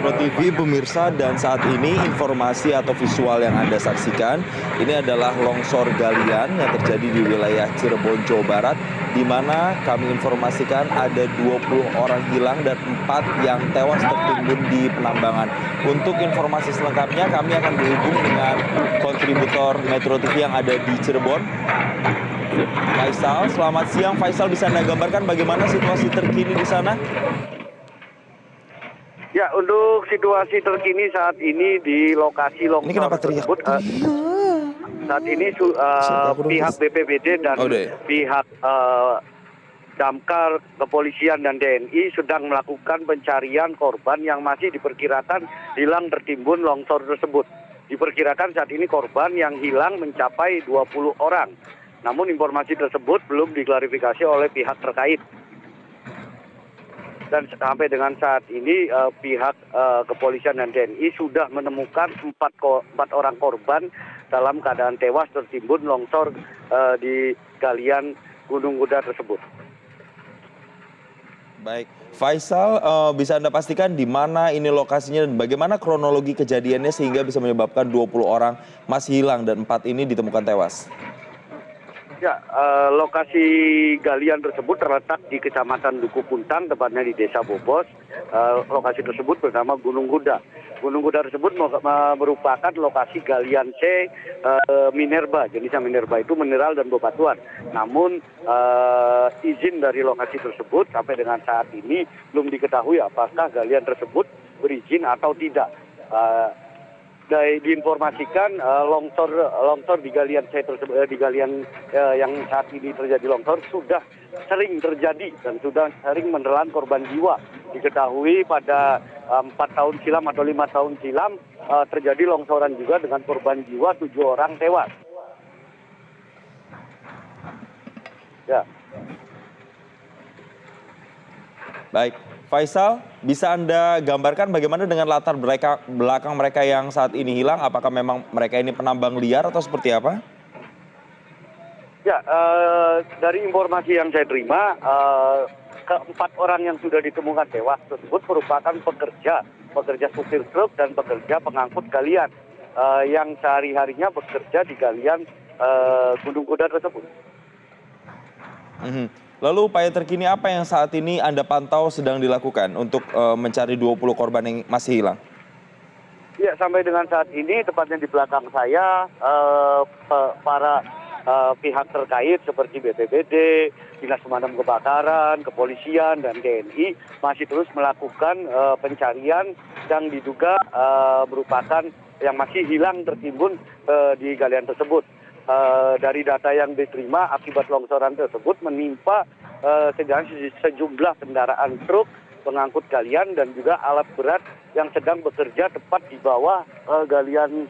Pro TV pemirsa, dan saat ini informasi atau visual yang Anda saksikan ini adalah longsor galian yang terjadi di wilayah Cirebon, Jawa Barat, di mana kami informasikan ada 20 orang hilang dan 4 yang tewas tertimbun di penambangan. Untuk informasi selengkapnya kami akan berhubung dengan kontributor Metro TV yang ada di Cirebon, Faisal. Selamat siang Faisal, bisa Anda gambarkan bagaimana situasi terkini di sana? Ya, untuk situasi terkini saat ini di lokasi longsor tersebut, saat ini pihak BPBD dan pihak damkar, kepolisian dan TNI sedang melakukan pencarian korban yang masih diperkirakan hilang tertimbun longsor tersebut. Diperkirakan saat ini korban yang hilang mencapai 20 orang. Namun informasi tersebut belum diklarifikasi oleh pihak terkait. Dan sampai dengan saat ini pihak kepolisian dan TNI sudah menemukan 4 orang korban dalam keadaan tewas tertimbun longsor di galian Gunung Kuda tersebut. Baik, Faisal, bisa Anda pastikan di mana ini lokasinya dan bagaimana kronologi kejadiannya sehingga bisa menyebabkan 20 orang masih hilang dan 4 ini ditemukan tewas? Ya, lokasi galian tersebut terletak di Kecamatan Duku Puntang, tepatnya di Desa Bobos. Lokasi tersebut bernama Gunung Kuda. Gunung Kuda tersebut merupakan lokasi galian C minerba. Jenisnya minerba itu mineral dan bebatuan. Namun izin dari lokasi tersebut sampai dengan saat ini belum diketahui apakah galian tersebut berizin atau tidak. Diinformasikan longsor di galian di galian yang saat ini terjadi longsor sudah sering terjadi dan sudah sering menelan korban jiwa. Diketahui pada 4 tahun silam atau 5 tahun silam terjadi longsoran juga dengan korban jiwa 7 orang tewas. Ya. Baik, Faisal, bisa Anda gambarkan bagaimana dengan latar belakang mereka yang saat ini hilang? Apakah memang mereka ini penambang liar atau seperti apa? Ya, dari informasi yang saya terima, keempat orang yang sudah ditemukan tewas tersebut merupakan pekerja supir truk dan pekerja pengangkut galian yang sehari-harinya bekerja di galian Gunung Kuda tersebut. Lalu upaya terkini apa yang saat ini Anda pantau sedang dilakukan untuk mencari 20 korban yang masih hilang? Ya, sampai dengan saat ini tepatnya di belakang saya para pihak terkait seperti BPBD, Dinas Pemadam Kebakaran, Kepolisian dan TNI masih terus melakukan pencarian yang diduga merupakan yang masih hilang tertimbun di galian tersebut. Dari data yang diterima akibat longsoran tersebut menimpa sejumlah kendaraan truk pengangkut galian dan juga alat berat yang sedang bekerja tepat di bawah galian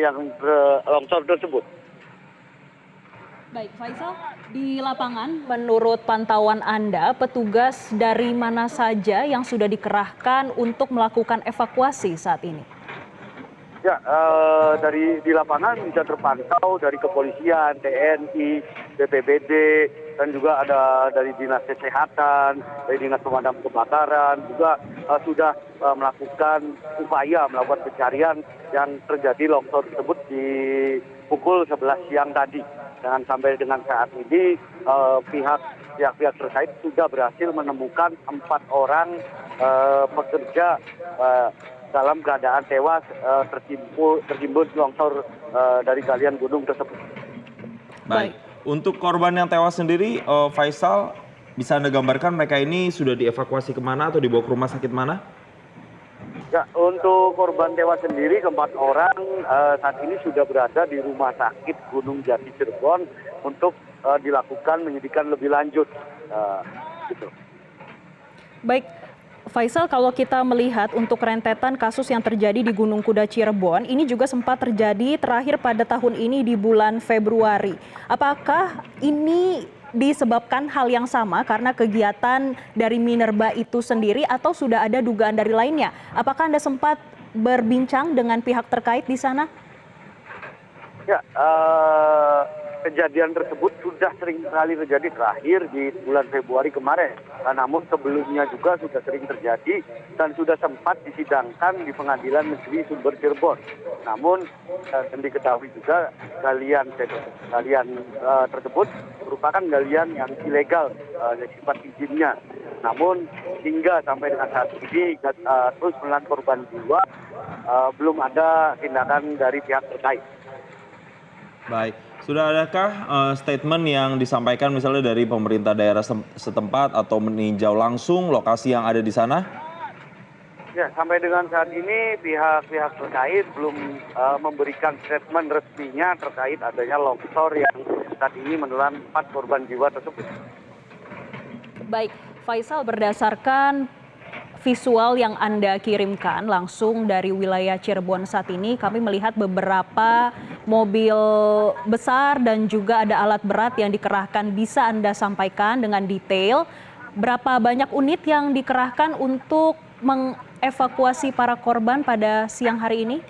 yang longsor tersebut. Baik, Faisal, di lapangan menurut pantauan Anda, petugas dari mana saja yang sudah dikerahkan untuk melakukan evakuasi saat ini? Ya, di lapangan bisa terpantau dari kepolisian, TNI, BPBD, dan juga ada dari Dinas Kesehatan, dari Dinas Pemadam Kebakaran, juga sudah melakukan melakukan pencarian yang terjadi longsor tersebut di pukul 11 siang tadi. Dan sampai dengan saat ini pihak-pihak terkait sudah berhasil menemukan 4 orang pekerja dalam keadaan tewas tertimbun longsor dari galian gunung tersebut. Baik, untuk korban yang tewas sendiri, Faisal, bisa Anda gambarkan mereka ini sudah dievakuasi kemana atau dibawa ke rumah sakit mana? Ya, untuk korban tewas sendiri 4 orang saat ini sudah berada di Rumah Sakit Gunung Jati Cirebon untuk dilakukan penyidikan lebih lanjut. Gitu. Baik, Faisal, kalau kita melihat untuk rentetan kasus yang terjadi di Gunung Kuda Cirebon, ini juga sempat terjadi terakhir pada tahun ini di bulan Februari. Apakah ini disebabkan hal yang sama karena kegiatan dari Minerba itu sendiri atau sudah ada dugaan dari lainnya? Apakah Anda sempat berbincang dengan pihak terkait di sana? Ya, kejadian tersebut sudah sering kali terjadi terakhir di bulan Februari kemarin. Namun sebelumnya juga sudah sering terjadi dan sudah sempat disidangkan di Pengadilan Negeri Sumber Cirebon. Namun dan diketahui juga galian tersebut merupakan galian yang ilegal sifat izinnya. Namun hingga sampai dengan saat ini terus menelan korban jiwa, belum ada tindakan dari pihak terkait. Baik, sudah adakah statement yang disampaikan misalnya dari pemerintah daerah setempat atau meninjau langsung lokasi yang ada di sana? Ya, sampai dengan saat ini pihak-pihak terkait belum memberikan statement resminya terkait adanya longsor yang saat ini menelan 4 korban jiwa tersebut. Baik, Faisal, berdasarkan visual yang Anda kirimkan langsung dari wilayah Cirebon saat ini, kami melihat beberapa mobil besar dan juga ada alat berat yang dikerahkan. Bisa Anda sampaikan dengan detail berapa banyak unit yang dikerahkan untuk mengevakuasi para korban pada siang hari ini?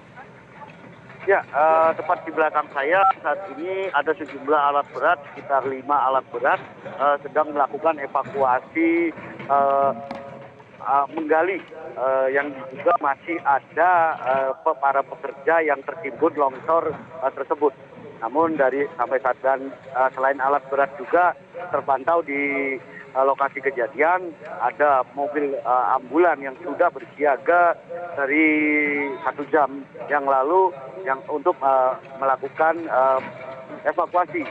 Ya, tepat di belakang saya saat ini ada sejumlah alat berat, sekitar 5 alat berat sedang melakukan evakuasi menggali yang diduga masih ada para pekerja yang tertimbun longsor tersebut. Namun sampai saat dan selain alat berat juga terpantau di lokasi kejadian ada mobil ambulan yang sudah bersiaga dari 1 jam yang lalu yang untuk melakukan evakuasi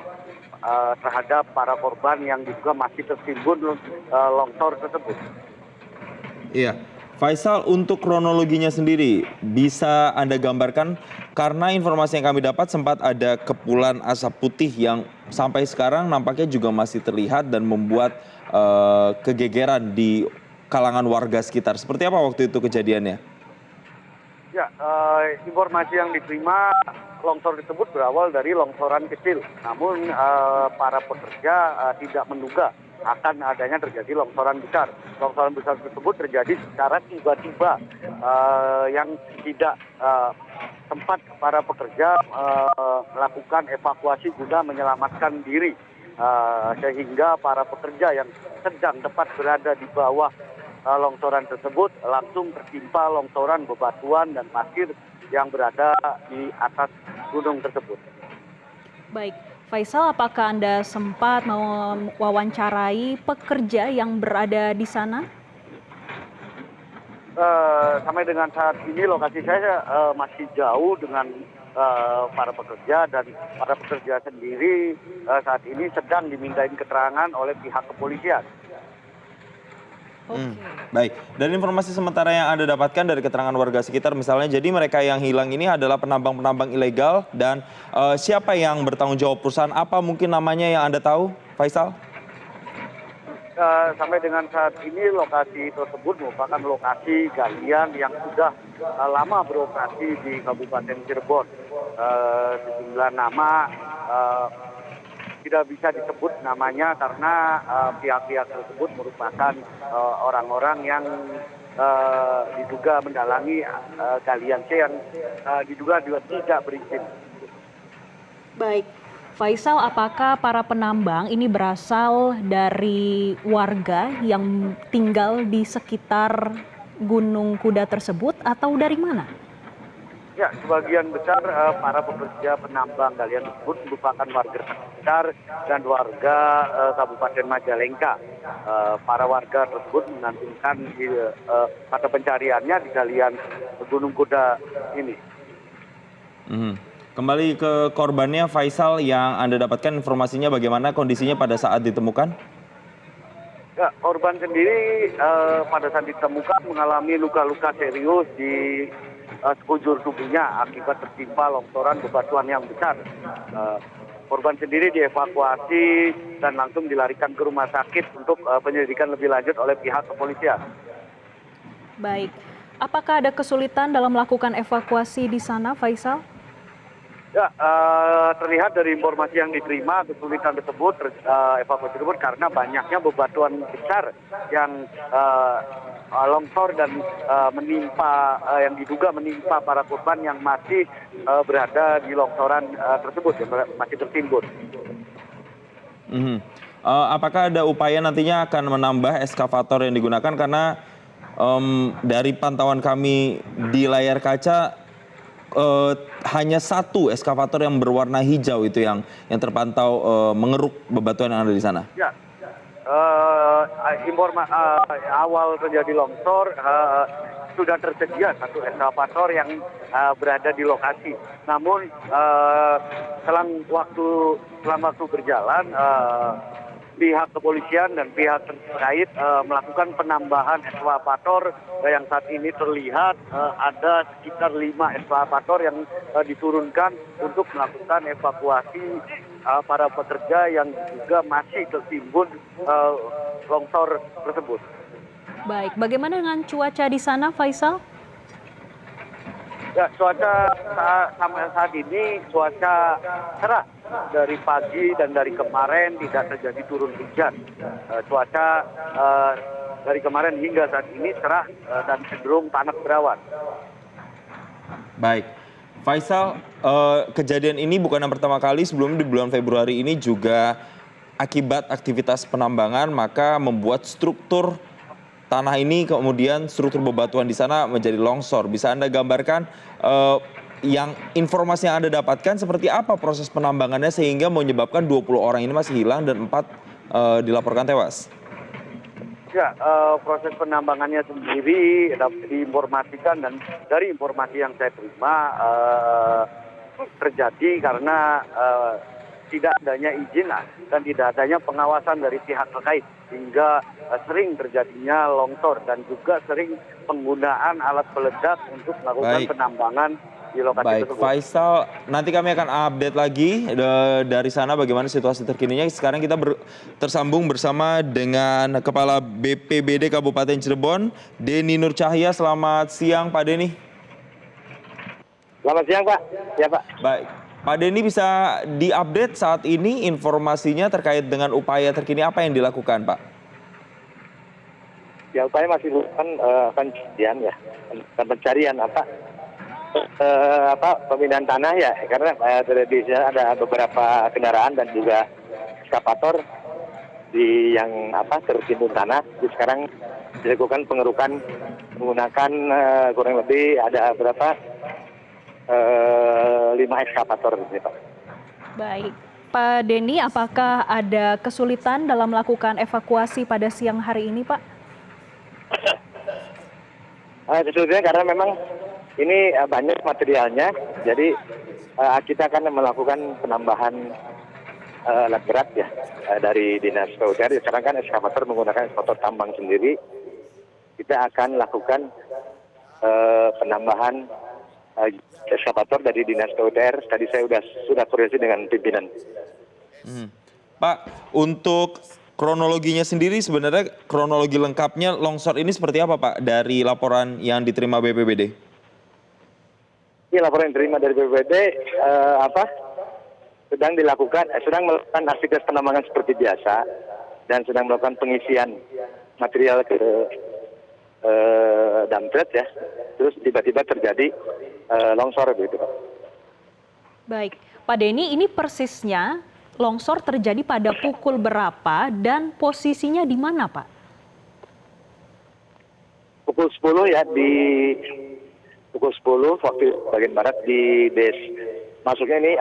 terhadap para korban yang diduga masih tertimbun longsor tersebut. Iya, Faisal, untuk kronologinya sendiri bisa Anda gambarkan karena informasi yang kami dapat sempat ada kepulan asap putih yang sampai sekarang nampaknya juga masih terlihat dan membuat kegegeran di kalangan warga sekitar. Seperti apa waktu itu kejadiannya? Ya, informasi yang diterima longsor tersebut berawal dari longsoran kecil. Namun para pekerja tidak menduga akan adanya terjadi longsoran besar. Longsoran besar tersebut terjadi secara tiba-tiba yang tidak sempat para pekerja melakukan evakuasi guna menyelamatkan diri. Sehingga para pekerja yang sedang tepat berada di bawah longsoran tersebut langsung tertimpa longsoran bebatuan dan pasir yang berada di atas gunung tersebut. Baik, Faisal, apakah Anda sempat mewawancarai pekerja yang berada di sana? Sampai dengan saat ini lokasi saya masih jauh dengan para pekerja dan para pekerja sendiri saat ini sedang dimintain keterangan oleh pihak kepolisian. Baik, dan informasi sementara yang Anda dapatkan dari keterangan warga sekitar misalnya, jadi mereka yang hilang ini adalah penambang-penambang ilegal dan siapa yang bertanggung jawab perusahaan, apa mungkin namanya yang Anda tahu, Faisal? Sampai dengan saat ini lokasi tersebut merupakan lokasi galian yang sudah lama beroperasi di Kabupaten Cirebon. Sejumlah nama tidak bisa disebut namanya karena pihak-pihak tersebut merupakan orang-orang yang diduga mendalangi galian C yang diduga juga tidak berizin. Baik, Faisal, apakah para penambang ini berasal dari warga yang tinggal di sekitar Gunung Kuda tersebut atau dari mana? Ya, sebagian besar para pekerja penambang galian tersebut merupakan warga sekitar dan warga Kabupaten Majalengka. Para warga tersebut menggantungkan pada pencariannya di galian Gunung Kuda ini. Kembali ke korbannya, Faisal, yang Anda dapatkan informasinya bagaimana kondisinya pada saat ditemukan? Ya, korban sendiri pada saat ditemukan mengalami luka-luka serius di sekujur tubuhnya akibat tertimpa longsoran bebatuan yang besar. Korban sendiri dievakuasi dan langsung dilarikan ke rumah sakit untuk penyelidikan lebih lanjut oleh pihak kepolisian. Baik, apakah ada kesulitan dalam melakukan evakuasi di sana, Faisal? Ya, terlihat dari informasi yang diterima kesulitan tersebut, evakuasi tersebut karena banyaknya bebatuan besar yang longsor dan menimpa, yang diduga menimpa para korban yang masih berada di longsoran tersebut, yang masih tertimbun. Mhm. Apakah ada upaya nantinya akan menambah eskavator yang digunakan karena dari pantauan kami di layar kaca hanya satu eskavator yang berwarna hijau itu yang terpantau mengeruk bebatuan yang ada di sana. Ya, awal terjadi longsor sudah tersedia satu eskavator yang berada di lokasi. Namun selang waktu berjalan, pihak kepolisian dan pihak terkait melakukan penambahan eskavator yang saat ini terlihat ada sekitar 5 eskavator yang diturunkan untuk melakukan evakuasi para pekerja yang juga masih tertimbun longsor tersebut. Baik, bagaimana dengan cuaca di sana, Faisal? Ya, cuaca sampai saat ini cuaca cerah. Dari pagi dan dari kemarin tidak terjadi turun hujan. Cuaca dari kemarin hingga saat ini cerah dan cenderung panas berawan. Baik, Faisal, kejadian ini bukan yang pertama kali. Sebelumnya di bulan Februari ini juga akibat aktivitas penambangan maka membuat struktur tanah ini, kemudian struktur bebatuan di sana menjadi longsor. Bisa Anda gambarkan yang informasi yang Anda dapatkan seperti apa proses penambangannya sehingga menyebabkan 20 orang ini masih hilang dan 4 dilaporkan tewas? Ya, proses penambangannya sendiri diinformasikan dan dari informasi yang saya terima terjadi karena tidak adanya izin dan tidak adanya pengawasan dari pihak terkait hingga sering terjadinya longsor dan juga sering penggunaan alat peledak untuk melakukan penambangan di lokasi tersebut. Faisal, nanti kami akan update lagi dari sana bagaimana situasi terkininya. Sekarang kita tersambung bersama dengan Kepala BPBD Kabupaten Cirebon, Denny Nur Cahya. Selamat siang, Pak Denny. Selamat siang, Pak. Ya, Pak. Baik, Pak Denny bisa diupdate saat ini informasinya terkait dengan upaya terkini apa yang dilakukan, Pak? Ya, upaya masih pencarian ya, pencarian pemindahan tanah ya, karena di sini ada beberapa kendaraan dan juga eskavator yang tertimbun tanah. Jadi sekarang dilakukan pengerukan menggunakan kurang lebih ada berapa 5 eskavator ini, Pak. Baik, Pak Denny, apakah ada kesulitan dalam melakukan evakuasi pada siang hari ini, Pak? Kesulitannya karena memang ini banyak materialnya, jadi kita akan melakukan penambahan alat berat ya dari Dinas PUPR. Sekarang kan eskavator menggunakan eskavator tambang sendiri. Kita akan lakukan penambahan eskavator dari Dinas PUPR. Tadi saya sudah koordinasi dengan pimpinan. Pak, untuk kronologinya sendiri sebenarnya kronologi lengkapnya longsor ini seperti apa, Pak, dari laporan yang diterima BPBD? Ini laporan yang diterima dari BPBD sedang melakukan aktivitas penambangan seperti biasa dan sedang melakukan pengisian material ke dump ya. Terus tiba-tiba terjadi longsor begitu, Pak. Baik, Pak Denny, ini persisnya longsor terjadi pada pukul berapa dan posisinya di mana, Pak? Pukul 10 ya, di pukul 10 waktu bagian barat di masuknya ini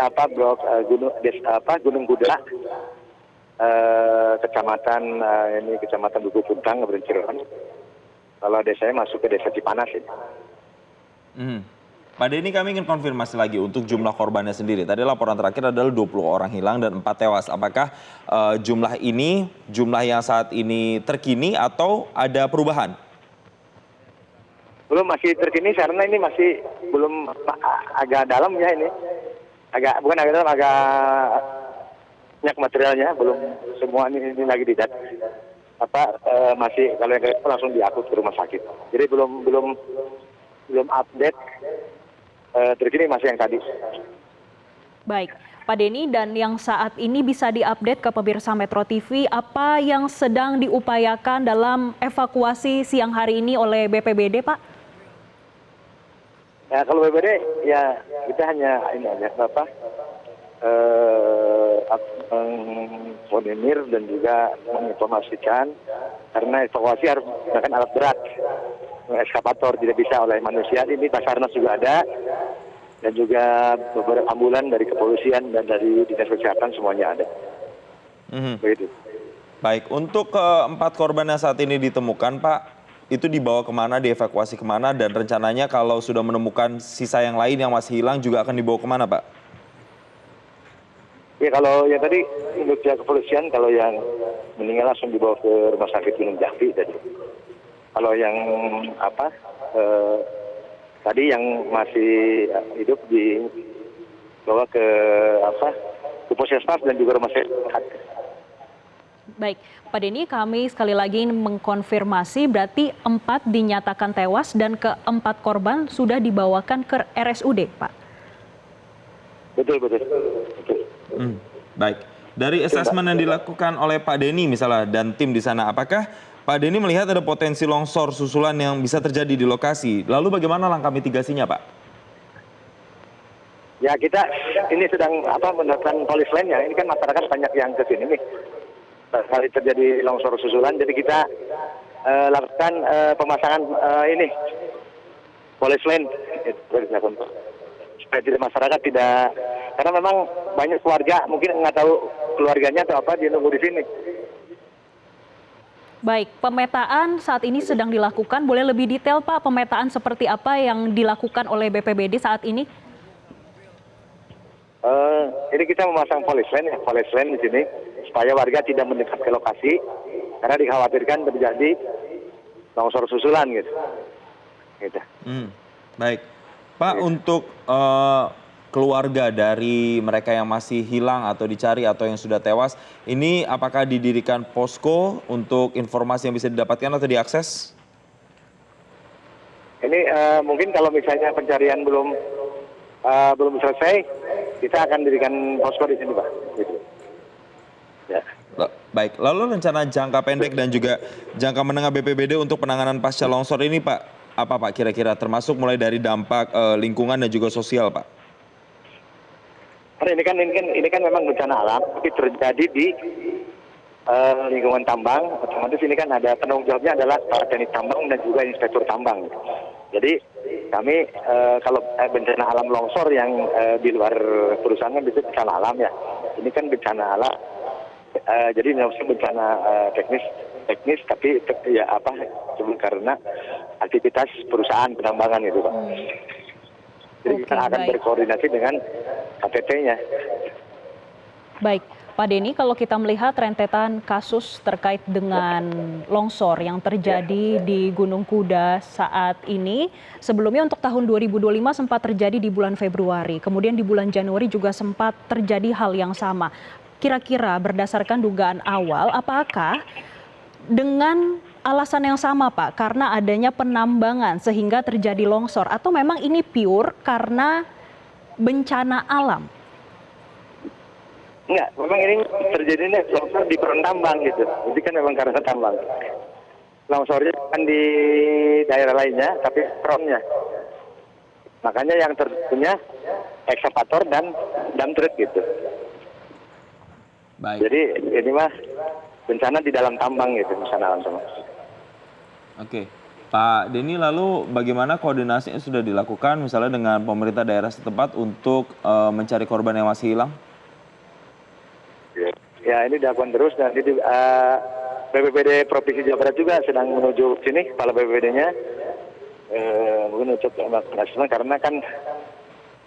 Gunung Kuda, kecamatan Duku Puntang, Kabupaten Cirebon. Kalau desanya masuk ke desa Cipanas ini. Pak Denny, kami ingin konfirmasi lagi untuk jumlah korbannya sendiri. Tadi laporan terakhir adalah 20 orang hilang dan 4 tewas. Apakah jumlah yang saat ini terkini atau ada perubahan? Belum, masih terkini karena ini masih belum agak dalam ya ini. Bukan agak dalam, agak banyak materialnya, belum semua ini lagi didat. masih kalau yang kritis langsung diangkut ke rumah sakit. Jadi belum update terkini masih yang tadi. Baik, Pak Denny, dan yang saat ini bisa diupdate ke pemirsa Metro TV, apa yang sedang diupayakan dalam evakuasi siang hari ini oleh BPBD, Pak? Ya kalau BPBD ya kita hanya ini aja mengkoordinir dan juga menginformasikan karena evakuasi harus menggunakan alat berat, ekskavator tidak bisa oleh manusia. Ini Basarnas juga ada dan juga beberapa ambulan dari kepolisian dan dari dinas kesehatan semuanya ada. Begitu. Baik, untuk keempat korban yang saat ini ditemukan, Pak, itu dibawa kemana, dievakuasi kemana, dan rencananya kalau sudah menemukan sisa yang lain yang masih hilang juga akan dibawa kemana, Pak? Ya kalau yang tadi menurut pihak kepolisian, kalau yang meninggal langsung dibawa ke rumah sakit Gunung Jati tadi. Kalau yang tadi yang masih hidup dibawa ke puskesmas dan juga rumah sakit. Baik, Pak Denny, kami sekali lagi mengkonfirmasi berarti 4 dinyatakan tewas dan keempat korban sudah dibawakan ke RSUD, Pak. Betul. Baik, dari asesmen yang dilakukan oleh Pak Denny misalnya dan tim di sana, apakah Pak Denny melihat ada potensi longsor susulan yang bisa terjadi di lokasi? Lalu bagaimana langkah mitigasinya, Pak? Ya kita ini sedang menerapkan polis lain ya. Ini kan masyarakat banyak yang ke sini nih. Kali terjadi longsor susulan, jadi kita lakukan pemasangan ini polis lain supaya tidak masyarakat tidak, karena memang banyak keluarga mungkin nggak tahu keluarganya atau apa dia nunggu di sini. Baik, pemetaan saat ini sedang dilakukan. Boleh lebih detail, Pak, pemetaan seperti apa yang dilakukan oleh BPBD saat ini? Ini kita memasang polis line di sini supaya warga tidak mendekat ke lokasi karena dikhawatirkan terjadi longsor susulan gitu. Baik, Pak, untuk keluarga dari mereka yang masih hilang atau dicari atau yang sudah tewas, ini apakah didirikan posko untuk informasi yang bisa didapatkan atau diakses? Ini mungkin kalau misalnya pencarian belum selesai, kita akan dirikan posko di sini, Pak. Gitu. Ya. Baik, lalu rencana jangka pendek dan juga jangka menengah BPBD untuk penanganan pasca longsor ini, Pak, apa Pak kira-kira, termasuk mulai dari dampak lingkungan dan juga sosial, Pak? Karena ini kan memang bencana alam, tapi terjadi di lingkungan tambang. Otomatis ini kan ada penanggung jawabnya adalah para teknik tambang dan juga inspektur tambang. Jadi kami kalau bencana alam longsor yang di luar perusahaan kan bisa bencana alam ya. Ini kan bencana alam. Jadi maksudnya bencana teknis tapi ya cuma karena aktivitas perusahaan penambangan itu, Pak. Jadi kita akan berkoordinasi dengan KPP-nya. Baik, Pak Denny, kalau kita melihat rentetan kasus terkait dengan longsor yang terjadi di Gunung Kuda saat ini, sebelumnya untuk tahun 2025 sempat terjadi di bulan Februari, kemudian di bulan Januari juga sempat terjadi hal yang sama. Kira-kira berdasarkan dugaan awal, apakah dengan alasan yang sama, Pak, karena adanya penambangan sehingga terjadi longsor, atau memang ini pure karena bencana alam? Enggak, memang ini terjadinya longsor di peron tambang gitu. Jadi kan memang karena tambang. Longsornya kan di daerah lainnya, tapi peronnya. Makanya yang terjadinya ekskavator dan dump truck gitu. Baik. Jadi ini mah bencana di dalam tambang gitu, bencana alam semua. Oke, Pak Denny, lalu bagaimana koordinasi yang sudah dilakukan misalnya dengan pemerintah daerah setempat untuk mencari korban yang masih hilang? Ya ini dilakukan terus dan ini BPBD Provinsi Jawa Barat juga sedang menuju sini, kepala BPBD-nya mungkin untuk melakukan karena kan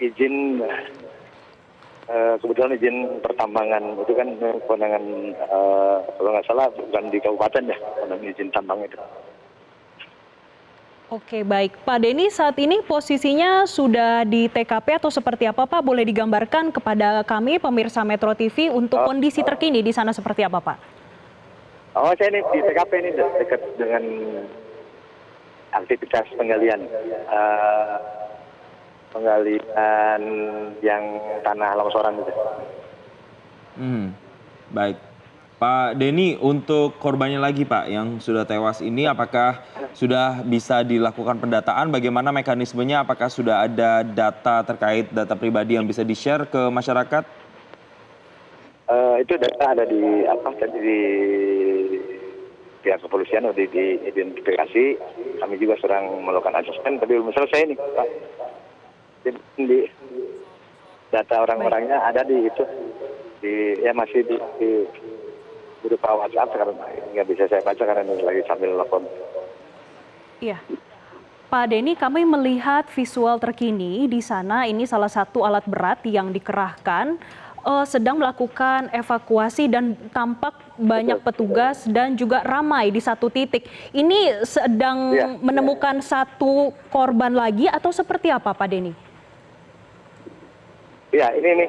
izin kebetulan izin pertambangan itu kan kewenangan kalau nggak salah bukan di kabupaten ya, izin tambang itu. Oke, baik. Pak Denny, saat ini posisinya sudah di TKP atau seperti apa, Pak? Boleh digambarkan kepada kami, pemirsa Metro TV, untuk kondisi terkini di sana seperti apa, Pak? Oh, saya ini di TKP ini dekat dengan aktivitas penggalian. Penggalian yang tanah longsoran itu. Baik. Pak Denny, untuk korbannya lagi Pak yang sudah tewas ini apakah sudah bisa dilakukan pendataan? Bagaimana mekanismenya? Apakah sudah ada data terkait data pribadi yang bisa di-share ke masyarakat? Itu data ada di pihak kepolisian udah diidentifikasi. Kami juga sedang melakukan asesmen, tapi belum selesai nih Pak. Di data orang-orangnya ada di itu, masih di berupa WhatsApp sekarang nggak bisa saya baca karena ini lagi sambil telepon. Iya. Pak Denny, kami melihat visual terkini di sana, ini salah satu alat berat yang dikerahkan sedang melakukan evakuasi dan tampak banyak petugas dan juga ramai di satu titik. Ini sedang menemukan satu korban lagi atau seperti apa Pak Denny? Iya, ini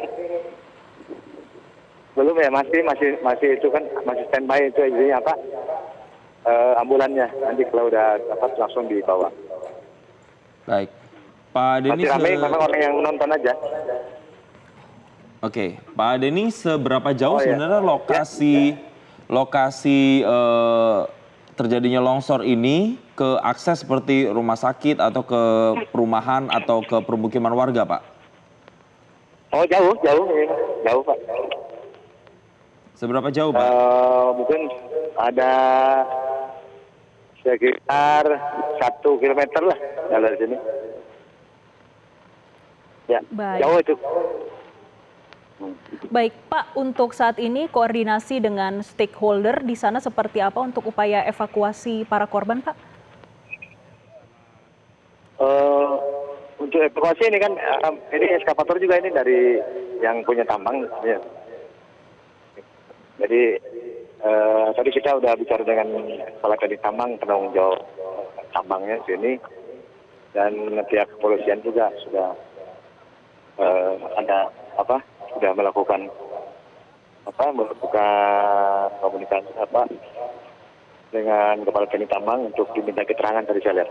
belum ya, masih itu kan masih standby itu isinya apa? Ambulannya nanti kalau udah dapat langsung dibawa. Baik. Pak Denny, masih ramai, memang orang yang nonton aja. Oke, Pak Denny, seberapa jauh sebenarnya lokasi terjadinya longsor ini ke akses seperti rumah sakit atau ke perumahan atau ke permukiman warga, Pak? Oh, jauh Pak. Seberapa jauh, Pak? Mungkin ada sekitar 1 kilometer lah dari sini. Ya, Baik. jauh itu. Baik, Pak, untuk saat ini koordinasi dengan stakeholder di sana seperti apa untuk upaya evakuasi para korban, Pak? Untuk evakuasi ini kan, ini eskavator juga ini dari yang punya tambang. Ya. Jadi tadi kita udah bicara dengan kepala teknik tambang, penanggung jawab tambangnya di sini, dan pihak kepolisian juga sudah sudah melakukan komunikasi dengan kepala teknik tambang untuk diminta keterangan dari saya lihat.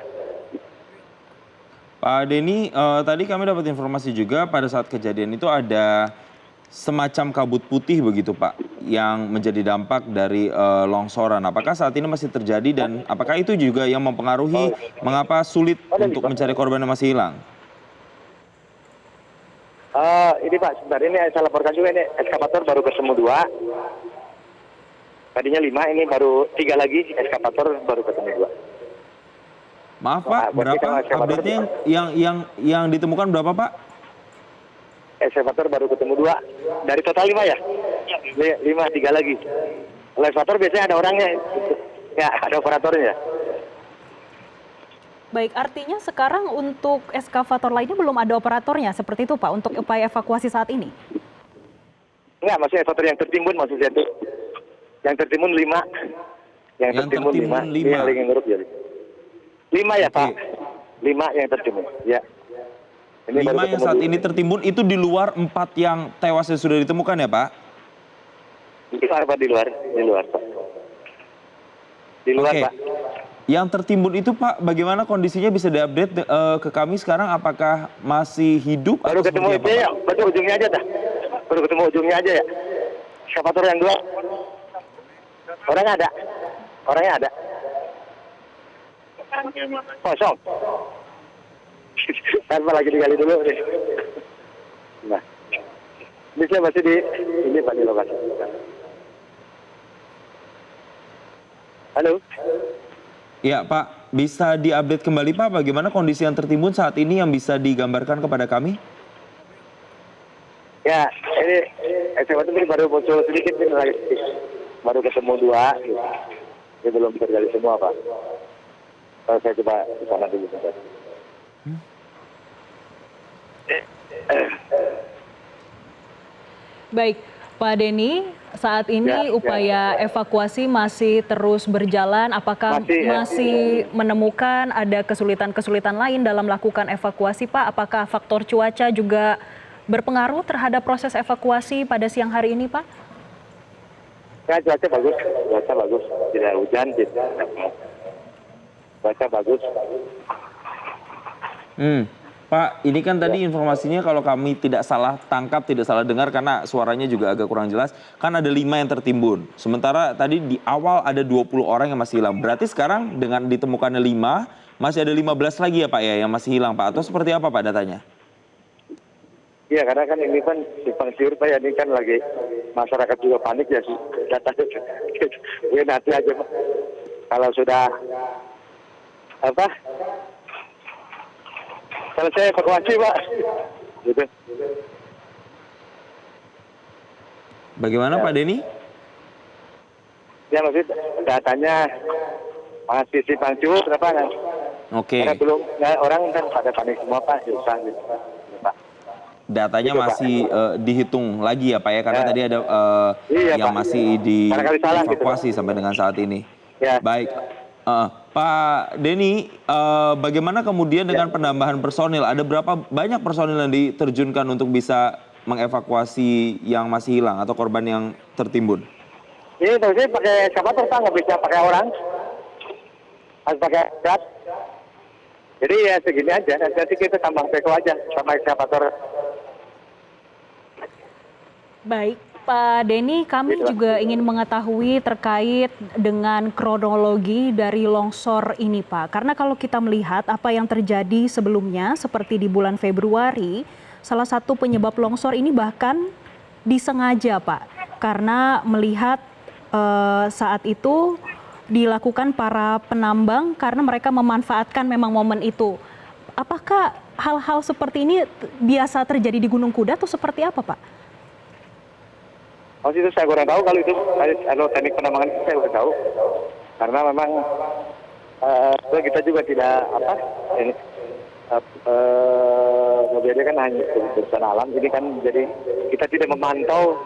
Pak Denny, tadi kami dapat informasi juga pada saat kejadian itu ada semacam kabut putih begitu Pak, yang menjadi dampak dari longsoran. Apakah saat ini masih terjadi dan apakah itu juga yang mempengaruhi mengapa sulit untuk mencari korban yang masih hilang? Ini Pak, sebentar, ini saya laporkan juga, ini eskavator baru ketemu 2. Tadinya 5, ini baru 3 lagi eskavator baru ketemu 2. Maaf Pak, berapa update-nya yang ditemukan berapa Pak? Eskavator baru ketemu 2. Dari total 5 ya? 5, 3 lagi. Kalau eskavator biasanya ada orangnya, ya ada operatornya. Baik, artinya sekarang untuk eskavator lainnya belum ada operatornya, seperti itu Pak, untuk upaya evakuasi saat ini? Enggak, maksudnya eskavator yang tertimbun maksudnya itu. Yang tertimbun 5. Yang tertimbun 5. Yang lagi ngeruk jadi. 5 ya Pak? 5 yang tertimbun, ya. 5 yang saat ini tertimbun itu di luar 4 yang tewas yang sudah ditemukan ya Pak? Di luar Pak, di luar Pak. Di luar Pak. Yang tertimbun itu Pak, bagaimana kondisinya bisa diupdate ke kami sekarang? Apakah masih hidup? Baru ketemu itu ya, baru ujungnya aja dah. Baru ketemu ujungnya aja ya. Eskavator yang 2. Orangnya ada. Kosong. Tanpa lagi digali dulu nih. Nah, ini saya masih ini Pak, di lokasi. Halo. Ya Pak, bisa diupdate kembali Pak, bagaimana kondisi yang tertimbun saat ini yang bisa digambarkan kepada kami? Ya, ini eskavator ini baru muncul sedikit ini lagi. Baru ketemu 2. Gitu. Ini belum tergali semua Pak. Saya coba ke sana dulu. Baik, Pak Denny, saat ini upaya evakuasi masih terus berjalan. Apakah masih menemukan ada kesulitan-kesulitan lain dalam melakukan evakuasi, Pak? Apakah faktor cuaca juga berpengaruh terhadap proses evakuasi pada siang hari ini, Pak? Ya, cuaca bagus, tidak hujan, cuaca bagus. Pak, ini kan tadi informasinya kalau kami tidak salah tangkap, tidak salah dengar karena suaranya juga agak kurang jelas, kan ada 5 yang tertimbun. Sementara tadi di awal ada 20 orang yang masih hilang. Berarti sekarang dengan ditemukannya 5, masih ada 15 lagi ya Pak ya yang masih hilang Pak? Atau seperti apa Pak datanya? Iya, karena kan ini kan simpang siur Pak ya, ini kan lagi masyarakat juga panik ya, datanya nanti aja Pak. Kalau sudah selesai evakuasi Pak. Gitu. Bagaimana Ya. Pak Denny? Ya maksud datanya masih simpang siur kenapa kan? Oke. Karena belum orang kan pada panik semua Pak, susah gitu. Pak. Datanya Gitu, Pak. masih dihitung lagi ya Pak ya, karena Ya. tadi ada Iya, yang Pak. masih Barangkali salah gitu, dievakuasi sampai dengan saat ini. Ya. Baik, Pak Denny, bagaimana kemudian dengan penambahan personil? Ada berapa banyak personil yang diterjunkan untuk bisa mengevakuasi yang masih hilang atau korban yang tertimbun? Ini terusnya pakai eskavator Pak, nggak bisa pakai orang. Harus pakai gas. Jadi ya segini aja, nanti kita tambah beko aja sama eskavator. Baik, Pak Denny, kami juga ingin mengetahui terkait dengan kronologi dari longsor ini, Pak. Karena kalau kita melihat apa yang terjadi sebelumnya, seperti di bulan Februari, salah satu penyebab longsor ini bahkan disengaja, Pak. Karena melihat saat itu dilakukan para penambang karena mereka memanfaatkan memang momen itu. Apakah hal-hal seperti ini biasa terjadi di Gunung Kuda atau seperti apa, Pak? Oh itu saya kurang tahu kalau teknik penambangan itu saya kurang tahu. Karena memang kita juga tidak mobilnya kan hanya bencana alam. Ini kan jadi kita tidak memantau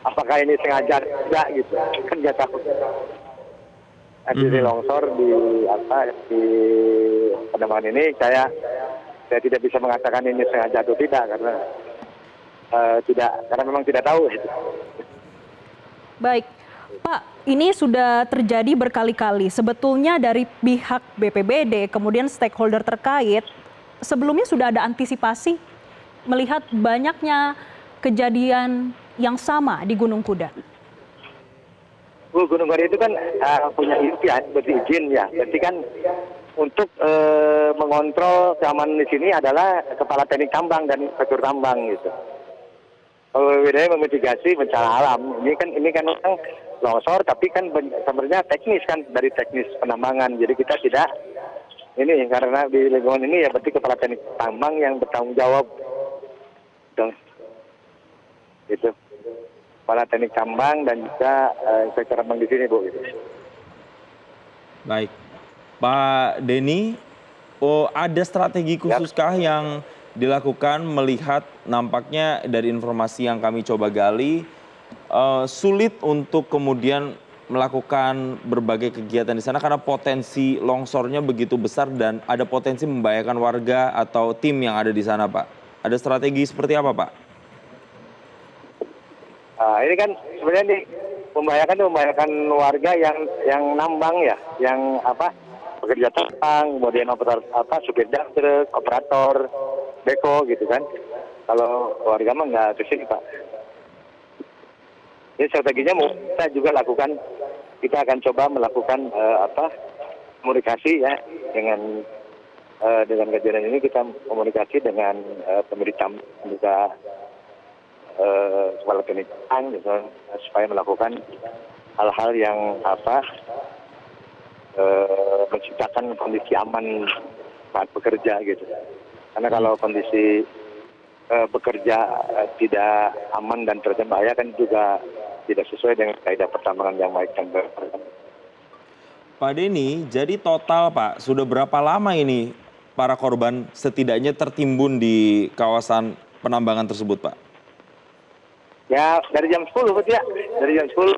apakah ini sengaja tidak gitu. Kan nggak tahu. Di longsor di penambangan ini saya tidak bisa mengatakan ini sengaja atau tidak karena karena memang tidak tahu gitu. Baik, Pak, ini sudah terjadi berkali-kali. Sebetulnya dari pihak BPBD, kemudian stakeholder terkait, sebelumnya sudah ada antisipasi melihat banyaknya kejadian yang sama di Gunung Kuda. Gunung Kuda itu kan punya izin ya. Berarti kan untuk mengontrol keamanan di sini adalah kepala teknik tambang dan inspektur tambang gitu. Bedanya memitigasi bencana alam. Ini kan memang longsor, tapi kan sebenarnya teknis kan dari teknis penambangan. Jadi kita tidak ini karena di lingkungan ini ya berarti kepala teknik tambang yang bertanggung jawab. Gitu. Kepala teknik tambang dan juga inspektur tambang di sini, Bu. Gitu. Baik, Pak Denny, ada strategi khususkah yang dilakukan melihat nampaknya dari informasi yang kami coba gali, sulit untuk kemudian melakukan berbagai kegiatan di sana karena potensi longsornya begitu besar dan ada potensi membahayakan warga atau tim yang ada di sana, Pak. Ada strategi seperti apa, Pak? Ini kan sebenarnya membahayakan warga yang nambang ya, yang pekerja tambang, kemudian supir dump truk, operator beko gitu kan. Kalau warga mah nggak kesini Pak. Ini strateginya kita juga lakukan, kita akan coba melakukan komunikasi ya dengan kejadian ini kita komunikasi dengan pemilik tambang juga kepala teknik tambang gitu, supaya melakukan hal-hal yang menciptakan kondisi aman saat bekerja gitu. Karena kalau kondisi bekerja tidak aman dan terjadi bahaya kan juga tidak sesuai dengan kaidah pertambangan yang baik dan benar. Pak Denny, jadi total Pak, sudah berapa lama ini para korban setidaknya tertimbun di kawasan penambangan tersebut, Pak? Ya, dari jam 10, Pak, ya. Dari jam 10.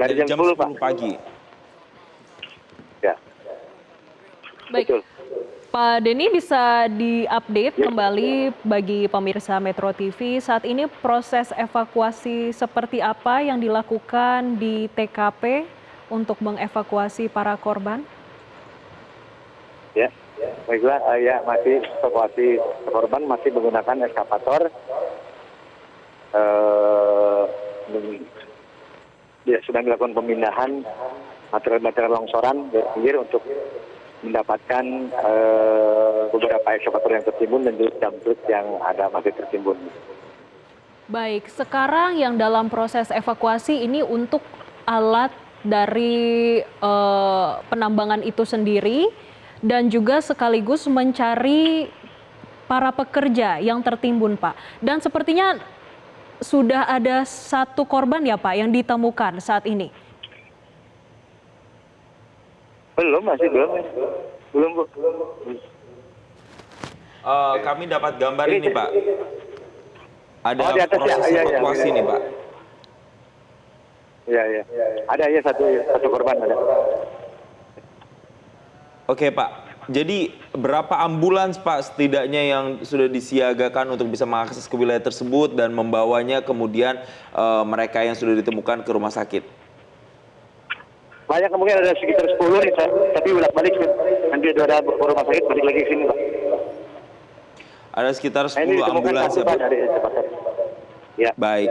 Dari jam 10, Pak. Pagi. Ya. Baik. Betul. Pak Denny, bisa diupdate kembali bagi pemirsa Metro TV saat ini proses evakuasi seperti apa yang dilakukan di TKP untuk mengevakuasi para korban? Ya, baiklah, ya masih evakuasi korban masih menggunakan eskavator. Dia sedang dilakukan pemindahan material-material longsoran dari pinggir untuk mendapatkan beberapa eskavator yang tertimbun dan juga dump truck yang ada masih tertimbun. Baik, sekarang yang dalam proses evakuasi ini untuk alat dari penambangan itu sendiri dan juga sekaligus mencari para pekerja yang tertimbun, Pak. Dan sepertinya sudah ada 1 korban ya, Pak, yang ditemukan saat ini. Belum, masih belum. Belum, Bu. Kami dapat gambar ini, Pak. Ada Oh, di atas ya? proses Iya, iya, evakuasi iya. nih, Pak. Iya, iya. Ada ya satu korban ada. Oke, Pak. Jadi berapa ambulans, Pak, setidaknya yang sudah disiagakan untuk bisa mengakses ke wilayah tersebut dan membawanya kemudian mereka yang sudah ditemukan ke rumah sakit? Banyak, mungkin ada sekitar 10 nih, tapi bolak-balik nanti ada rumah sakit balik lagi ke sini, Pak. Ada sekitar Nah, ini 10 ditemukan ambulans satu, ya, Pak, Pak? dari eskavator. Ya. Baik.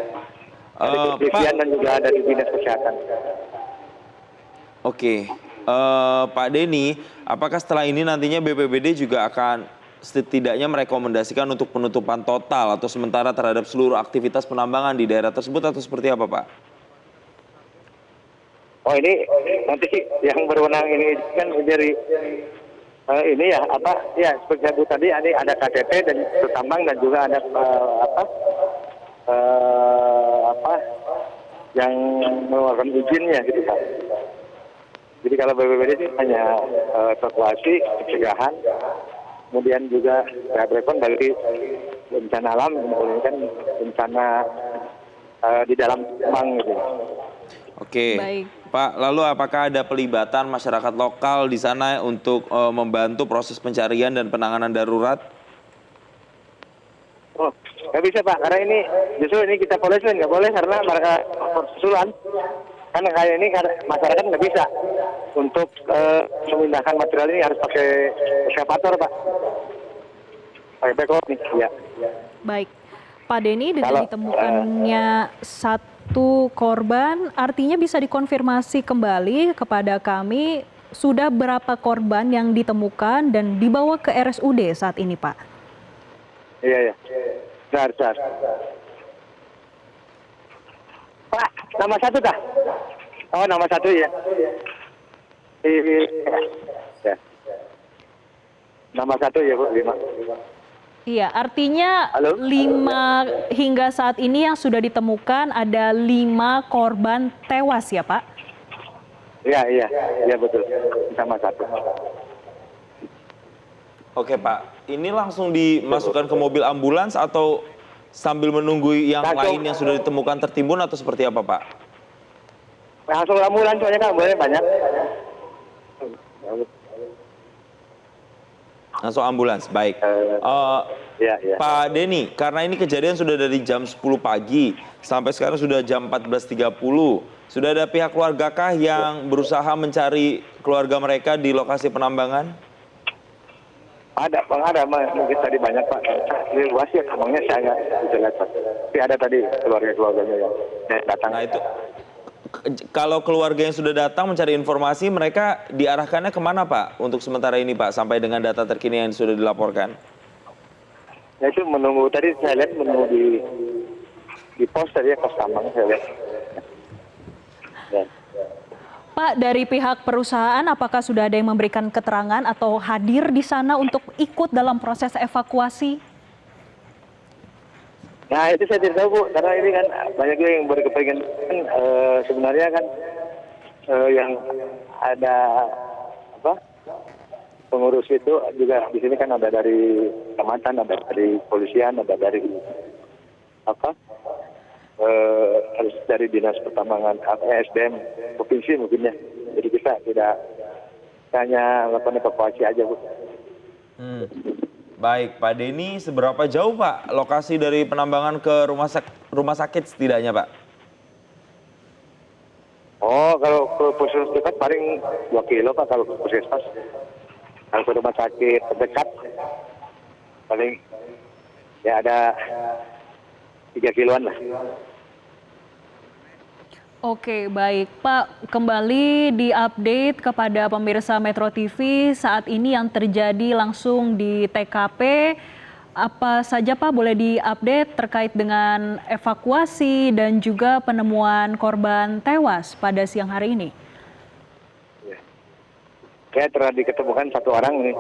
Dari kepolisian dan juga dari dinas kesehatan. Oke. Pak Denny, apakah setelah ini nantinya BPBD juga akan setidaknya merekomendasikan untuk penutupan total atau sementara terhadap seluruh aktivitas penambangan di daerah tersebut atau seperti apa, Pak? Oh, ini nanti yang berwenang ini kan dari ini ya apa ya seperti saya sebut tadi, ini ada KTP dan tambang dan juga ada yang mengeluarkan izinnya gitu, Pak. Jadi kalau BPBD ini hanya evakuasi, pencegahan, kemudian juga ya berikut dari bencana alam, kemudian kan bencana di dalam tambang gitu. Oke. Baik. Pak, lalu apakah ada pelibatan masyarakat lokal di sana untuk membantu proses pencarian dan penanganan darurat? Oh, nggak bisa, Pak, karena ini justru ini kita polisi nggak boleh karena mereka susulan. Karena kayak ini masyarakat nggak bisa untuk memindahkan material ini harus pakai eskavator, Pak. Pakai backhoe nih, ya. Baik, Pak Denny, dengan Kalau, ditemukannya 1 korban, artinya bisa dikonfirmasi kembali kepada kami sudah berapa korban yang ditemukan dan dibawa ke RSUD saat ini, Pak? Iya, iya. Benar. Pak, nama 1 kah? Oh, nama 1 ya. Ya. Nama 1 ya, Bu, 5. Iya, artinya Halo? 5 hingga saat ini yang sudah ditemukan ada 5 korban tewas ya, Pak? Iya, betul. Sama 1. Oke, Pak. Ini langsung dimasukkan ke mobil ambulans atau sambil menunggu yang lain yang sudah ditemukan tertimbun atau seperti apa, Pak? Langsung ambulans soalnya kan ambulans banyak. Langsung ambulans, baik. Iya. Pak Denny, karena ini kejadian sudah dari jam 10 pagi, sampai sekarang sudah jam 14.30. Sudah ada pihak keluargakah yang berusaha mencari keluarga mereka di lokasi penambangan? Ada, Bang, ada. Mungkin tadi banyak, Pak. Ini luas ya, kampungnya saya nggak bisa lihat, Pak. Tapi ada tadi keluarga-keluarganya yang datang. Nah itu, kalau keluarga yang sudah datang mencari informasi, mereka diarahkannya kemana, Pak? Untuk sementara ini, Pak, sampai dengan data terkini yang sudah dilaporkan. Ya itu menunggu, tadi saya lihat menunggu di pos tadi ya, pos tambang saya lihat. Ya. Pak, dari pihak perusahaan apakah sudah ada yang memberikan keterangan atau hadir di sana untuk ikut dalam proses evakuasi? Nah itu saya tidak tahu, Bu, karena ini kan banyak juga yang berkepentingan sebenarnya kan yang ada pengurus itu juga di sini kan ada dari kecamatan, ada dari polisian, ada dari harus dari dinas pertambangan SDM provinsi mungkin ya. Jadi kita tidak hanya melakukan evakuasi aja, Bu. Hmm. Baik, Pak Denny, seberapa jauh Pak lokasi dari penambangan ke rumah sakit setidaknya Pak? Oh, kalau ke puskesmas dekat paling 2 kilo Pak kalau ke puskesmas. Kalau ke rumah sakit terdekat paling ya ada 3 kiloan lah. Oke, baik. Pak, kembali diupdate kepada pemirsa Metro TV saat ini yang terjadi langsung di TKP. Apa saja Pak boleh diupdate terkait dengan evakuasi dan juga penemuan korban tewas pada siang hari ini? Kayak telah diketemukan 1 orang nih,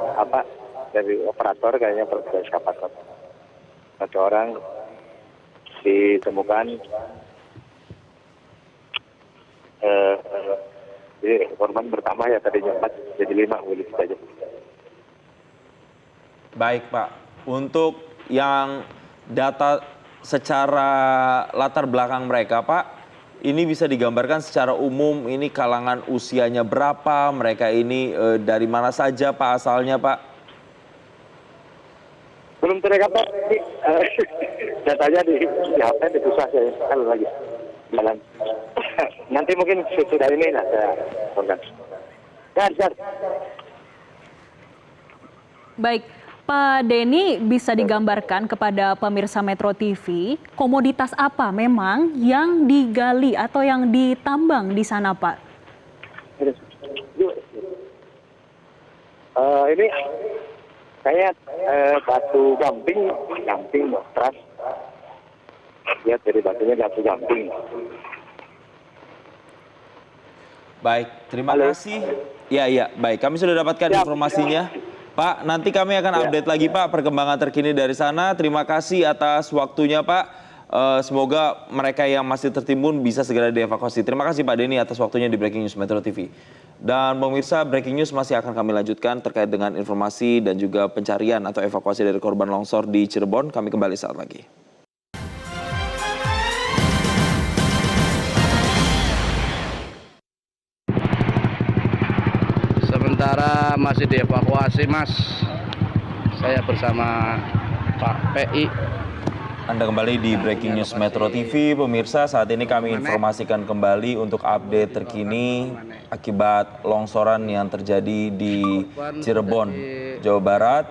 dari operator kayaknya petugas eskapator. 1 orang ditemukan. Jadi korban bertambah ya, tadinya 4 jadi 5 begitu saja. Baik Pak, untuk yang data secara latar belakang mereka Pak, ini bisa digambarkan secara umum ini kalangan usianya berapa, mereka ini dari mana saja Pak asalnya Pak? Belum terekam Pak, datanya di HP di pusat ya, kalau lagi jalan. Nanti mungkin sudah ini saya lakukan. Dan. Baik, Pak Denny, bisa digambarkan kepada pemirsa Metro TV komoditas apa memang yang digali atau yang ditambang di sana Pak? Ini kayak batu gamping teras. Lihat dari batunya batu gamping. Baik, terima kasih. Ya, baik. Kami sudah dapatkan informasinya. Pak, nanti kami akan update lagi Pak perkembangan terkini dari sana. Terima kasih atas waktunya Pak. Semoga mereka yang masih tertimbun bisa segera dievakuasi. Terima kasih Pak Denny atas waktunya di Breaking News Metro TV. Dan pemirsa, Breaking News masih akan kami lanjutkan terkait dengan informasi dan juga pencarian atau evakuasi dari korban longsor di Cirebon. Kami kembali saat lagi. Sementara masih dievakuasi Mas, saya bersama Pak PI. Anda kembali di Breaking News Metro TV. Pemirsa, saat ini kami informasikan kembali untuk update terkini akibat longsoran yang terjadi di Cirebon, Jawa Barat.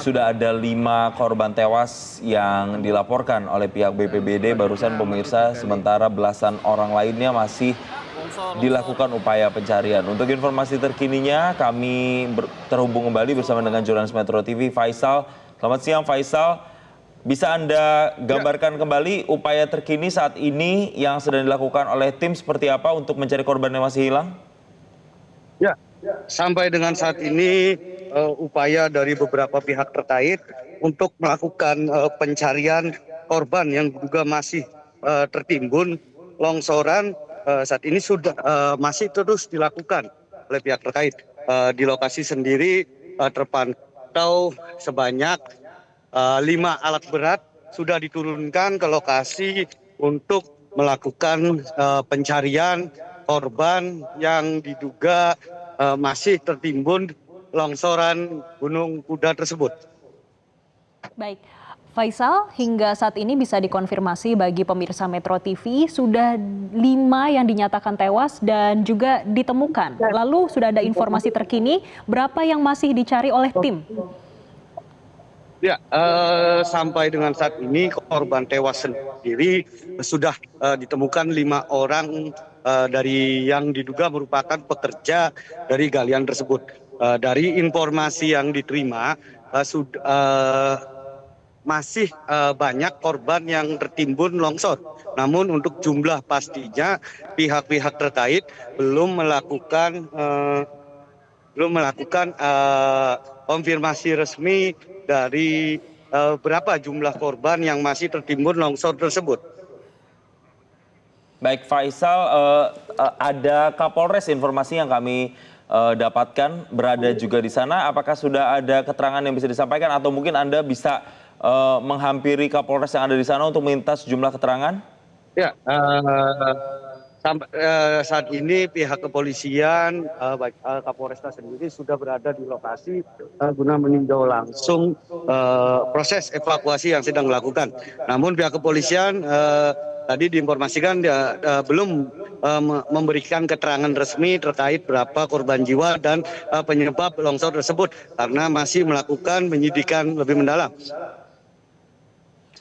Sudah ada 5 korban tewas yang dilaporkan oleh pihak BPBD barusan pemirsa, sementara belasan orang lainnya masih dilakukan upaya pencarian. Untuk informasi terkininya, kami terhubung kembali bersama dengan jurnalis Metro TV, Faisal. Selamat siang Faisal. Bisa Anda gambarkan kembali upaya terkini saat ini yang sedang dilakukan oleh tim seperti apa untuk mencari korban yang masih hilang? Ya, sampai dengan saat ini upaya dari beberapa pihak terkait untuk melakukan pencarian korban yang juga masih tertimbun longsoran saat ini sudah masih terus dilakukan oleh pihak terkait. Di lokasi sendiri terpantau sebanyak 5 alat berat sudah diturunkan ke lokasi untuk melakukan pencarian korban yang diduga masih tertimbun longsoran Gunung Kuda tersebut. Baik, Faisal, hingga saat ini bisa dikonfirmasi bagi pemirsa Metro TV sudah 5 yang dinyatakan tewas dan juga ditemukan. Lalu sudah ada informasi terkini berapa yang masih dicari oleh tim? Ya, sampai dengan saat ini korban tewas sendiri sudah ditemukan 5 orang dari yang diduga merupakan pekerja dari galian tersebut. Dari informasi yang diterima, masih banyak korban yang tertimbun longsor. Namun untuk jumlah pastinya pihak-pihak terkait belum melakukan konfirmasi resmi dari berapa jumlah korban yang masih tertimbun longsor tersebut. Baik Faisal, ada Kapolres informasi yang kami dapatkan berada juga di sana. Apakah sudah ada keterangan yang bisa disampaikan atau mungkin Anda bisa menghampiri Kapolres yang ada di sana untuk minta sejumlah keterangan? Ya, Sampai saat ini pihak kepolisian, baik Kapolresta sendiri sudah berada di lokasi guna meninjau langsung proses evakuasi yang sedang dilakukan. Namun pihak kepolisian tadi diinformasikan belum memberikan keterangan resmi terkait berapa korban jiwa dan penyebab longsor tersebut karena masih melakukan penyidikan lebih mendalam.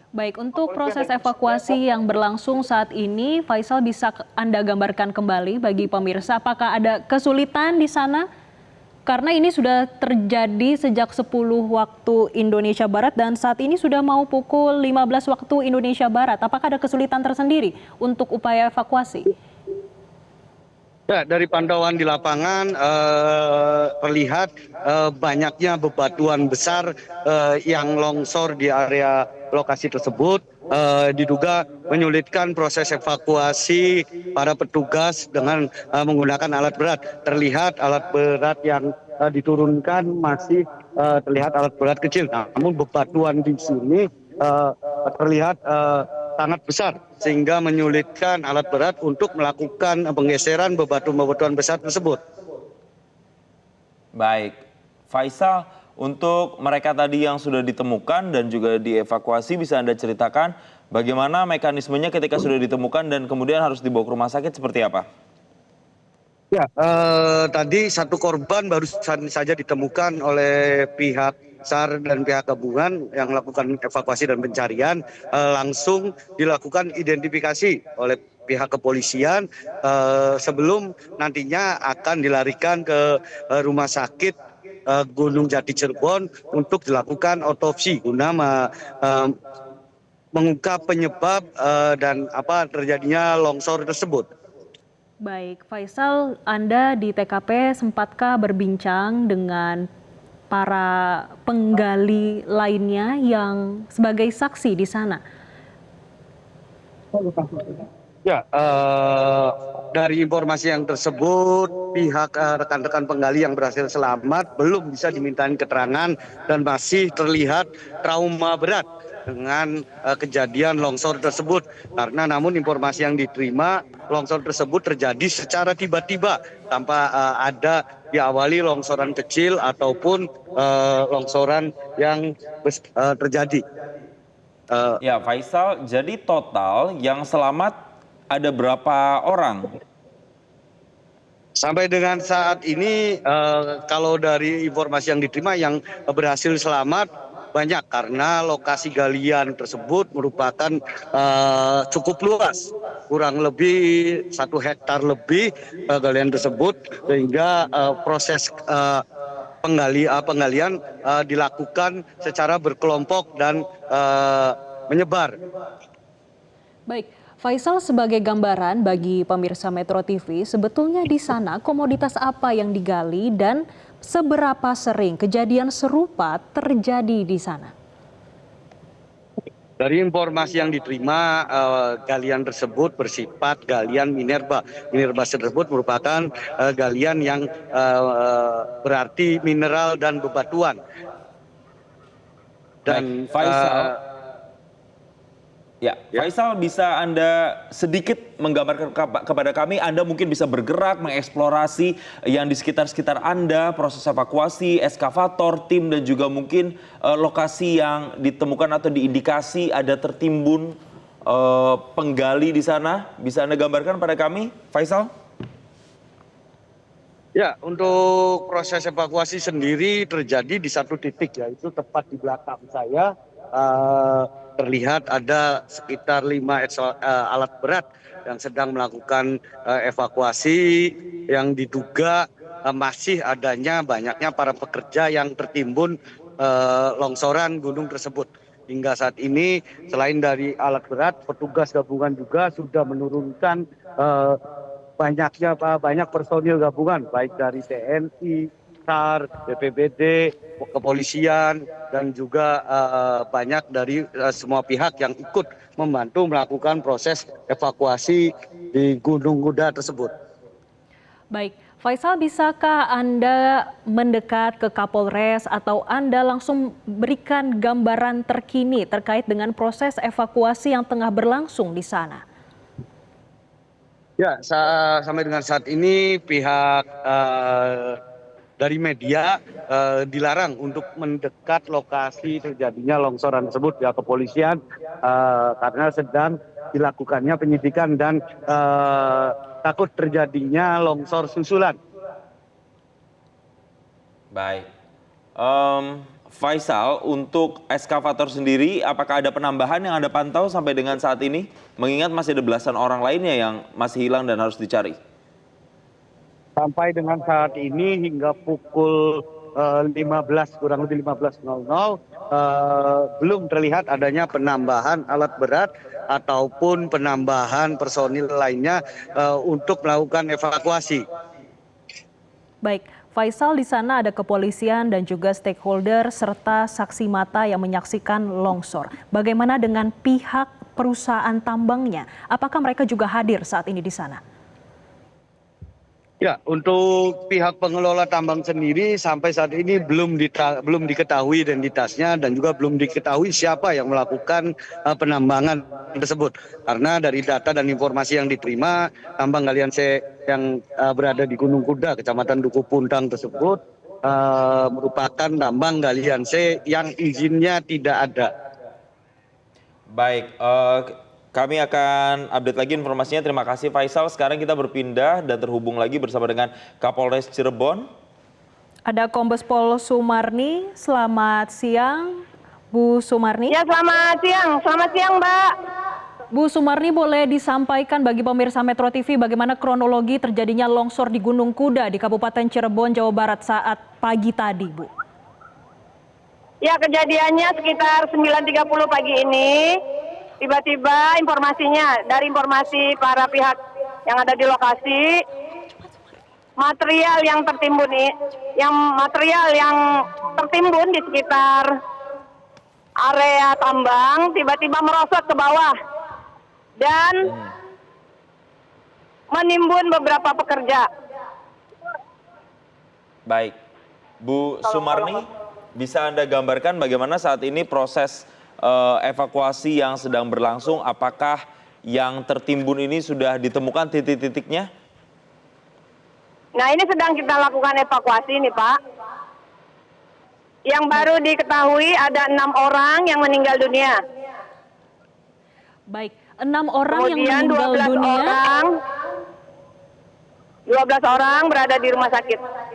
Baik, untuk proses evakuasi yang berlangsung saat ini, Faisal bisa Anda gambarkan kembali bagi pemirsa, apakah ada kesulitan di sana? Karena ini sudah terjadi sejak 10 waktu Indonesia Barat dan saat ini sudah mau pukul 15 waktu Indonesia Barat. Apakah ada kesulitan tersendiri untuk upaya evakuasi? Ya, dari pantauan di lapangan terlihat banyaknya bebatuan besar yang longsor di area lokasi tersebut, diduga menyulitkan proses evakuasi para petugas dengan menggunakan alat berat. Terlihat alat berat yang diturunkan masih terlihat alat berat kecil. Namun bebatuan di sini terlihat sangat besar sehingga menyulitkan alat berat untuk melakukan penggeseran bebatuan besar tersebut. Baik, Faisal, untuk mereka tadi yang sudah ditemukan dan juga dievakuasi, bisa Anda ceritakan bagaimana mekanismenya ketika sudah ditemukan dan kemudian harus dibawa ke rumah sakit seperti apa? Ya, tadi satu korban baru saja ditemukan oleh pihak SAR dan pihak gabungan yang melakukan evakuasi dan pencarian. Langsung dilakukan identifikasi oleh pihak kepolisian sebelum nantinya akan dilarikan ke rumah sakit Gunung Jati Cirebon untuk dilakukan otopsi guna mengungkap penyebab dan apa terjadinya longsor tersebut. Baik, Faisal, Anda di TKP sempatkah berbincang dengan para penggali lainnya yang sebagai saksi di sana? Ya, dari informasi yang tersebut, pihak rekan-rekan penggali yang berhasil selamat belum bisa dimintain keterangan dan masih terlihat trauma berat dengan kejadian longsor tersebut. Karena namun informasi yang diterima, longsor tersebut terjadi secara tiba-tiba tanpa ada diawali longsoran kecil ataupun longsoran yang terjadi. Ya, Faisal, jadi total yang selamat ada berapa orang? Sampai dengan saat ini kalau dari informasi yang diterima yang berhasil selamat banyak karena lokasi galian tersebut merupakan cukup luas, kurang lebih 1 hektar lebih galian tersebut sehingga proses penggalian dilakukan secara berkelompok dan menyebar. Baik, Faisal, sebagai gambaran bagi pemirsa Metro TV, sebetulnya di sana komoditas apa yang digali dan seberapa sering kejadian serupa terjadi di sana? Dari informasi yang diterima, galian tersebut bersifat galian minerba. Minerba tersebut merupakan galian yang berarti mineral dan bebatuan. Dan Faisal, Faisal, bisa Anda sedikit menggambarkan kepada kami, Anda mungkin bisa bergerak, mengeksplorasi yang di sekitar-sekitar Anda, proses evakuasi, eskavator, tim, dan juga mungkin lokasi yang ditemukan atau diindikasi ada tertimbun penggali di sana. Bisa Anda gambarkan pada kami, Faisal? Ya, untuk proses evakuasi sendiri terjadi di satu titik, yaitu tepat di belakang saya. Terlihat ada sekitar 5 alat berat yang sedang melakukan evakuasi yang diduga masih adanya banyaknya para pekerja yang tertimbun longsoran gunung tersebut. Hingga saat ini selain dari alat berat, petugas gabungan juga sudah menurunkan banyak personil gabungan baik dari TNI, SAR, BPBD, kepolisian, dan juga banyak dari semua pihak yang ikut membantu melakukan proses evakuasi di Gunung Kuda tersebut. Baik, Faisal, bisakah Anda mendekat ke Kapolres atau Anda langsung berikan gambaran terkini terkait dengan proses evakuasi yang tengah berlangsung di sana? Ya, sampai dengan saat ini pihak dari media dilarang untuk mendekat lokasi terjadinya longsoran tersebut. Pihak kepolisian karena sedang dilakukannya penyidikan dan takut terjadinya longsor susulan. Baik. Faisal, untuk eskavator sendiri, apakah ada penambahan yang Anda pantau sampai dengan saat ini? Mengingat masih ada belasan orang lainnya yang masih hilang dan harus dicari. Sampai dengan saat ini hingga pukul 15, kurang lebih 15.00, belum terlihat adanya penambahan alat berat ataupun penambahan personil lainnya untuk melakukan evakuasi. Baik, Faisal, di sana ada kepolisian dan juga stakeholder serta saksi mata yang menyaksikan longsor. Bagaimana dengan pihak perusahaan tambangnya? Apakah mereka juga hadir saat ini di sana? Ya, untuk pihak pengelola tambang sendiri sampai saat ini belum diketahui identitasnya dan juga belum diketahui siapa yang melakukan penambangan tersebut. Karena dari data dan informasi yang diterima, tambang galian C yang berada di Gunung Kuda, Kecamatan Duku Puntang tersebut merupakan tambang galian C yang izinnya tidak ada. Baik, kami akan update lagi informasinya. Terima kasih Faisal. Sekarang kita berpindah dan terhubung lagi bersama dengan Kapolres Cirebon. Ada Kombes Pol Sumarni. Selamat siang, Bu Sumarni. Ya, selamat siang. Selamat siang, Mbak. Bu Sumarni, boleh disampaikan bagi pemirsa Metro TV bagaimana kronologi terjadinya longsor di Gunung Kuda di Kabupaten Cirebon, Jawa Barat saat pagi tadi, Bu? Ya, kejadiannya sekitar 9.30 pagi ini. Tiba-tiba informasinya dari informasi para pihak yang ada di lokasi, material yang tertimbun di sekitar area tambang tiba-tiba merosot ke bawah dan menimbun beberapa pekerja. Baik, Bu Sumarni, bisa Anda gambarkan bagaimana saat ini proses evakuasi yang sedang berlangsung? Apakah yang tertimbun ini sudah ditemukan titik-titiknya? Nah, ini sedang kita lakukan evakuasi nih, Pak. Yang baru diketahui ada 6 orang yang meninggal dunia. Baik, 6 orang Kemudian yang meninggal dunia. 12 orang berada di rumah sakit.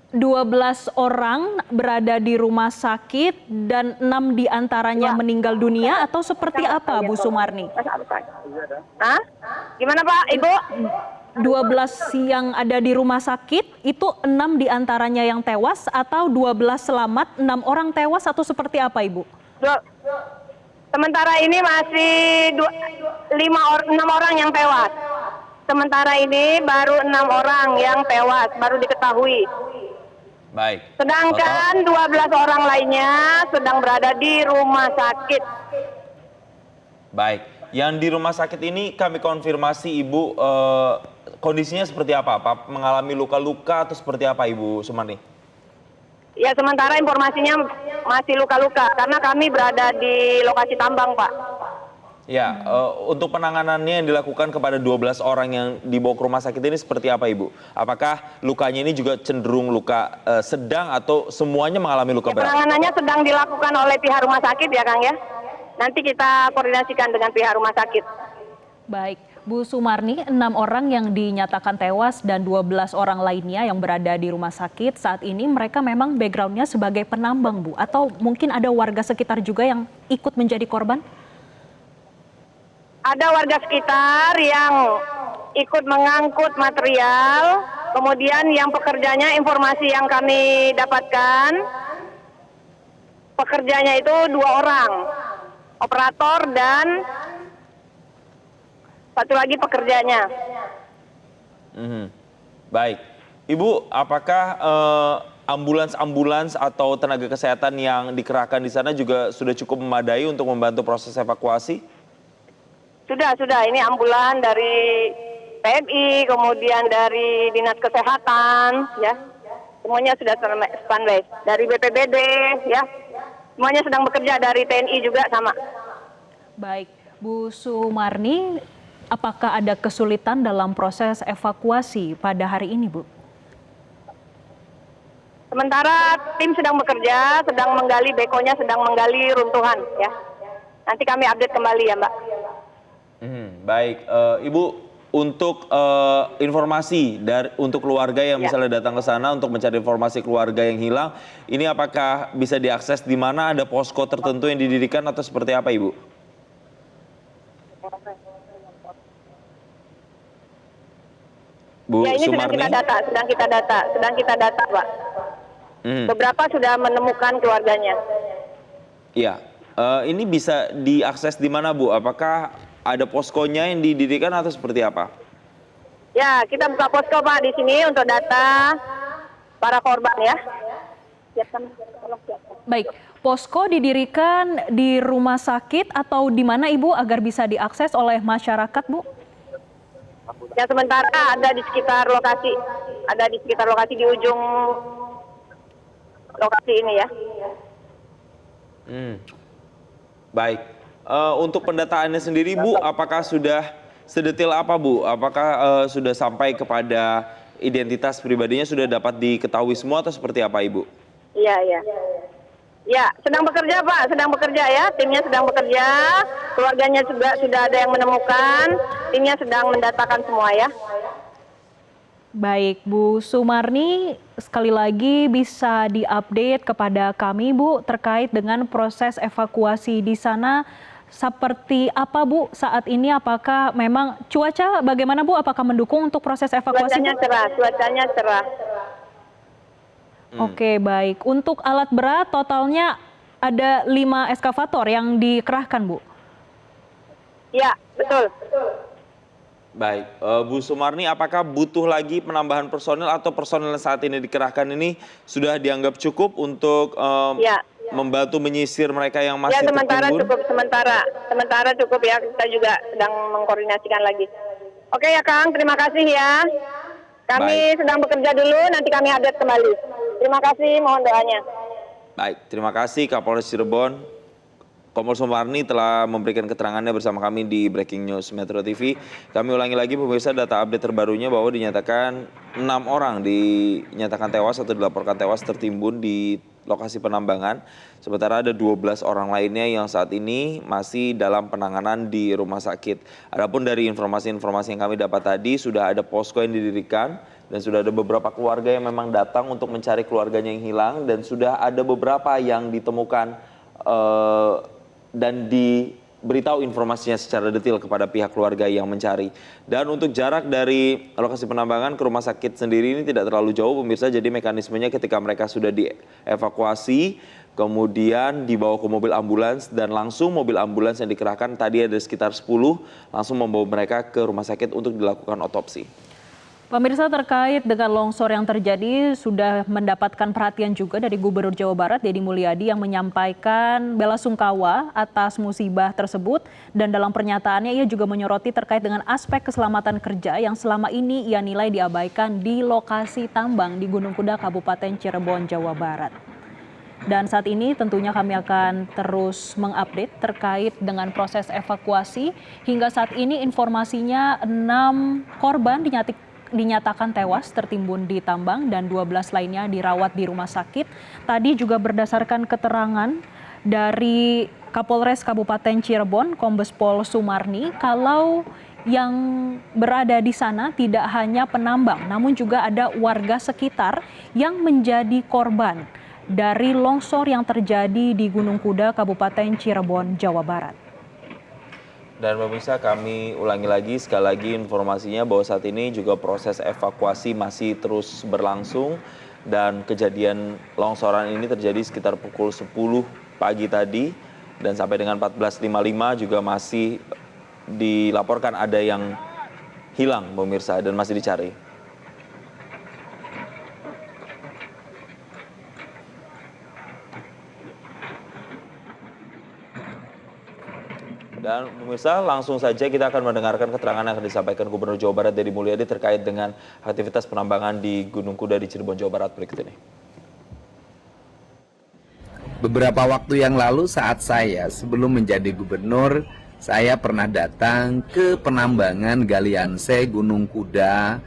12 orang berada di rumah sakit dan 6 diantaranya meninggal dunia atau seperti apa, Bu Sumarni? Hah? Gimana, Pak, Ibu? 12 yang ada di rumah sakit, itu 6 diantaranya yang tewas atau 12 selamat, 6 orang tewas atau seperti apa, Ibu? Sementara ini masih 6 orang yang tewas. Sementara ini baru 6 orang yang tewas, baru diketahui. Baik. Sedangkan 12 orang lainnya sedang berada di rumah sakit. Baik, yang di rumah sakit ini kami konfirmasi Ibu, kondisinya seperti apa? Mengalami luka-luka atau seperti apa Ibu Sumarni? Ya, sementara informasinya masih luka-luka karena kami berada di lokasi tambang, Pak. Ya, untuk penanganannya yang dilakukan kepada 12 orang yang dibawa ke rumah sakit ini seperti apa Ibu? Apakah lukanya ini juga cenderung luka sedang atau semuanya mengalami luka berat? Penanganannya sedang dilakukan oleh pihak rumah sakit ya, Kang ya. Nanti kita koordinasikan dengan pihak rumah sakit. Baik, Bu Sumarni, 6 orang yang dinyatakan tewas dan 12 orang lainnya yang berada di rumah sakit saat ini mereka memang backgroundnya sebagai penambang, Bu? Atau mungkin ada warga sekitar juga yang ikut menjadi korban? Ada warga sekitar yang ikut mengangkut material, kemudian yang pekerjanya informasi yang kami dapatkan, pekerjanya itu 2 orang, operator dan satu lagi pekerjanya. Baik, Ibu, apakah ambulans-ambulans atau tenaga kesehatan yang dikerahkan di sana juga sudah cukup memadai untuk membantu proses evakuasi? Sudah. Ini ambulan dari PMI, kemudian dari Dinas Kesehatan, ya. Semuanya sudah standby. Dari BPBD, ya. Semuanya sedang bekerja, dari TNI juga sama. Baik, Bu Sumarni, apakah ada kesulitan dalam proses evakuasi pada hari ini, Bu? Sementara tim sedang bekerja, sedang menggali bekonya, sedang menggali runtuhan ya. Nanti kami update kembali ya, Mbak. Baik, Ibu, untuk informasi untuk keluarga yang misalnya datang ke sana untuk mencari informasi keluarga yang hilang, ini apakah bisa diakses di mana, ada posko tertentu yang didirikan atau seperti apa, Ibu? Bu Ya, ini Sumarni? sedang kita data, Pak. Beberapa sudah menemukan keluarganya. Iya, ini bisa diakses di mana, Bu? Apakah ada poskonya yang didirikan atau seperti apa? Ya, kita buka posko, Pak, di sini untuk data para korban ya. Siapkan, tolong siapkan. Baik, posko didirikan di rumah sakit atau di mana, Ibu, agar bisa diakses oleh masyarakat, Bu? Ya, sementara ada di sekitar lokasi. Ada di sekitar lokasi di ujung lokasi ini ya. Baik, untuk pendataannya sendiri, Bu, apakah sudah sedetil apa, Bu? Apakah sudah sampai kepada identitas pribadinya sudah dapat diketahui semua atau seperti apa, Ibu? Iya, iya. Ya, sedang bekerja, Pak, sedang bekerja ya. Timnya sedang bekerja, keluarganya juga sudah ada yang menemukan, timnya sedang mendatakan semua ya. Baik, Bu Sumarni, sekali lagi bisa diupdate kepada kami, Bu, terkait dengan proses evakuasi di sana seperti apa, Bu, saat ini? Apakah memang cuaca bagaimana, Bu? Apakah mendukung untuk proses evakuasi, Bu? Cuacanya cerah. Oke, baik. Untuk alat berat totalnya ada 5 eskavator yang dikerahkan, Bu? Ya, betul. Baik, Bu Sumarni, apakah butuh lagi penambahan personil atau personil yang saat ini dikerahkan ini sudah dianggap cukup untuk membantu menyisir mereka yang masih tertimbun? Sementara cukup ya, kita juga sedang mengkoordinasikan lagi. Oke ya Kang, terima kasih ya. Kami sedang bekerja dulu, nanti kami update kembali. Terima kasih, mohon doanya. Baik, terima kasih Kapolres Cirebon, Kompol Sumarni telah memberikan keterangannya bersama kami di Breaking News Metro TV. Kami ulangi lagi pemirsa, data update terbarunya bahwa dinyatakan 6 orang dinyatakan tewas atau dilaporkan tewas tertimbun di lokasi penambangan. Sementara ada 12 orang lainnya yang saat ini masih dalam penanganan di rumah sakit. Adapun dari informasi-informasi yang kami dapat tadi, sudah ada posko yang didirikan dan sudah ada beberapa keluarga yang memang datang untuk mencari keluarganya yang hilang, dan sudah ada beberapa yang ditemukan dan diberitahu informasinya secara detail kepada pihak keluarga yang mencari. Dan untuk jarak dari lokasi penambangan ke rumah sakit sendiri ini tidak terlalu jauh, pemirsa. Jadi mekanismenya ketika mereka sudah dievakuasi, kemudian dibawa ke mobil ambulans, dan langsung mobil ambulans yang dikerahkan tadi ada sekitar 10, langsung membawa mereka ke rumah sakit untuk dilakukan otopsi. Pemirsa, terkait dengan longsor yang terjadi sudah mendapatkan perhatian juga dari Gubernur Jawa Barat Deddy Mulyadi yang menyampaikan belasungkawa atas musibah tersebut, dan dalam pernyataannya ia juga menyoroti terkait dengan aspek keselamatan kerja yang selama ini ia nilai diabaikan di lokasi tambang di Gunung Kuda, Kabupaten Cirebon, Jawa Barat. Dan saat ini tentunya kami akan terus mengupdate terkait dengan proses evakuasi. Hingga saat ini informasinya 6 korban dinyatakan tewas tertimbun di tambang dan 12 lainnya dirawat di rumah sakit. Tadi juga berdasarkan keterangan dari Kapolres Kabupaten Cirebon, Kombes Pol Sumarni, kalau yang berada di sana tidak hanya penambang, namun juga ada warga sekitar yang menjadi korban dari longsor yang terjadi di Gunung Kuda, Kabupaten Cirebon, Jawa Barat. Dan pemirsa, kami ulangi lagi sekali lagi informasinya bahwa saat ini juga proses evakuasi masih terus berlangsung, dan kejadian longsoran ini terjadi sekitar pukul 10 pagi tadi, dan sampai dengan 14.55 juga masih dilaporkan ada yang hilang, pemirsa, dan masih dicari. Dan pemirsa, langsung saja kita akan mendengarkan keterangan yang akan disampaikan Gubernur Jawa Barat Deddy Mulyadi terkait dengan aktivitas penambangan di Gunung Kuda di Cirebon, Jawa Barat berikut ini. Beberapa waktu yang lalu saat saya sebelum menjadi gubernur saya pernah datang ke penambangan Galianse Gunung Kuda,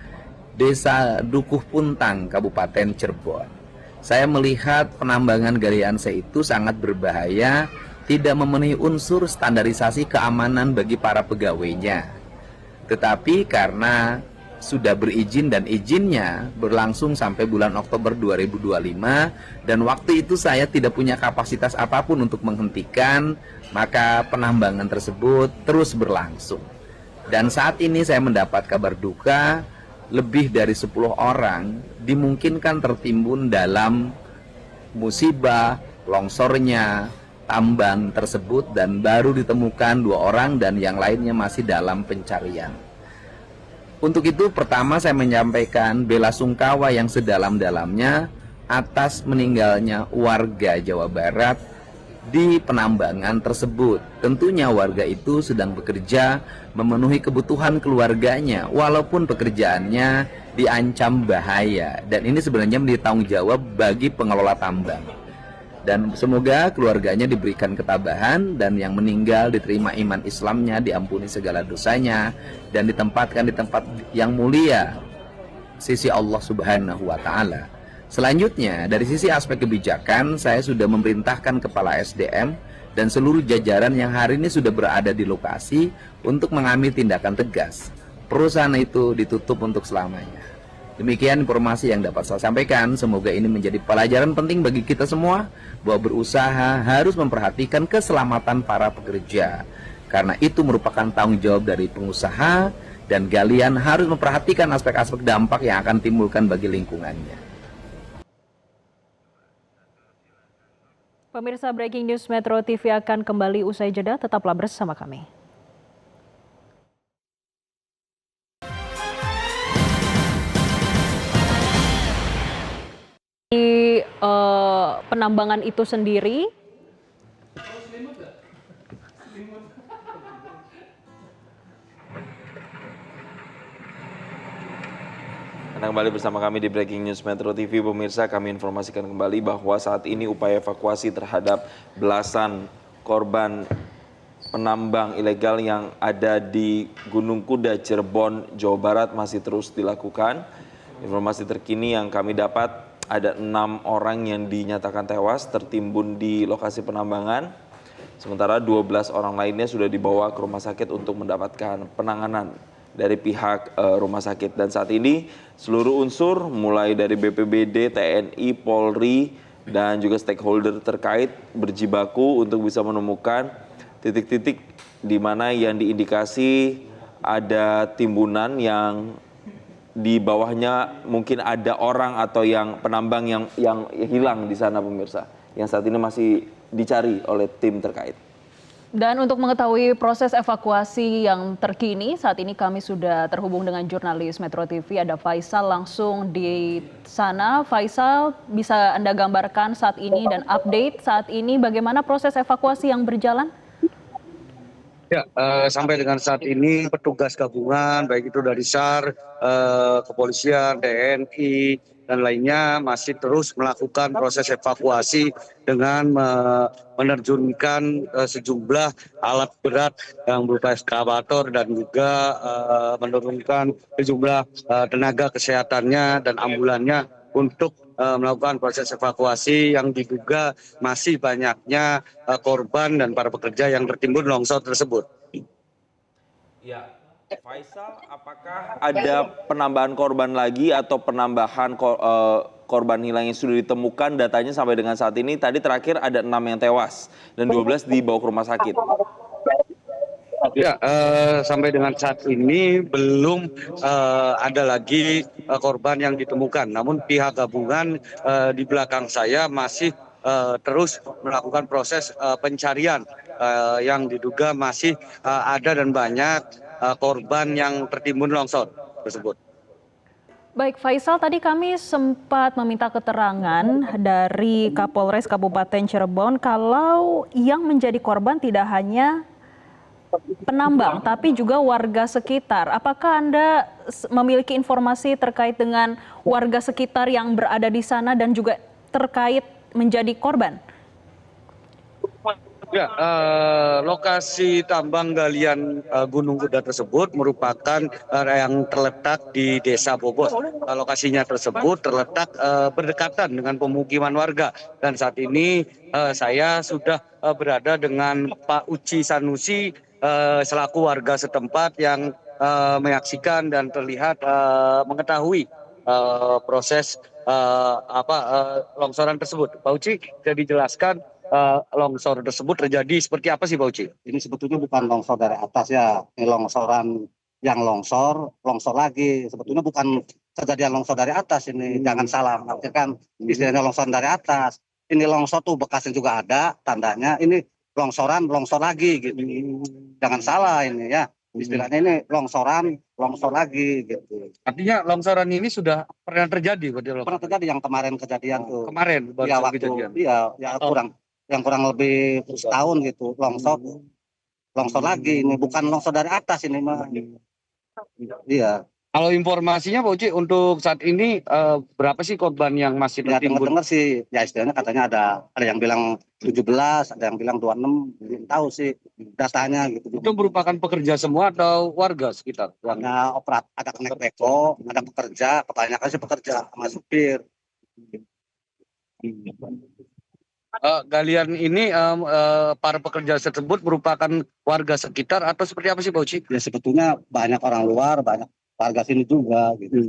Desa Dukuh Puntang, Kabupaten Cirebon. Saya melihat penambangan Galianse itu sangat berbahaya, tidak memenuhi unsur standarisasi keamanan bagi para pegawainya. Tetapi karena sudah berizin dan izinnya berlangsung sampai bulan Oktober 2025 dan waktu itu saya tidak punya kapasitas apapun untuk menghentikan, maka penambangan tersebut terus berlangsung. Dan saat ini saya mendapat kabar duka, lebih dari 10 orang dimungkinkan tertimbun dalam musibah longsornya tambang tersebut dan baru ditemukan 2 orang dan yang lainnya masih dalam pencarian. Untuk itu pertama saya menyampaikan bela sungkawa yang sedalam-dalamnya atas meninggalnya warga Jawa Barat di penambangan tersebut. Tentunya warga itu sedang bekerja memenuhi kebutuhan keluarganya walaupun pekerjaannya diancam bahaya, dan ini sebenarnya menjadi tanggung jawab bagi pengelola tambang. Dan semoga keluarganya diberikan ketabahan dan yang meninggal diterima iman Islamnya, diampuni segala dosanya dan ditempatkan di tempat yang mulia sisi Allah Subhanahu wa taala. Selanjutnya, dari sisi aspek kebijakan, saya sudah memerintahkan kepala SDM dan seluruh jajaran yang hari ini sudah berada di lokasi untuk mengambil tindakan tegas. Perusahaan itu ditutup untuk selamanya. Demikian informasi yang dapat saya sampaikan. Semoga ini menjadi pelajaran penting bagi kita semua bahwa berusaha harus memperhatikan keselamatan para pekerja. Karena itu merupakan tanggung jawab dari pengusaha dan Galian harus memperhatikan aspek-aspek dampak yang akan timbulkan bagi lingkungannya. Pemirsa, Breaking News Metro TV akan kembali usai jeda. Tetaplah bersama kami. Di penambangan itu sendiri, Anda kembali bersama kami di Breaking News Metro TV. Pemirsa, kami informasikan kembali bahwa saat ini upaya evakuasi terhadap belasan korban penambang ilegal yang ada di Gunung Kuda, Cirebon, Jawa Barat masih terus dilakukan. Informasi terkini yang kami dapat, ada 6 orang yang dinyatakan tewas tertimbun di lokasi penambangan. Sementara 12 orang lainnya sudah dibawa ke rumah sakit untuk mendapatkan penanganan dari pihak rumah sakit. Dan saat ini seluruh unsur mulai dari BPBD, TNI, Polri, dan juga stakeholder terkait berjibaku untuk bisa menemukan titik-titik di mana yang diindikasi ada timbunan yang di bawahnya mungkin ada orang atau yang penambang yang hilang di sana, pemirsa, yang saat ini masih dicari oleh tim terkait. dan untuk mengetahui proses evakuasi yang terkini, saat ini kami sudah terhubung dengan jurnalis Metro TV, ada Faisal langsung di sana. Faisal, bisa Anda gambarkan saat ini dan update saat ini bagaimana proses evakuasi yang berjalan? Ya, sampai dengan saat ini petugas gabungan baik itu dari SAR, kepolisian, TNI dan lainnya masih terus melakukan proses evakuasi dengan menerjunkan sejumlah alat berat yang berupa eskavator dan juga menurunkan sejumlah tenaga kesehatannya dan ambulannya untuk melakukan proses evakuasi yang diduga masih banyaknya korban dan para pekerja yang tertimbun longsor tersebut. Ya, Faisal, apakah ada penambahan korban lagi atau penambahan korban hilang yang sudah ditemukan? Datanya sampai dengan saat ini, tadi terakhir ada 6 yang tewas dan 12 dibawa ke rumah sakit. Ya, sampai dengan saat ini belum ada lagi korban yang ditemukan. Namun pihak gabungan di belakang saya masih terus melakukan proses pencarian yang diduga masih ada dan banyak korban yang tertimbun longsor tersebut. Baik, Faisal, tadi kami sempat meminta keterangan dari Kapolres Kabupaten Cirebon kalau yang menjadi korban tidak hanya penambang, tapi juga warga sekitar. Apakah Anda memiliki informasi terkait dengan warga sekitar yang berada di sana dan juga terkait menjadi korban? Ya, lokasi tambang galian Gunung Kuda tersebut merupakan yang terletak di Desa Bobos. Lokasinya tersebut terletak berdekatan dengan pemukiman warga. Dan saat ini saya sudah berada dengan Pak Uci Sanusi selaku warga setempat yang menyaksikan dan terlihat mengetahui proses longsoran tersebut. Pak Uci, bisa dijelaskan longsor tersebut terjadi seperti apa sih, Pak Uci? Ini sebetulnya bukan longsor dari atas ya, ini longsoran yang longsor lagi. Sebetulnya bukan kejadian longsor dari atas ini, jangan salah menafsirkan istilahnya longsoran dari atas. Ini longsor tuh bekasnya juga ada tandanya, ini longsor lagi gitu. Jangan salah ini ya, istilahnya ini longsor lagi gitu. Artinya longsoran ini sudah pernah terjadi, Pernah terjadi yang kemarin kejadian tuh. Kemarin baru Ya saja waktu kejadian. ya kurang lebih setahun gitu longsor lagi ini bukan longsor dari atas ini mah. Iya. Kalau informasinya, Pak Uci, untuk saat ini berapa sih korban yang masih Ya tertimbun? dengar sih ya istilahnya katanya ada yang bilang 17, ada yang bilang 26, belum tahu sih datanya gitu. Itu merupakan pekerja semua atau warga sekitar? Ada kenek beko, ada pekerja, kebanyakan sih pekerja sama supir. Galian ini para pekerja tersebut merupakan warga sekitar atau seperti apa sih, Pak Uci? Ya sebetulnya banyak orang luar, banyak warga sini juga gitu.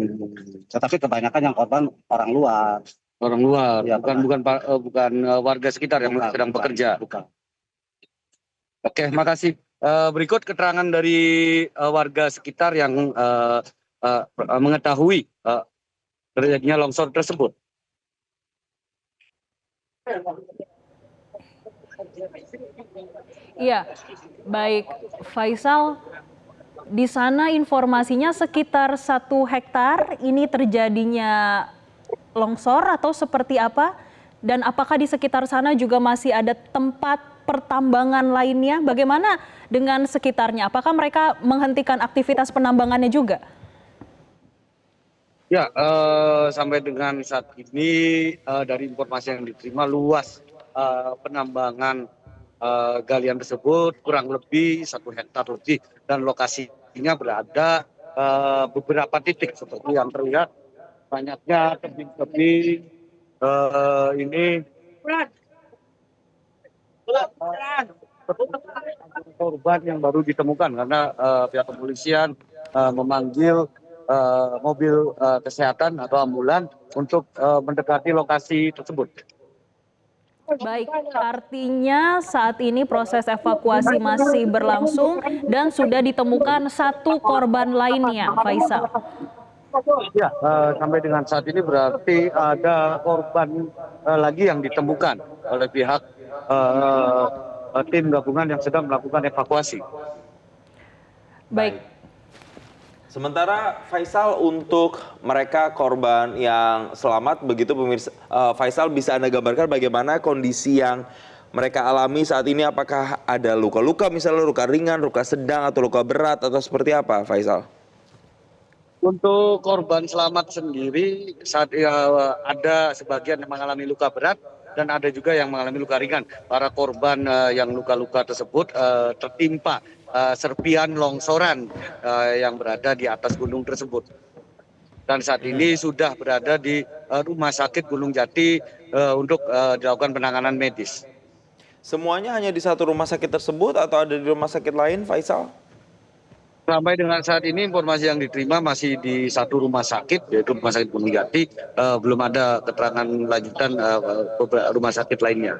Tetapi kebanyakan yang korban orang luar. Orang luar, Ya, bukan warga sekitar yang sedang bekerja. Bukan. Oke, makasih. Berikut keterangan dari warga sekitar yang mengetahui terjadinya longsor tersebut. Iya, baik Faisal. Di sana informasinya sekitar 1 hektar ini terjadinya longsor atau seperti apa? Dan apakah di sekitar sana juga masih ada tempat pertambangan lainnya? Bagaimana dengan sekitarnya? Apakah mereka menghentikan aktivitas penambangannya juga? Ya, sampai dengan saat ini dari informasi yang diterima luas penambangan galian tersebut kurang lebih 1 hektar lebih dan lokasinya berada beberapa titik seperti yang terlihat banyaknya tebing-tebing ini korban yang baru ditemukan karena pihak kepolisian memanggil mobil kesehatan atau ambulan untuk mendekati lokasi tersebut. Baik, artinya saat ini proses evakuasi masih berlangsung dan sudah ditemukan 1 korban lainnya, Faisal. Ya, sampai dengan saat ini berarti ada korban lagi yang ditemukan oleh pihak tim gabungan yang sedang melakukan evakuasi. Baik. Sementara Faisal, untuk mereka korban yang selamat begitu pemirsa, Faisal bisa Anda gambarkan bagaimana kondisi yang mereka alami saat ini? Apakah ada luka-luka, misalnya luka ringan, luka sedang atau luka berat atau seperti apa, Faisal? Untuk korban selamat sendiri saat ada sebagian yang mengalami luka berat dan ada juga yang mengalami luka ringan. Para korban yang luka-luka tersebut tertimpa serpian longsoran yang berada di atas gunung tersebut. Dan saat ini sudah berada di Rumah Sakit Gunung Jati untuk dilakukan penanganan medis. Semuanya hanya di satu rumah sakit tersebut atau ada di rumah sakit lain, Faisal? Sampai dengan saat ini informasi yang diterima masih di satu rumah sakit, yaitu Rumah Sakit Gunung Jati. Belum ada keterangan lanjutan beberapa rumah sakit lainnya.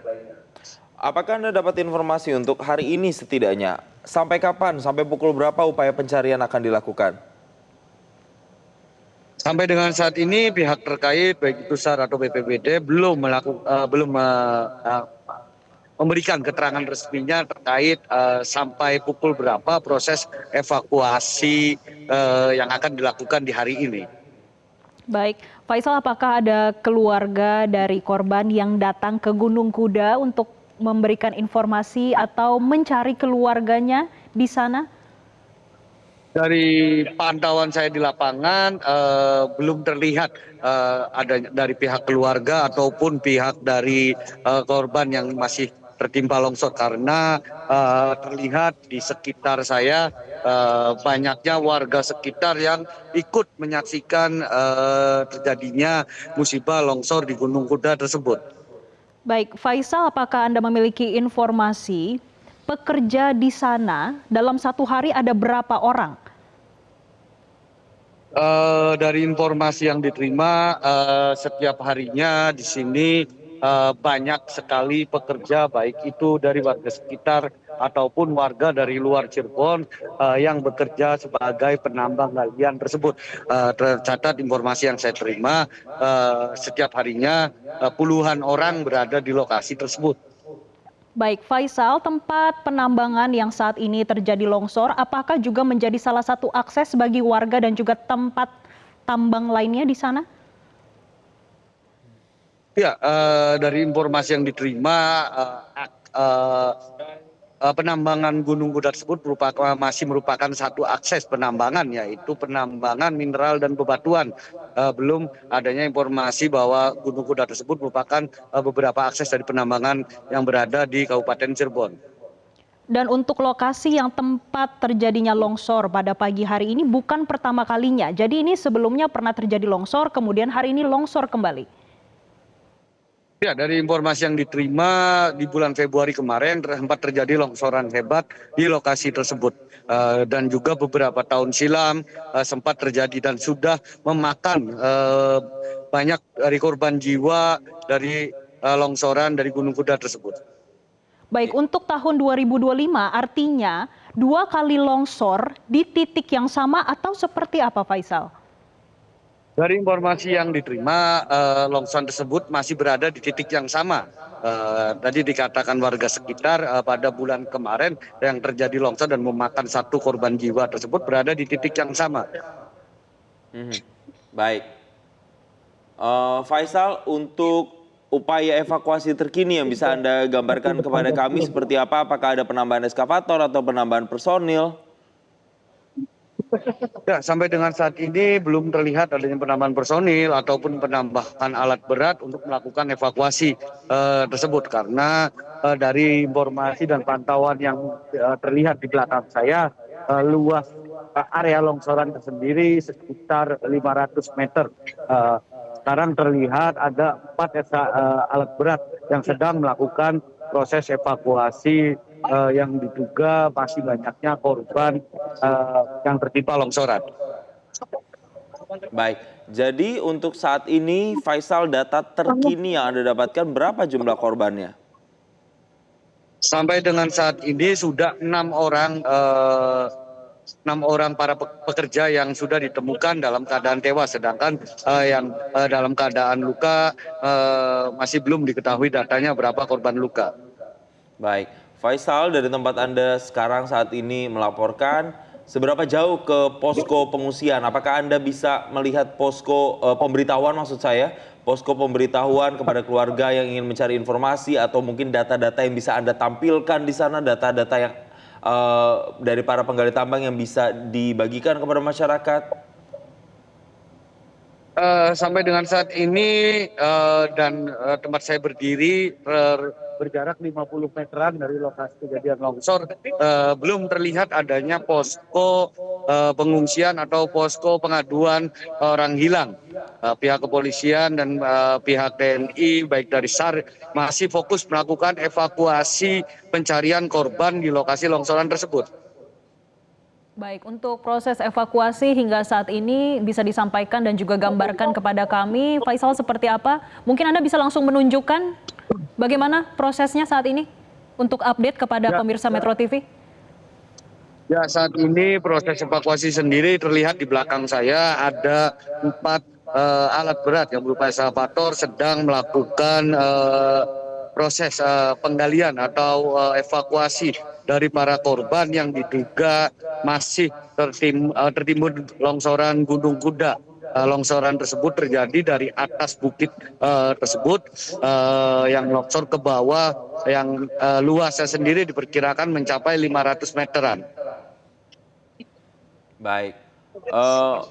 Apakah Anda dapat informasi untuk hari ini setidaknya? Sampai kapan, sampai pukul berapa upaya pencarian akan dilakukan? Sampai dengan saat ini pihak terkait baik itu SAR atau BPBD belum memberikan keterangan resminya terkait sampai pukul berapa proses evakuasi yang akan dilakukan di hari ini. Baik, Faisal, apakah ada keluarga dari korban yang datang ke Gunung Kuda untuk memberikan informasi atau mencari keluarganya di sana? Dari pantauan saya di lapangan belum terlihat ada dari pihak keluarga ataupun pihak dari korban yang masih tertimpa longsor karena terlihat di sekitar saya banyaknya warga sekitar yang ikut menyaksikan terjadinya musibah longsor di Gunung Kuda tersebut. Baik, Faisal, apakah Anda memiliki informasi pekerja di sana dalam satu hari ada berapa orang? Dari informasi yang diterima, setiap harinya di sini banyak sekali pekerja, baik itu dari warga sekitar ataupun warga dari luar Cirebon yang bekerja sebagai penambang galian tersebut. Tercatat informasi yang saya terima, setiap harinya puluhan orang berada di lokasi tersebut. Baik, Faisal, tempat penambangan yang saat ini terjadi longsor, apakah juga menjadi salah satu akses bagi warga dan juga tempat tambang lainnya di sana? Ya, dari informasi yang diterima, penambangan Gunung Kuda tersebut masih merupakan satu akses penambangan, yaitu penambangan mineral dan bebatuan. Belum adanya informasi bahwa Gunung Kuda tersebut merupakan beberapa akses dari penambangan yang berada di Kabupaten Cirebon. Dan untuk lokasi yang tempat terjadinya longsor pada pagi hari ini bukan pertama kalinya. Jadi ini sebelumnya pernah terjadi longsor, kemudian hari ini longsor kembali. Ya, dari informasi yang diterima di bulan Februari kemarin sempat terjadi longsoran hebat di lokasi tersebut. Dan juga beberapa tahun silam sempat terjadi dan sudah memakan banyak dari korban jiwa dari longsoran dari Gunung Kuda tersebut. Baik, untuk tahun 2025 artinya 2 kali longsor di titik yang sama atau seperti apa, Faisal? Dari informasi yang diterima, longsoran tersebut masih berada di titik yang sama. Tadi dikatakan warga sekitar pada bulan kemarin yang terjadi longsor dan memakan 1 korban jiwa tersebut berada di titik yang sama. Baik. Faisal, untuk upaya evakuasi terkini yang bisa Anda gambarkan kepada kami seperti apa? Apakah ada penambahan eskavator atau penambahan personil? Ya, sampai dengan saat ini belum terlihat adanya penambahan personil ataupun penambahan alat berat untuk melakukan evakuasi tersebut karena dari informasi dan pantauan yang terlihat di belakang saya, luas area longsoran tersendiri sekitar 500 meter. Sekarang terlihat ada 4 alat berat yang sedang melakukan proses evakuasi yang diduga masih banyaknya korban yang tertimpa longsoran. Baik, jadi untuk saat ini Faisal, data terkini yang Anda dapatkan berapa jumlah korbannya? Sampai dengan saat ini sudah 6 orang para pekerja yang sudah ditemukan dalam keadaan tewas, sedangkan yang dalam keadaan luka masih belum diketahui datanya berapa korban luka. Baik, Faisal, dari tempat Anda sekarang saat ini melaporkan, seberapa jauh ke posko pengungsian? Apakah Anda bisa melihat posko pemberitahuan, maksud saya, posko pemberitahuan kepada keluarga yang ingin mencari informasi atau mungkin data-data yang bisa Anda tampilkan di sana, data-data yang dari para penggali tambang yang bisa dibagikan kepada masyarakat? Sampai dengan saat ini dan tempat saya berdiri berjarak 50 meteran dari lokasi kejadian longsor, belum terlihat adanya posko pengungsian atau posko pengaduan orang hilang. Pihak kepolisian dan pihak TNI baik dari SAR masih fokus melakukan evakuasi pencarian korban di lokasi longsoran tersebut. Baik, untuk proses evakuasi hingga saat ini bisa disampaikan dan juga gambarkan kepada kami, Faisal, seperti apa? Mungkin Anda bisa langsung menunjukkan bagaimana prosesnya saat ini untuk update kepada pemirsa Metro TV? Ya, saat ini proses evakuasi sendiri terlihat di belakang saya ada 4 alat berat yang berupa eskavator sedang melakukan proses penggalian atau evakuasi dari para korban yang diduga masih tertimbun longsoran Gunung Kuda. Longsoran tersebut terjadi dari atas bukit tersebut yang longsor ke bawah yang luasnya sendiri diperkirakan mencapai 500 meteran. Baik.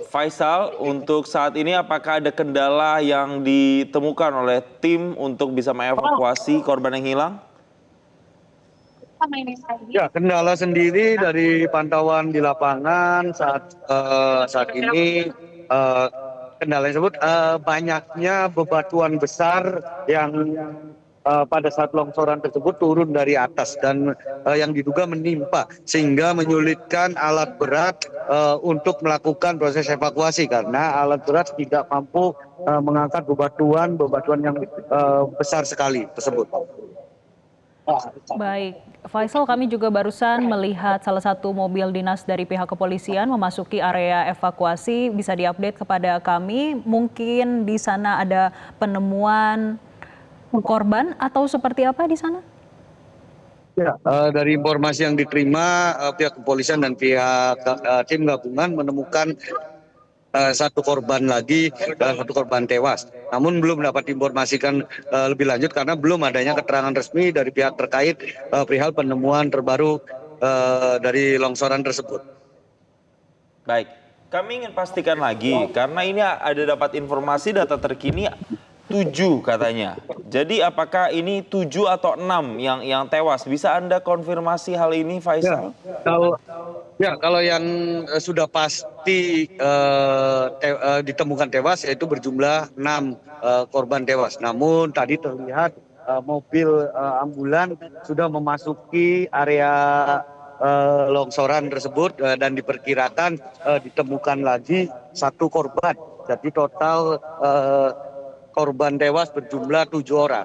Faisal, untuk saat ini apakah ada kendala yang ditemukan oleh tim untuk bisa mengevakuasi korban yang hilang? Ya, kendala sendiri dari pantauan di lapangan saat ini, kendala tersebut banyaknya bebatuan besar yang pada saat longsoran tersebut turun dari atas dan yang diduga menimpa sehingga menyulitkan alat berat untuk melakukan proses evakuasi karena alat berat tidak mampu mengangkat bebatuan yang besar sekali tersebut. Baik, Faisal, kami juga barusan melihat salah satu mobil dinas dari pihak kepolisian memasuki area evakuasi. Bisa diupdate kepada kami, mungkin di sana ada penemuan korban atau seperti apa di sana? Ya, dari informasi yang diterima pihak kepolisian dan pihak tim gabungan menemukan satu korban lagi, satu korban tewas. Namun belum dapat diinformasikan lebih lanjut karena belum adanya keterangan resmi dari pihak terkait perihal penemuan terbaru dari longsoran tersebut. Baik, kami ingin pastikan lagi karena ini ada dapat informasi data terkini 7 katanya. Jadi apakah ini 7 atau 6 yang tewas? Bisa Anda konfirmasi hal ini, Faisal? Kalau yang sudah pasti ditemukan tewas yaitu berjumlah 6 korban tewas. Namun tadi terlihat mobil ambulan sudah memasuki area longsoran tersebut dan diperkirakan ditemukan lagi 1 korban. Jadi total korban tewas berjumlah 7 orang.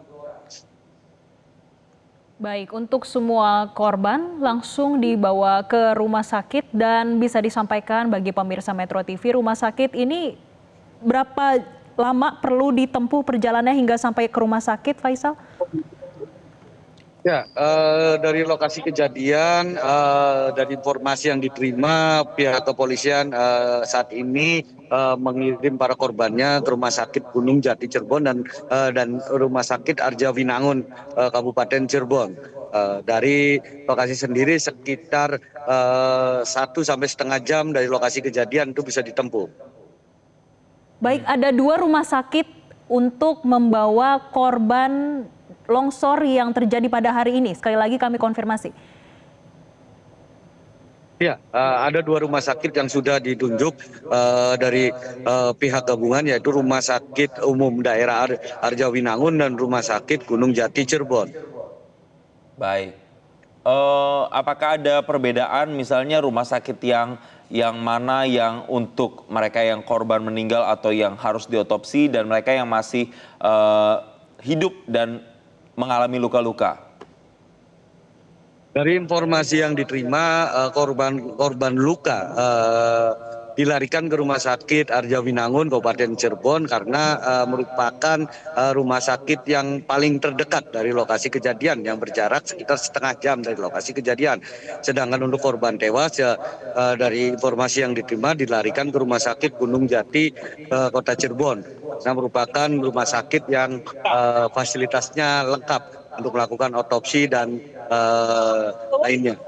Baik, untuk semua korban langsung dibawa ke rumah sakit dan bisa disampaikan bagi pemirsa Metro TV, rumah sakit ini berapa lama perlu ditempuh perjalanannya hingga sampai ke rumah sakit, Faisal? Ya, dari lokasi kejadian, dari informasi yang diterima pihak kepolisian saat ini mengirim para korbannya ke Rumah Sakit Gunung Jati Cirebon dan Rumah Sakit Arjawinangun Kabupaten Cirebon. Dari lokasi sendiri sekitar 1 sampai setengah jam dari lokasi kejadian itu bisa ditempuh. Baik, ada 2 rumah sakit untuk membawa korban longsor yang terjadi pada hari ini. Sekali lagi kami konfirmasi. Ya, ada 2 rumah sakit yang sudah ditunjuk dari pihak gabungan yaitu Rumah Sakit Umum Daerah Arjawinangun dan Rumah Sakit Gunung Jati Cirebon. Baik. Apakah ada perbedaan misalnya rumah sakit yang mana yang untuk mereka yang korban meninggal atau yang harus diotopsi dan mereka yang masih hidup dan mengalami luka-luka? Dari informasi yang diterima, korban luka dilarikan ke Rumah Sakit Arjawinangun Kabupaten Cirebon karena merupakan rumah sakit yang paling terdekat dari lokasi kejadian yang berjarak sekitar setengah jam dari lokasi kejadian. Sedangkan untuk korban tewas dari informasi yang diterima dilarikan ke Rumah Sakit Gunung Jati Kota Cirebon. Nah, merupakan rumah sakit yang fasilitasnya lengkap untuk melakukan otopsi dan lainnya.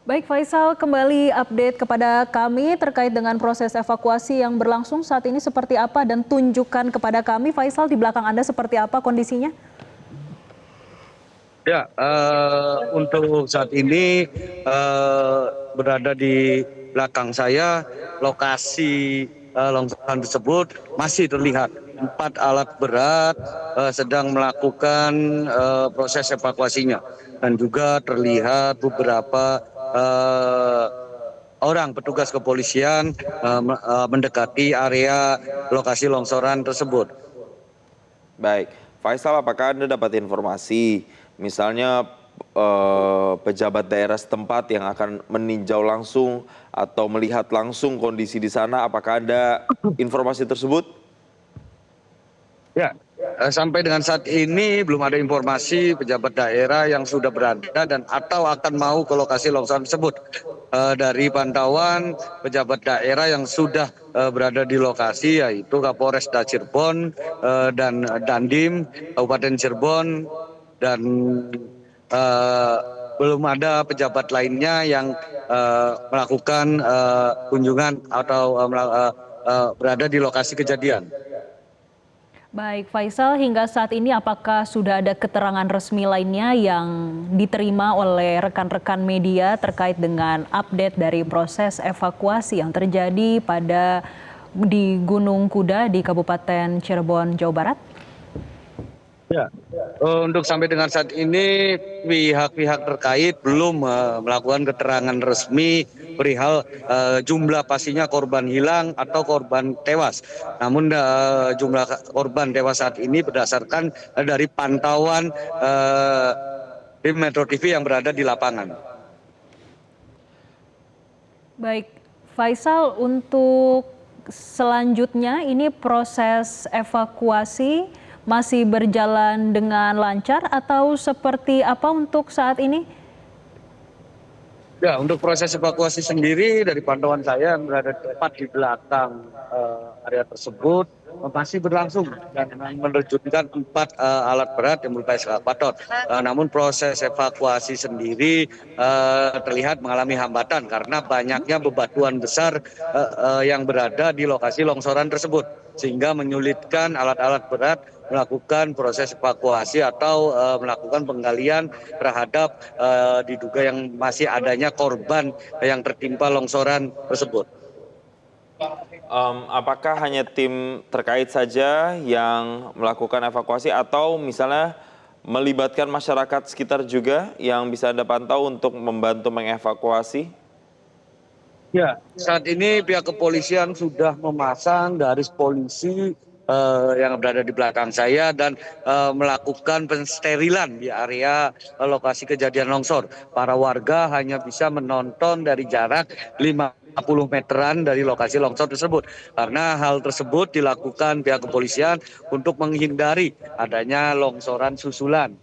Baik, Faisal, kembali update kepada kami terkait dengan proses evakuasi yang berlangsung saat ini seperti apa dan tunjukkan kepada kami, Faisal, di belakang Anda seperti apa kondisinya? Ya, untuk saat ini berada di belakang saya, lokasi longsoran tersebut masih terlihat 4 alat berat sedang melakukan proses evakuasinya dan juga terlihat beberapa orang petugas kepolisian mendekati area lokasi longsoran tersebut. Baik, Faisal, apakah Anda dapat informasi misalnya pejabat daerah setempat yang akan meninjau langsung atau melihat langsung kondisi di sana? Apakah ada informasi tersebut? Ya, sampai dengan saat ini belum ada informasi pejabat daerah yang sudah berada dan atau akan mau ke lokasi longsoran tersebut. Dari pantauan pejabat daerah yang sudah berada di lokasi yaitu Kapolres Cirebon dan Dandim Kabupaten Cirebon dan belum ada pejabat lainnya yang melakukan kunjungan atau berada di lokasi kejadian. Baik, Faisal, hingga saat ini apakah sudah ada keterangan resmi lainnya yang diterima oleh rekan-rekan media terkait dengan update dari proses evakuasi yang terjadi di Gunung Kuda di Kabupaten Cirebon, Jawa Barat? Ya, untuk sampai dengan saat ini pihak-pihak terkait belum melakukan keterangan resmi perihal jumlah pastinya korban hilang atau korban tewas. Namun jumlah korban tewas saat ini berdasarkan dari pantauan tim Metro TV yang berada di lapangan. Baik, Faisal, untuk selanjutnya ini proses evakuasi masih berjalan dengan lancar atau seperti apa untuk saat ini? Ya, untuk proses evakuasi sendiri dari pantauan saya yang berada tepat di belakang area tersebut masih berlangsung dan menerjunkan 4 alat berat yang berupa eskavator. Namun proses evakuasi sendiri terlihat mengalami hambatan karena banyaknya bebatuan besar yang berada di lokasi longsoran tersebut, sehingga menyulitkan alat-alat berat melakukan proses evakuasi atau melakukan penggalian terhadap diduga yang masih adanya korban yang tertimpa longsoran tersebut. Apakah hanya tim terkait saja yang melakukan evakuasi atau misalnya melibatkan masyarakat sekitar juga yang bisa Anda pantau untuk membantu mengevakuasi? Ya, saat ini pihak kepolisian sudah memasang garis polisi yang berada di belakang saya dan melakukan pensterilan di area lokasi kejadian longsor. Para warga hanya bisa menonton dari jarak 50 meteran dari lokasi longsor tersebut. Karena hal tersebut dilakukan pihak kepolisian untuk menghindari adanya longsoran susulan.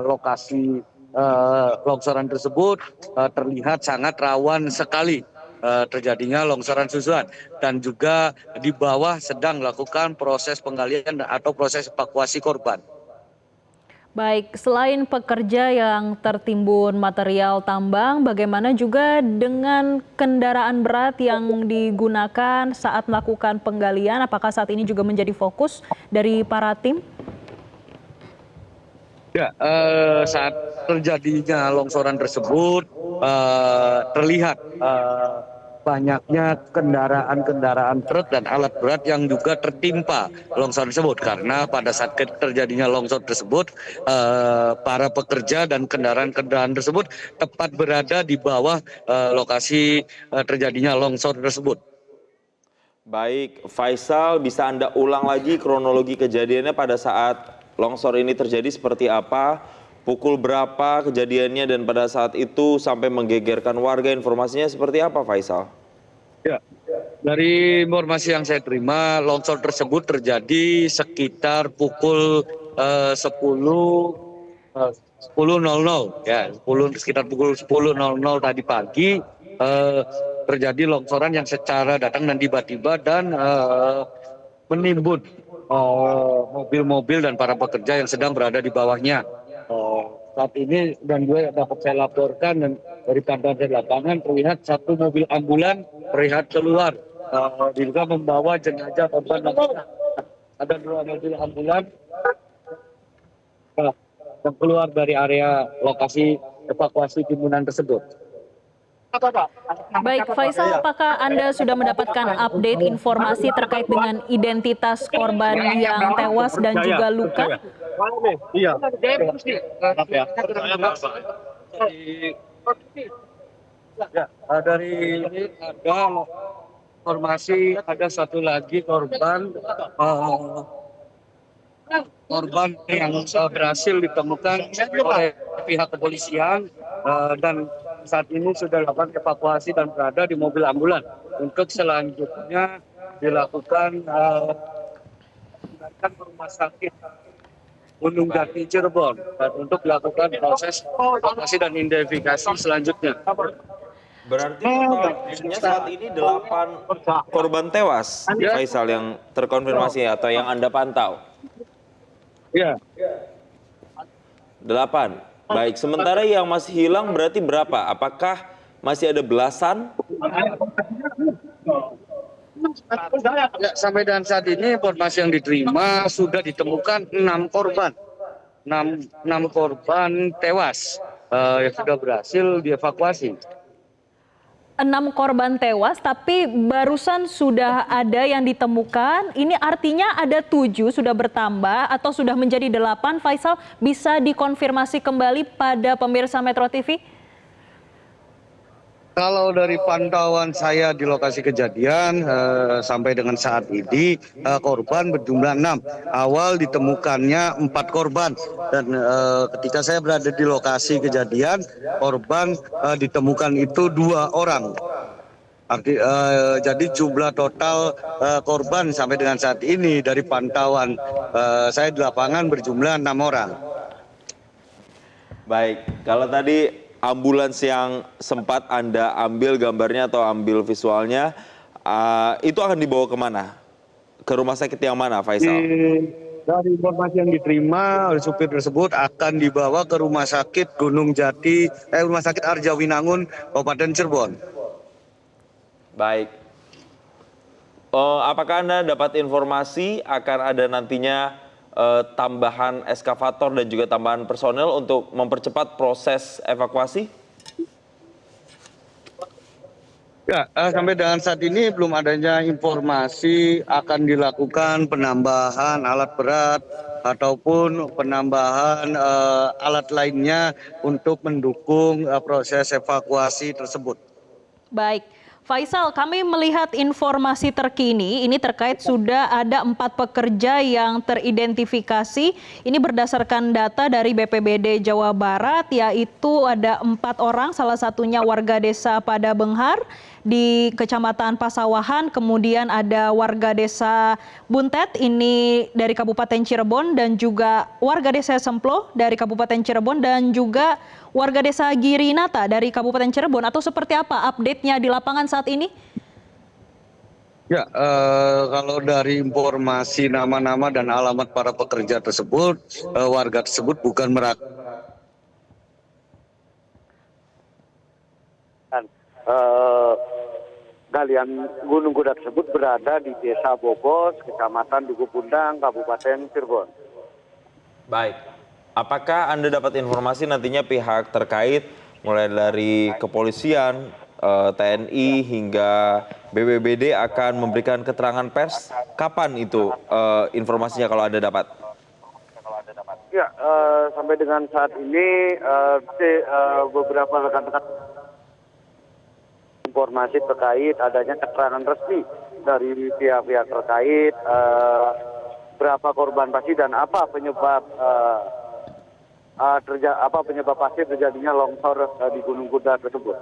Lokasi longsoran tersebut terlihat sangat rawan sekali terjadinya longsoran susulan, dan juga di bawah sedang melakukan proses penggalian atau proses evakuasi korban. Baik, selain pekerja yang tertimbun material tambang, bagaimana juga dengan kendaraan berat yang digunakan saat melakukan penggalian? Apakah saat ini juga menjadi fokus dari para tim? Ya, saat terjadinya longsoran tersebut terlihat banyaknya kendaraan-kendaraan truk dan alat berat yang juga tertimpa longsor tersebut, karena pada saat terjadinya longsor tersebut para pekerja dan kendaraan-kendaraan tersebut tepat berada di bawah lokasi terjadinya longsor tersebut. Baik, Faisal, bisa Anda ulang lagi kronologi kejadiannya pada saat longsor ini terjadi seperti apa? Pukul berapa kejadiannya dan pada saat itu sampai menggegerkan warga, informasinya seperti apa, Faisal? Ya, dari informasi yang saya terima, longsor tersebut terjadi sekitar pukul 10.00 ya, sekitar pukul 10.00 tadi pagi terjadi longsoran yang secara datang dan tiba-tiba dan menimbun mobil-mobil dan para pekerja yang sedang berada di bawahnya. Saat ini dan gue dapat saya laporkan dan dari pantauan di lapangan terlihat satu mobil ambulan terlihat keluar diduga membawa jenazah korban. Ada 2 mobil ambulan yang keluar dari area lokasi evakuasi timbunan tersebut. Baik, Faisal, apakah Anda sudah mendapatkan update informasi terkait dengan identitas korban yang tewas dan juga luka? Iya. Dari ini ada informasi ada satu lagi korban yang berhasil ditemukan oleh pihak kepolisian dan saat ini sudah dilakukan evakuasi dan berada di mobil ambulan. Untuk selanjutnya dilakukan ke rumah sakit Gunung Jati Cirebon dan untuk dilakukan proses evakuasi dan identifikasi selanjutnya. Berarti totalnya saat ini 8 korban tewas, Faisal, yang terkonfirmasi atau yang Anda pantau? Ya. 8. Baik, sementara yang masih hilang berarti berapa? Apakah masih ada belasan? Ya, sampai dengan saat ini informasi yang diterima sudah ditemukan 6 korban, 6 korban tewas yang sudah berhasil dievakuasi. 6 korban tewas, tapi barusan sudah ada yang ditemukan. Ini artinya ada 7 sudah bertambah atau sudah menjadi 8. Faisal, bisa dikonfirmasi kembali pada pemirsa Metro TV? Kalau dari pantauan saya di lokasi kejadian sampai dengan saat ini korban berjumlah 6. Awal ditemukannya 4 korban dan ketika saya berada di lokasi kejadian korban ditemukan itu 2 orang. Jadi jumlah total korban sampai dengan saat ini dari pantauan saya di lapangan berjumlah 6 orang. Baik, kalau tadi ambulans yang sempat Anda ambil gambarnya atau ambil visualnya, itu akan dibawa kemana? Ke rumah sakit yang mana, Faisal? Dari informasi yang diterima oleh supir tersebut akan dibawa ke Rumah Sakit Gunung Jati, Rumah Sakit Arjawinangun, Kabupaten Cirebon. Baik. Apakah Anda dapat informasi akan ada nantinya tambahan eskavator dan juga tambahan personel untuk mempercepat proses evakuasi? Ya, sampai dengan saat ini belum adanya informasi akan dilakukan penambahan alat berat ataupun penambahan alat lainnya untuk mendukung proses evakuasi tersebut. Baik. Faisal, kami melihat informasi terkini ini terkait sudah ada 4 pekerja yang teridentifikasi. Ini berdasarkan data dari BPBD Jawa Barat, yaitu ada 4 orang, salah satunya warga desa Padabenghar di Kecamatan Pasawahan, kemudian ada warga desa Buntet ini dari Kabupaten Cirebon, dan juga warga desa Semplo dari Kabupaten Cirebon, dan juga warga desa Girinata dari Kabupaten Cirebon. Atau seperti apa update-nya di lapangan saat ini? Ya, kalau dari informasi nama-nama dan alamat para pekerja tersebut, warga tersebut bukan galian Gunung Kuda tersebut berada di Desa Bogos, Kecamatan Duku Pundang, Kabupaten Cirebon. Baik. Apakah Anda dapat informasi nantinya pihak terkait mulai dari kepolisian, TNI hingga BPBD akan memberikan keterangan pers? Kapan itu informasinya kalau Anda dapat? Ya, sampai dengan saat ini beberapa rekan-rekan informasi terkait adanya keterangan resmi dari pihak-pihak terkait berapa korban pasti dan apa penyebab pasti terjadinya longsor di Gunung Kuda tersebut.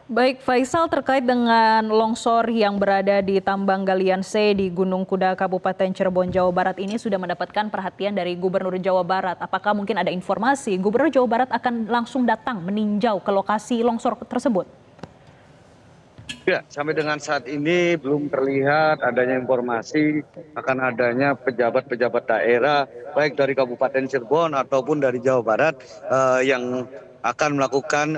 Baik, Faisal, terkait dengan longsor yang berada di tambang galian C di Gunung Kuda Kabupaten Cirebon, Jawa Barat ini sudah mendapatkan perhatian dari Gubernur Jawa Barat. Apakah mungkin ada informasi Gubernur Jawa Barat akan langsung datang meninjau ke lokasi longsor tersebut? Ya, sampai dengan saat ini belum terlihat adanya informasi akan adanya pejabat-pejabat daerah baik dari Kabupaten Cirebon ataupun dari Jawa Barat yang akan melakukan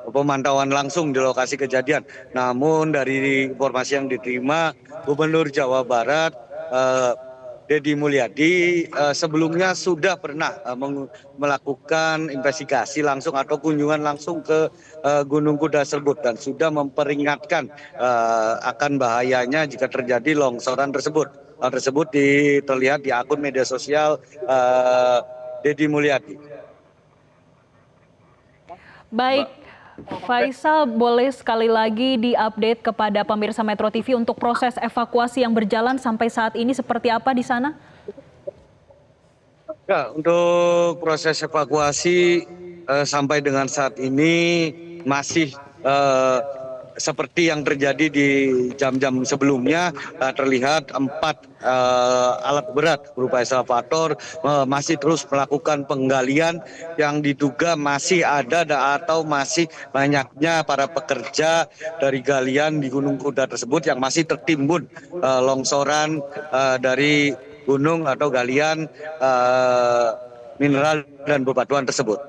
pemantauan langsung di lokasi kejadian. Namun dari informasi yang diterima Gubernur Jawa Barat Deddy Mulyadi sebelumnya sudah pernah melakukan investigasi langsung atau kunjungan langsung ke Gunung Kuda tersebut dan sudah memperingatkan akan bahayanya jika terjadi longsoran tersebut. Hal tersebut terlihat di akun media sosial Deddy Mulyadi. Baik. Faisal, boleh sekali lagi diupdate kepada pemirsa Metro TV untuk proses evakuasi yang berjalan sampai saat ini seperti apa di sana? Ya, untuk proses evakuasi sampai dengan saat ini masih seperti yang terjadi di jam-jam sebelumnya, terlihat 4 alat berat berupa eskavator masih terus melakukan penggalian yang diduga masih ada atau masih banyaknya para pekerja dari galian di Gunung Kuda tersebut yang masih tertimbun longsoran dari gunung atau galian mineral dan bebatuan tersebut.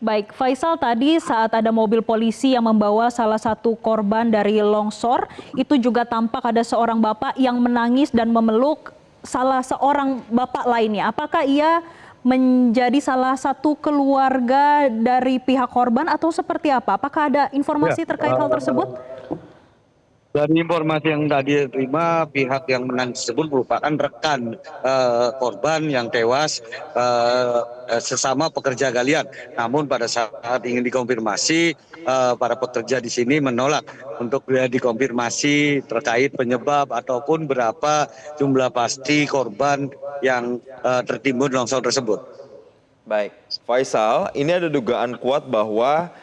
Baik, Faisal, tadi saat ada mobil polisi yang membawa salah satu korban dari longsor, itu juga tampak ada seorang bapak yang menangis dan memeluk salah seorang bapak lainnya. Apakah ia menjadi salah satu keluarga dari pihak korban atau seperti apa? Apakah ada informasi terkait hal tersebut? Dari informasi yang tadi terima, pihak yang menangis tersebut merupakan rekan korban yang tewas, sesama pekerja galian. Namun pada saat ingin dikonfirmasi, para pekerja di sini menolak untuk dikonfirmasi terkait penyebab ataupun berapa jumlah pasti korban yang tertimbun longsor tersebut. Baik, Faisal, ini ada dugaan kuat bahwa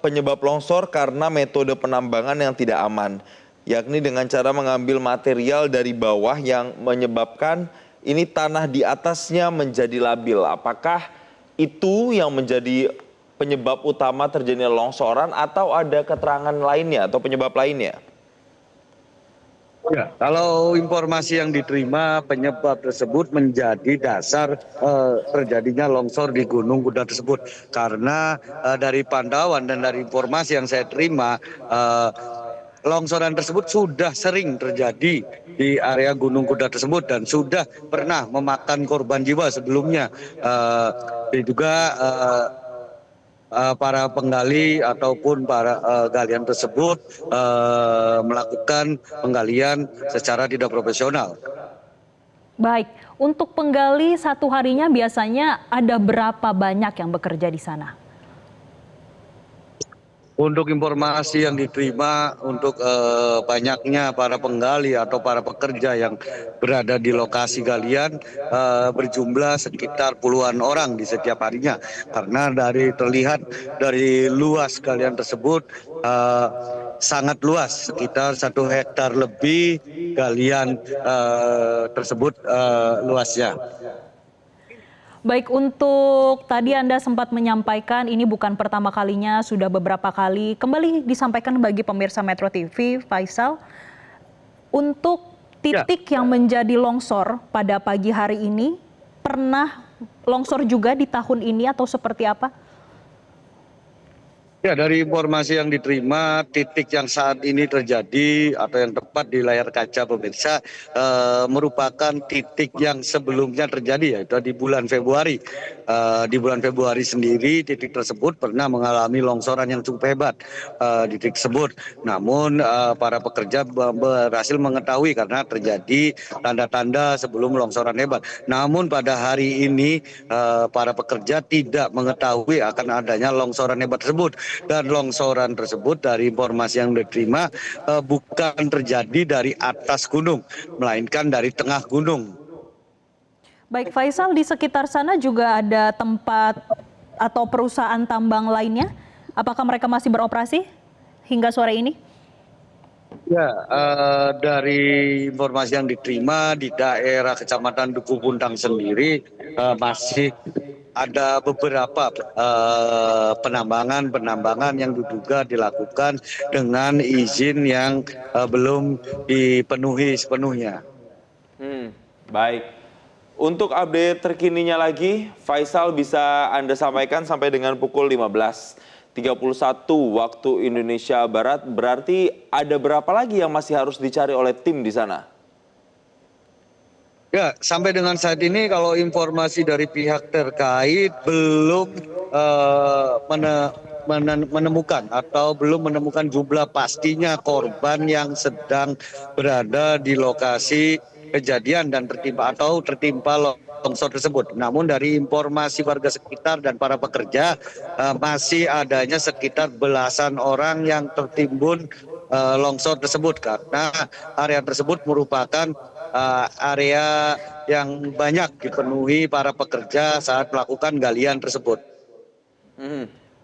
penyebab longsor karena metode penambangan yang tidak aman, yakni dengan cara mengambil material dari bawah yang menyebabkan ini tanah di atasnya menjadi labil. Apakah itu yang menjadi penyebab utama terjadinya longsoran atau ada keterangan lainnya atau penyebab lainnya? Ya, kalau informasi yang diterima, penyebab tersebut menjadi dasar terjadinya longsor di Gunung Kuda tersebut. Karena dari pantauan dan dari informasi yang saya terima, longsoran tersebut sudah sering terjadi di area Gunung Kuda tersebut dan sudah pernah memakan korban jiwa sebelumnya. Diduga para penggali ataupun para galian tersebut melakukan penggalian secara tidak profesional. Baik, untuk penggali satu harinya biasanya ada berapa banyak yang bekerja di sana? Untuk informasi yang diterima, untuk banyaknya para penggali atau para pekerja yang berada di lokasi galian berjumlah sekitar puluhan orang di setiap harinya. Karena terlihat dari luas galian tersebut sangat luas, sekitar 1 hektar lebih galian tersebut luasnya. Baik, untuk tadi Anda sempat menyampaikan ini bukan pertama kalinya, sudah beberapa kali. Kembali disampaikan bagi pemirsa Metro TV, Faisal, untuk titik yang menjadi longsor pada pagi hari ini, pernah longsor juga di tahun ini atau seperti apa? Ya, dari informasi yang diterima, titik yang saat ini terjadi atau yang tepat di layar kaca pemirsa merupakan titik yang sebelumnya terjadi, yaitu di bulan Februari. Di bulan Februari sendiri titik tersebut pernah mengalami longsoran yang cukup hebat di titik tersebut. Namun para pekerja berhasil mengetahui karena terjadi tanda-tanda sebelum longsoran hebat. Namun pada hari ini para pekerja tidak mengetahui akan adanya longsoran hebat tersebut. Dan longsoran tersebut dari informasi yang diterima bukan terjadi dari atas gunung, melainkan dari tengah gunung. Baik, Faisal, di sekitar sana juga ada tempat atau perusahaan tambang lainnya. Apakah mereka masih beroperasi hingga sore ini? Ya, dari informasi yang diterima di daerah Kecamatan Duku Puntang sendiri masih ada beberapa penambangan yang diduga dilakukan dengan izin yang belum dipenuhi sepenuhnya. Baik. Untuk update terkininya lagi, Faisal bisa Anda sampaikan sampai dengan pukul 15.31 waktu Indonesia Barat. Berarti ada berapa lagi yang masih harus dicari oleh tim di sana? Ya, sampai dengan saat ini kalau informasi dari pihak terkait belum menemukan atau belum menemukan jumlah pastinya korban yang sedang berada di lokasi kejadian dan tertimpa longsor tersebut. Namun dari informasi warga sekitar dan para pekerja masih adanya sekitar belasan orang yang tertimbun longsor tersebut karena area tersebut merupakan area yang banyak dipenuhi para pekerja saat melakukan galian tersebut.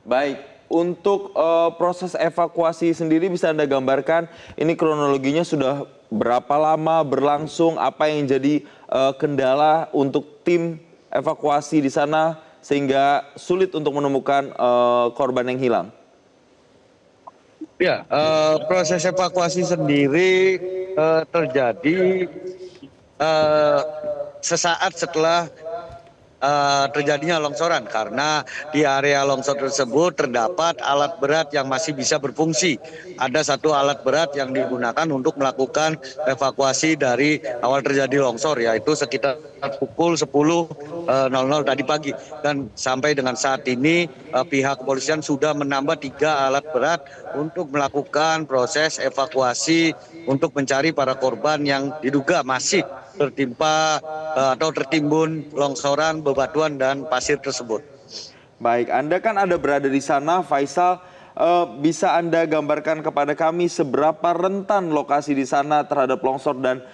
Baik, untuk proses evakuasi sendiri bisa Anda gambarkan ini kronologinya sudah berapa lama berlangsung, apa yang jadi kendala untuk tim evakuasi di sana sehingga sulit untuk menemukan korban yang hilang? Ya, proses evakuasi sendiri terjadi sesaat setelah terjadinya longsoran karena di area longsor tersebut terdapat alat berat yang masih bisa berfungsi. Ada satu alat berat yang digunakan untuk melakukan evakuasi dari awal terjadi longsor, yaitu sekitar pukul 10.00 tadi pagi, dan sampai dengan saat ini pihak kepolisian sudah menambah 3 alat berat untuk melakukan proses evakuasi untuk mencari para korban yang diduga masih tertimpa atau tertimbun longsoran, bebatuan, dan pasir tersebut. Baik, Anda kan ada berada di sana, Faisal. Bisa Anda gambarkan kepada kami seberapa rentan lokasi di sana terhadap longsor dan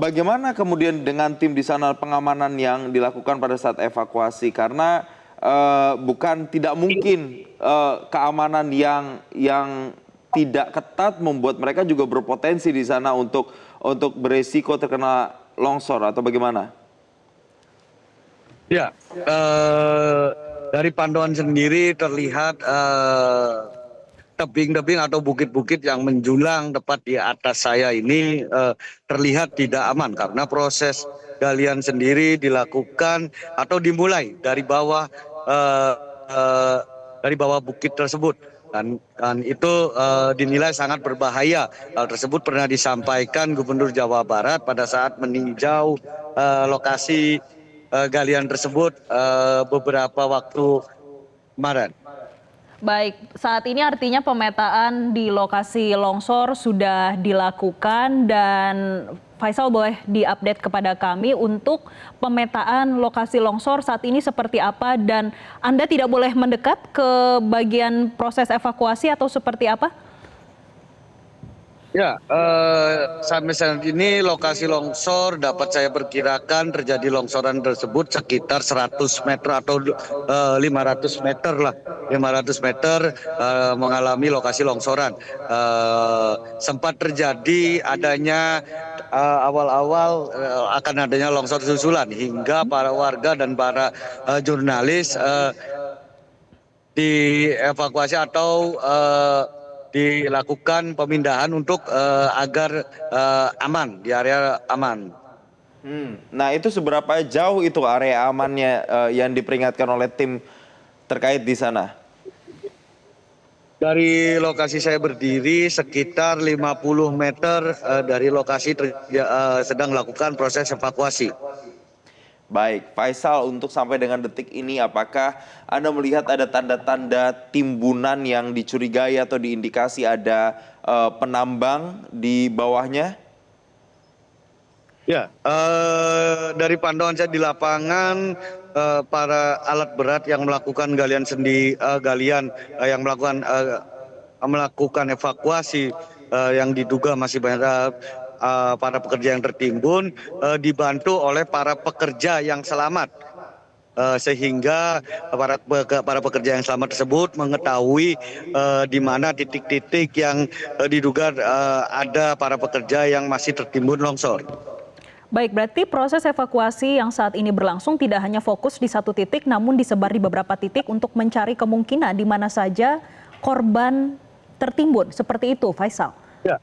bagaimana kemudian dengan tim di sana pengamanan yang dilakukan pada saat evakuasi? Karena bukan tidak mungkin keamanan yang tidak ketat membuat mereka juga berpotensi di sana untuk beresiko terkena longsor atau bagaimana? Ya, dari pantauan sendiri terlihat tebing-tebing atau bukit-bukit yang menjulang tepat di atas saya ini terlihat tidak aman karena proses galian sendiri dilakukan atau dimulai dari bawah bukit tersebut. Dan itu dinilai sangat berbahaya. Hal tersebut pernah disampaikan Gubernur Jawa Barat pada saat meninjau lokasi galian tersebut beberapa waktu kemarin. Baik, saat ini artinya pemetaan di lokasi longsor sudah dilakukan dan Faisal boleh diupdate kepada kami untuk pemetaan lokasi longsor saat ini seperti apa dan Anda tidak boleh mendekat ke bagian proses evakuasi atau seperti apa? Ya, sampai saat ini lokasi longsor dapat saya perkirakan terjadi longsoran tersebut sekitar 100 meter atau 500 meter lah. 500 meter mengalami lokasi longsoran. Sempat terjadi adanya awal-awal akan adanya longsor susulan hingga para warga dan para jurnalis dievakuasi atau dilakukan pemindahan untuk agar aman, di area aman. Nah itu seberapa jauh itu area amannya yang diperingatkan oleh tim terkait di sana? Dari lokasi saya berdiri sekitar 50 meter dari lokasi sedang melakukan proses evakuasi. Baik, Faisal, untuk sampai dengan detik ini apakah Anda melihat ada tanda-tanda timbunan yang dicurigai atau diindikasi ada penambang di bawahnya? Ya, dari pantauan saya di lapangan, para alat berat yang melakukan melakukan evakuasi yang diduga masih banyak para pekerja yang tertimbun dibantu oleh para pekerja yang selamat. Sehingga para pekerja yang selamat tersebut mengetahui di mana titik-titik yang diduga ada para pekerja yang masih tertimbun longsor. Baik, berarti proses evakuasi yang saat ini berlangsung tidak hanya fokus di satu titik, namun disebar di beberapa titik untuk mencari kemungkinan di mana saja korban tertimbun. Seperti itu, Faisal. Ya,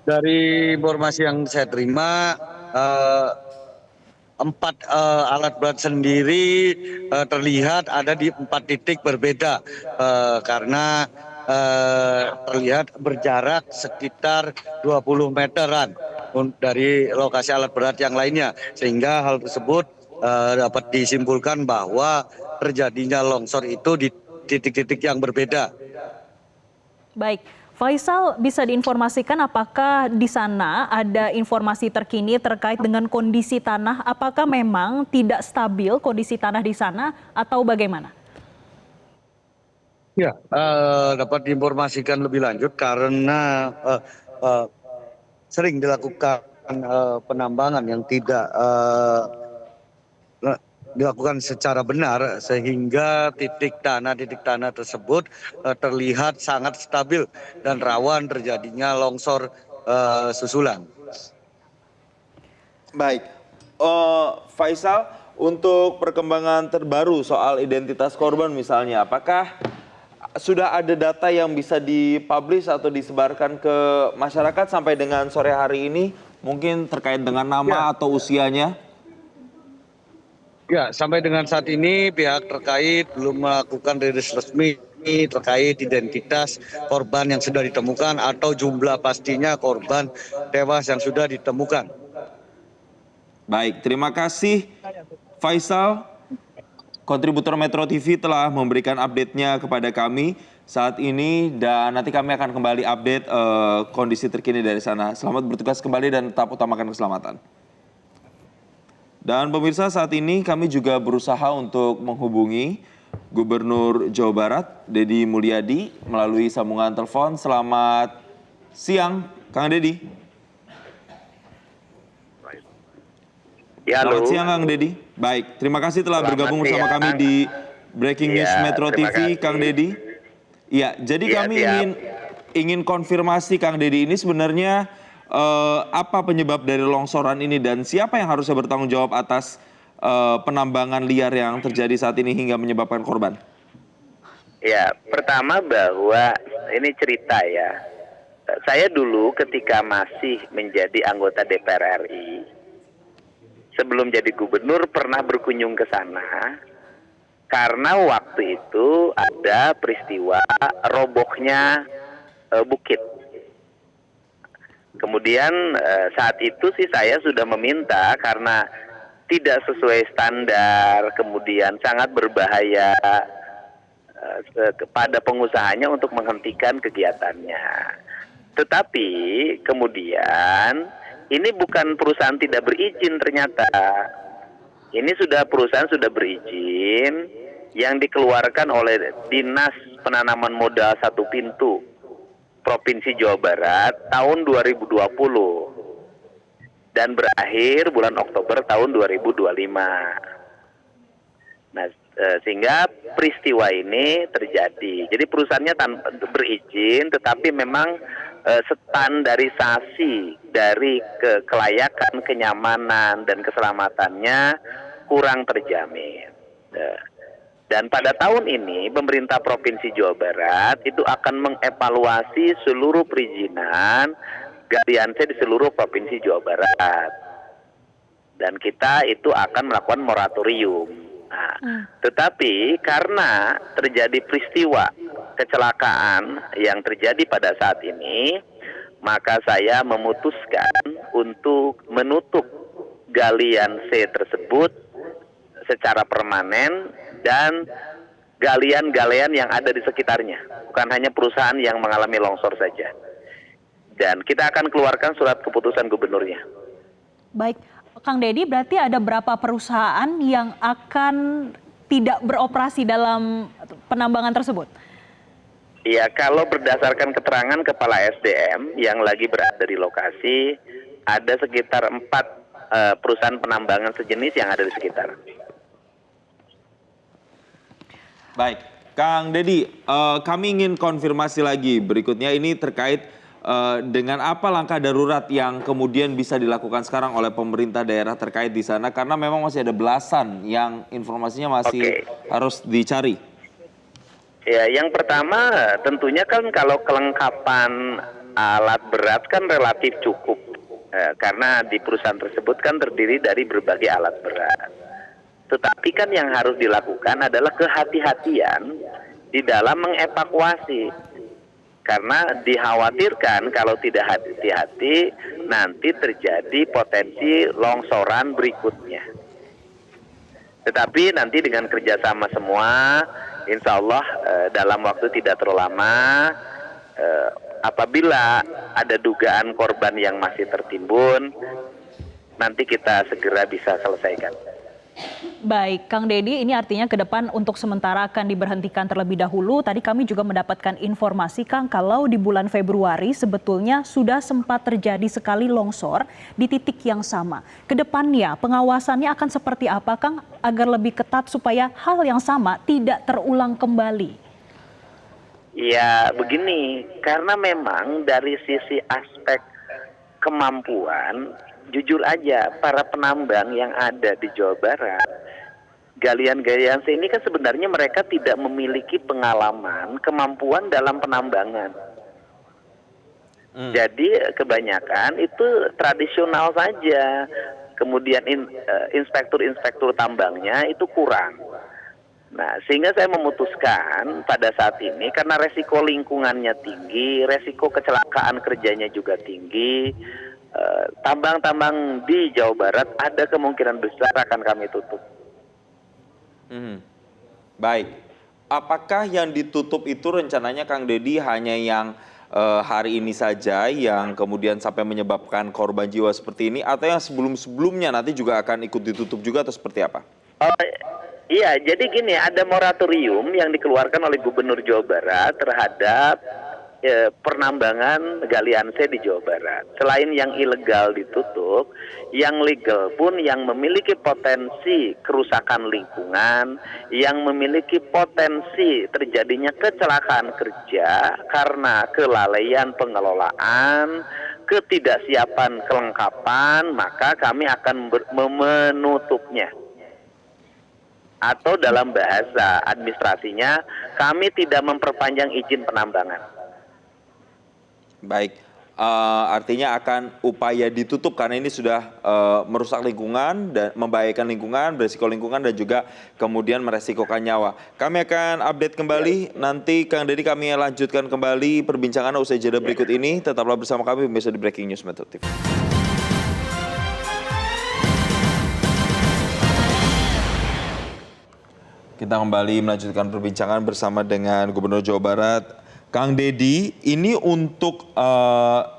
dari informasi yang saya terima, 4 alat berat sendiri terlihat ada di 4 titik berbeda karena terlihat berjarak sekitar 20 meteran dari lokasi alat berat yang lainnya, sehingga hal tersebut dapat disimpulkan bahwa terjadinya longsor itu di titik-titik yang berbeda. Baik, Faisal, bisa diinformasikan apakah di sana ada informasi terkini terkait dengan kondisi tanah? Apakah memang tidak stabil kondisi tanah di sana atau bagaimana? Ya, dapat diinformasikan lebih lanjut karena sering dilakukan penambangan yang tidak dilakukan secara benar sehingga titik tanah tersebut terlihat sangat stabil dan rawan terjadinya longsor susulan. Baik, Faisal, untuk perkembangan terbaru soal identitas korban misalnya, apakah sudah ada data yang bisa dipublish atau disebarkan ke masyarakat sampai dengan sore hari ini, mungkin terkait dengan nama atau usianya? Ya, sampai dengan saat ini pihak terkait belum melakukan rilis resmi terkait identitas korban yang sudah ditemukan atau jumlah pastinya korban tewas yang sudah ditemukan. Baik, terima kasih Faisal. Kontributor Metro TV telah memberikan update-nya kepada kami saat ini dan nanti kami akan kembali update kondisi terkini dari sana. Selamat bertugas kembali dan tetap utamakan keselamatan. Dan pemirsa, saat ini kami juga berusaha untuk menghubungi Gubernur Jawa Barat, Deddy Mulyadi, melalui sambungan telepon. Selamat siang, Kang Deddy. Ya, Selamat siang, Kang Deddy. Baik, terima kasih telah bergabung bersama kami di Breaking News Metro TV, Kang Deddy. Iya, jadi kami ingin konfirmasi, Kang Deddy, ini sebenarnya apa penyebab dari longsoran ini dan siapa yang harusnya bertanggung jawab atas penambangan liar yang terjadi saat ini hingga menyebabkan korban? Ya, pertama bahwa ini cerita ya. Saya dulu ketika masih menjadi anggota DPR RI, sebelum jadi gubernur pernah berkunjung ke sana karena waktu itu ada peristiwa robohnya bukit. Kemudian saat itu sih saya sudah meminta karena tidak sesuai standar, kemudian sangat berbahaya kepada pengusahanya untuk menghentikan kegiatannya. Tetapi kemudian ini bukan perusahaan tidak berizin ternyata. Ini perusahaan sudah berizin yang dikeluarkan oleh Dinas Penanaman Modal Satu Pintu Provinsi Jawa Barat tahun 2020 dan berakhir bulan Oktober tahun 2025. Nah, sehingga peristiwa ini terjadi. Jadi perusahaannya berizin, tetapi memang standarisasi dari kelayakan, kenyamanan dan keselamatannya kurang terjamin. Dan pada tahun ini pemerintah Provinsi Jawa Barat itu akan mengevaluasi seluruh perizinan galian C di seluruh Provinsi Jawa Barat. Dan kita itu akan melakukan moratorium. Nah, tetapi karena terjadi peristiwa kecelakaan yang terjadi pada saat ini, maka saya memutuskan untuk menutup galian C tersebut secara permanen dan galian-galian yang ada di sekitarnya, bukan hanya perusahaan yang mengalami longsor saja. Dan kita akan keluarkan surat keputusan gubernurnya. Baik, Kang Deddy, berarti ada berapa perusahaan yang akan tidak beroperasi dalam penambangan tersebut? Iya, kalau berdasarkan keterangan Kepala SDM yang lagi berada di lokasi, ada sekitar 4 perusahaan penambangan sejenis yang ada di sekitar. Baik, Kang Deddy, kami ingin konfirmasi lagi berikutnya ini terkait dengan apa langkah darurat yang kemudian bisa dilakukan sekarang oleh pemerintah daerah terkait di sana karena memang masih ada belasan yang informasinya masih harus dicari. Ya, yang pertama tentunya kan kalau kelengkapan alat berat kan relatif cukup karena di perusahaan tersebut kan terdiri dari berbagai alat berat. Tetapi kan yang harus dilakukan adalah kehati-hatian di dalam mengevakuasi. Karena dikhawatirkan kalau tidak hati-hati nanti terjadi potensi longsoran berikutnya. Tetapi nanti dengan kerjasama semua, insya Allah dalam waktu tidak terlalu lama, apabila ada dugaan korban yang masih tertimbun, nanti kita segera bisa selesaikan. Baik, Kang Deddy, ini artinya ke depan untuk sementara akan diberhentikan terlebih dahulu. Tadi kami juga mendapatkan informasi, Kang, kalau di bulan Februari sebetulnya sudah sempat terjadi sekali longsor di titik yang sama. Kedepannya pengawasannya akan seperti apa, Kang, agar lebih ketat supaya hal yang sama tidak terulang kembali? Ya, begini, karena memang dari sisi aspek kemampuan, jujur aja, para penambang yang ada di Jawa Barat, galian-galian ini kan sebenarnya mereka tidak memiliki pengalaman, kemampuan dalam penambangan. Jadi kebanyakan itu tradisional saja. kemudian inspektur-inspektur tambangnya itu kurang. Nah, sehingga saya memutuskan pada saat ini karena resiko lingkungannya tinggi, resiko kecelakaan kerjanya juga tinggi, tambang-tambang di Jawa Barat ada kemungkinan besar akan kami tutup. Baik, apakah yang ditutup itu rencananya Kang Deddy hanya yang hari ini saja yang kemudian sampai menyebabkan korban jiwa seperti ini, atau yang sebelum-sebelumnya nanti juga akan ikut ditutup juga, atau seperti apa? Iya, jadi gini, ada moratorium yang dikeluarkan oleh Gubernur Jawa Barat terhadap penambangan galian C di Jawa Barat. Selain yang ilegal ditutup, yang legal pun yang memiliki potensi kerusakan lingkungan, yang memiliki potensi terjadinya kecelakaan kerja karena kelalaian pengelolaan, ketidaksiapan kelengkapan, maka kami akan menutupnya. Atau dalam bahasa administrasinya, kami tidak memperpanjang izin penambangan. Baik, artinya akan upaya ditutup karena ini sudah merusak lingkungan dan membahayakan lingkungan, beresiko lingkungan, dan juga kemudian meresikokan nyawa. Kami akan update kembali, nanti Kang Deddy kami lanjutkan kembali perbincangan usai jeda berikut ini. Tetaplah bersama kami pemirsa di Breaking News Metro TV. Kita kembali melanjutkan perbincangan bersama dengan Gubernur Jawa Barat, Kang Deddy. Ini untuk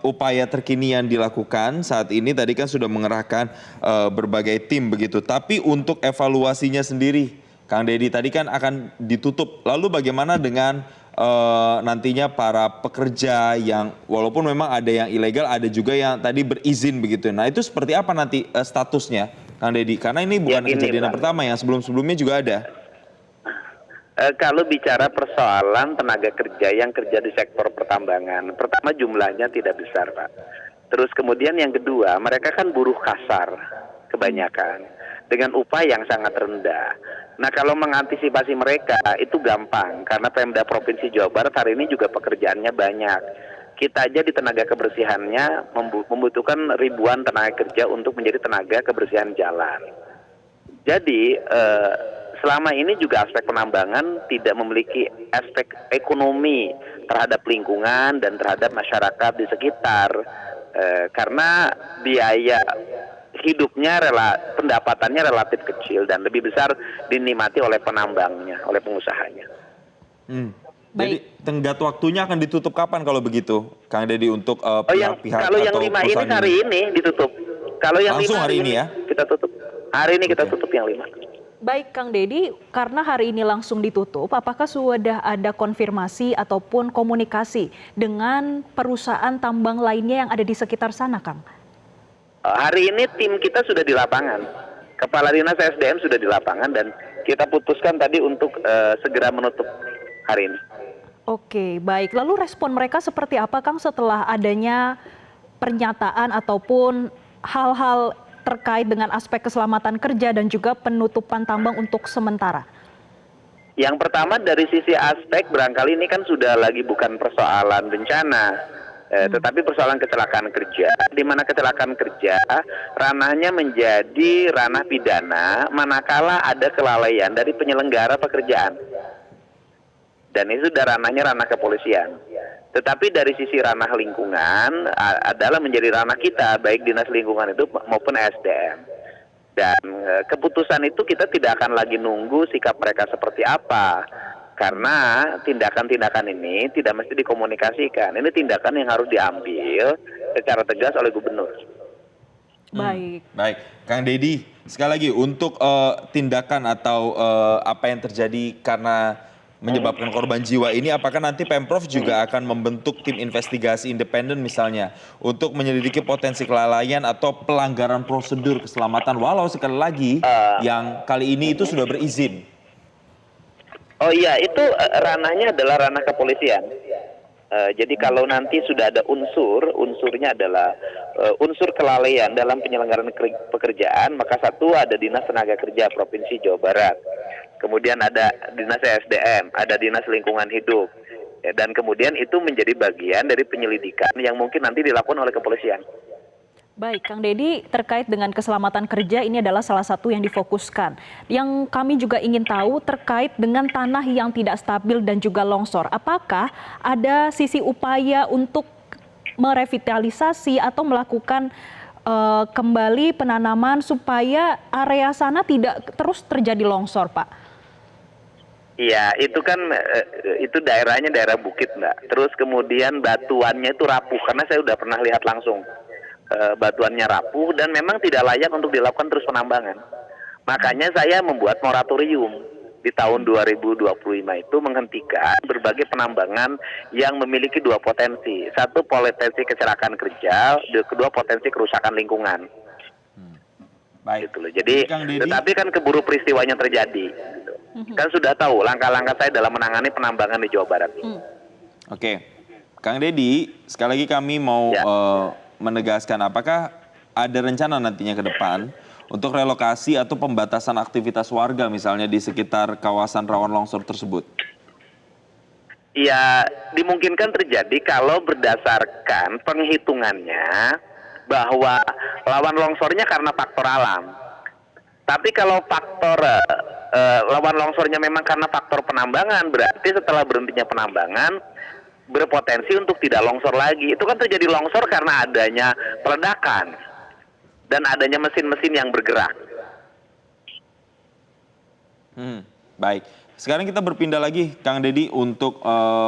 upaya terkini yang dilakukan saat ini, tadi kan sudah mengerahkan berbagai tim begitu. Tapi untuk evaluasinya sendiri, Kang Deddy, tadi kan akan ditutup. Lalu bagaimana dengan nantinya para pekerja yang walaupun memang ada yang ilegal, ada juga yang tadi berizin begitu. Nah itu seperti apa nanti statusnya, Kang Deddy? Karena ini bukan kejadian yang pertama, yang sebelum-sebelumnya juga ada. Kalau bicara persoalan tenaga kerja yang kerja di sektor pertambangan, pertama jumlahnya tidak besar, Pak. Terus kemudian yang kedua, mereka kan buruh kasar kebanyakan dengan upah yang sangat rendah. Nah, kalau mengantisipasi mereka itu gampang karena Pemda Provinsi Jawa Barat hari ini juga pekerjaannya banyak. Kita aja di tenaga kebersihannya membutuhkan ribuan tenaga kerja untuk menjadi tenaga kebersihan jalan. Jadi selama ini juga aspek penambangan tidak memiliki aspek ekonomi terhadap lingkungan dan terhadap masyarakat di sekitar, karena biaya hidupnya pendapatannya relatif kecil dan lebih besar dinikmati oleh penambangnya, oleh pengusahanya. Jadi tenggat waktunya akan ditutup kapan kalau begitu, Kang Deddy, untuk pihak-pihak kalau yang 5 ini hari ini ditutup. Kalau yang langsung 5 hari ini ya? Kita tutup. Hari ini kita tutup yang 5. Baik Kang Deddy, karena hari ini langsung ditutup, apakah sudah ada konfirmasi ataupun komunikasi dengan perusahaan tambang lainnya yang ada di sekitar sana, Kang? Hari ini tim kita sudah di lapangan. Kepala Dinas SDM sudah di lapangan dan kita putuskan tadi untuk segera menutup hari ini. Oke, baik. Lalu respon mereka seperti apa, Kang, setelah adanya pernyataan ataupun hal-hal terkait dengan aspek keselamatan kerja dan juga penutupan tambang untuk sementara? Yang pertama dari sisi aspek barangkali ini kan sudah lagi bukan persoalan bencana, tetapi persoalan kecelakaan kerja, di mana kecelakaan kerja ranahnya menjadi ranah pidana manakala ada kelalaian dari penyelenggara pekerjaan. Dan itu sudah ranahnya ranah kepolisian. Tetapi dari sisi ranah lingkungan adalah menjadi ranah kita, baik Dinas Lingkungan itu maupun SDM. Dan keputusan itu kita tidak akan lagi nunggu sikap mereka seperti apa. Karena tindakan-tindakan ini tidak mesti dikomunikasikan. Ini tindakan yang harus diambil secara tegas oleh Gubernur. Baik. Baik, Kang Deddy, sekali lagi untuk tindakan atau apa yang terjadi karena menyebabkan korban jiwa ini, apakah nanti Pemprov juga akan membentuk tim investigasi independen misalnya untuk menyelidiki potensi kelalaian atau pelanggaran prosedur keselamatan, walau sekali lagi yang kali ini itu sudah berizin? Oh iya, itu ranahnya adalah ranah kepolisian. Jadi kalau nanti sudah ada unsurnya adalah unsur kelalaian dalam penyelenggaraan pekerjaan, maka satu ada Dinas Tenaga Kerja Provinsi Jawa Barat. Kemudian ada Dinas SDM, ada Dinas Lingkungan Hidup. Dan kemudian itu menjadi bagian dari penyelidikan yang mungkin nanti dilakukan oleh kepolisian. Baik, Kang Deddy, terkait dengan keselamatan kerja ini adalah salah satu yang difokuskan. Yang kami juga ingin tahu terkait dengan tanah yang tidak stabil dan juga longsor. Apakah ada sisi upaya untuk merevitalisasi atau melakukan kembali penanaman supaya area sana tidak terus terjadi longsor, Pak? Iya, itu kan itu daerahnya daerah bukit, Mbak. Terus kemudian batuannya itu rapuh, karena saya udah pernah lihat langsung. Batuannya rapuh dan memang tidak layak untuk dilakukan terus penambangan. Makanya saya membuat moratorium di tahun 2025 itu menghentikan berbagai penambangan yang memiliki dua potensi. Satu, potensi kecelakaan kerja, kedua potensi kerusakan lingkungan. Baik. Gitu loh. Jadi, tetapi kan keburu peristiwanya terjadi. Gitu. Kan sudah tahu langkah-langkah saya dalam menangani penambangan di Jawa Barat ini. Oke, Kang Deddy, sekali lagi kami mau menegaskan apakah ada rencana nantinya ke depan untuk relokasi atau pembatasan aktivitas warga misalnya di sekitar kawasan rawan longsor tersebut? Ya, dimungkinkan terjadi kalau berdasarkan penghitungannya bahwa lawan longsornya karena faktor alam. Tapi kalau faktor lawan longsornya memang karena faktor penambangan, berarti setelah berhentinya penambangan berpotensi untuk tidak longsor lagi. Itu kan terjadi longsor karena adanya peledakan dan adanya mesin-mesin yang bergerak. Baik. Sekarang kita berpindah lagi, Kang Deddy, untuk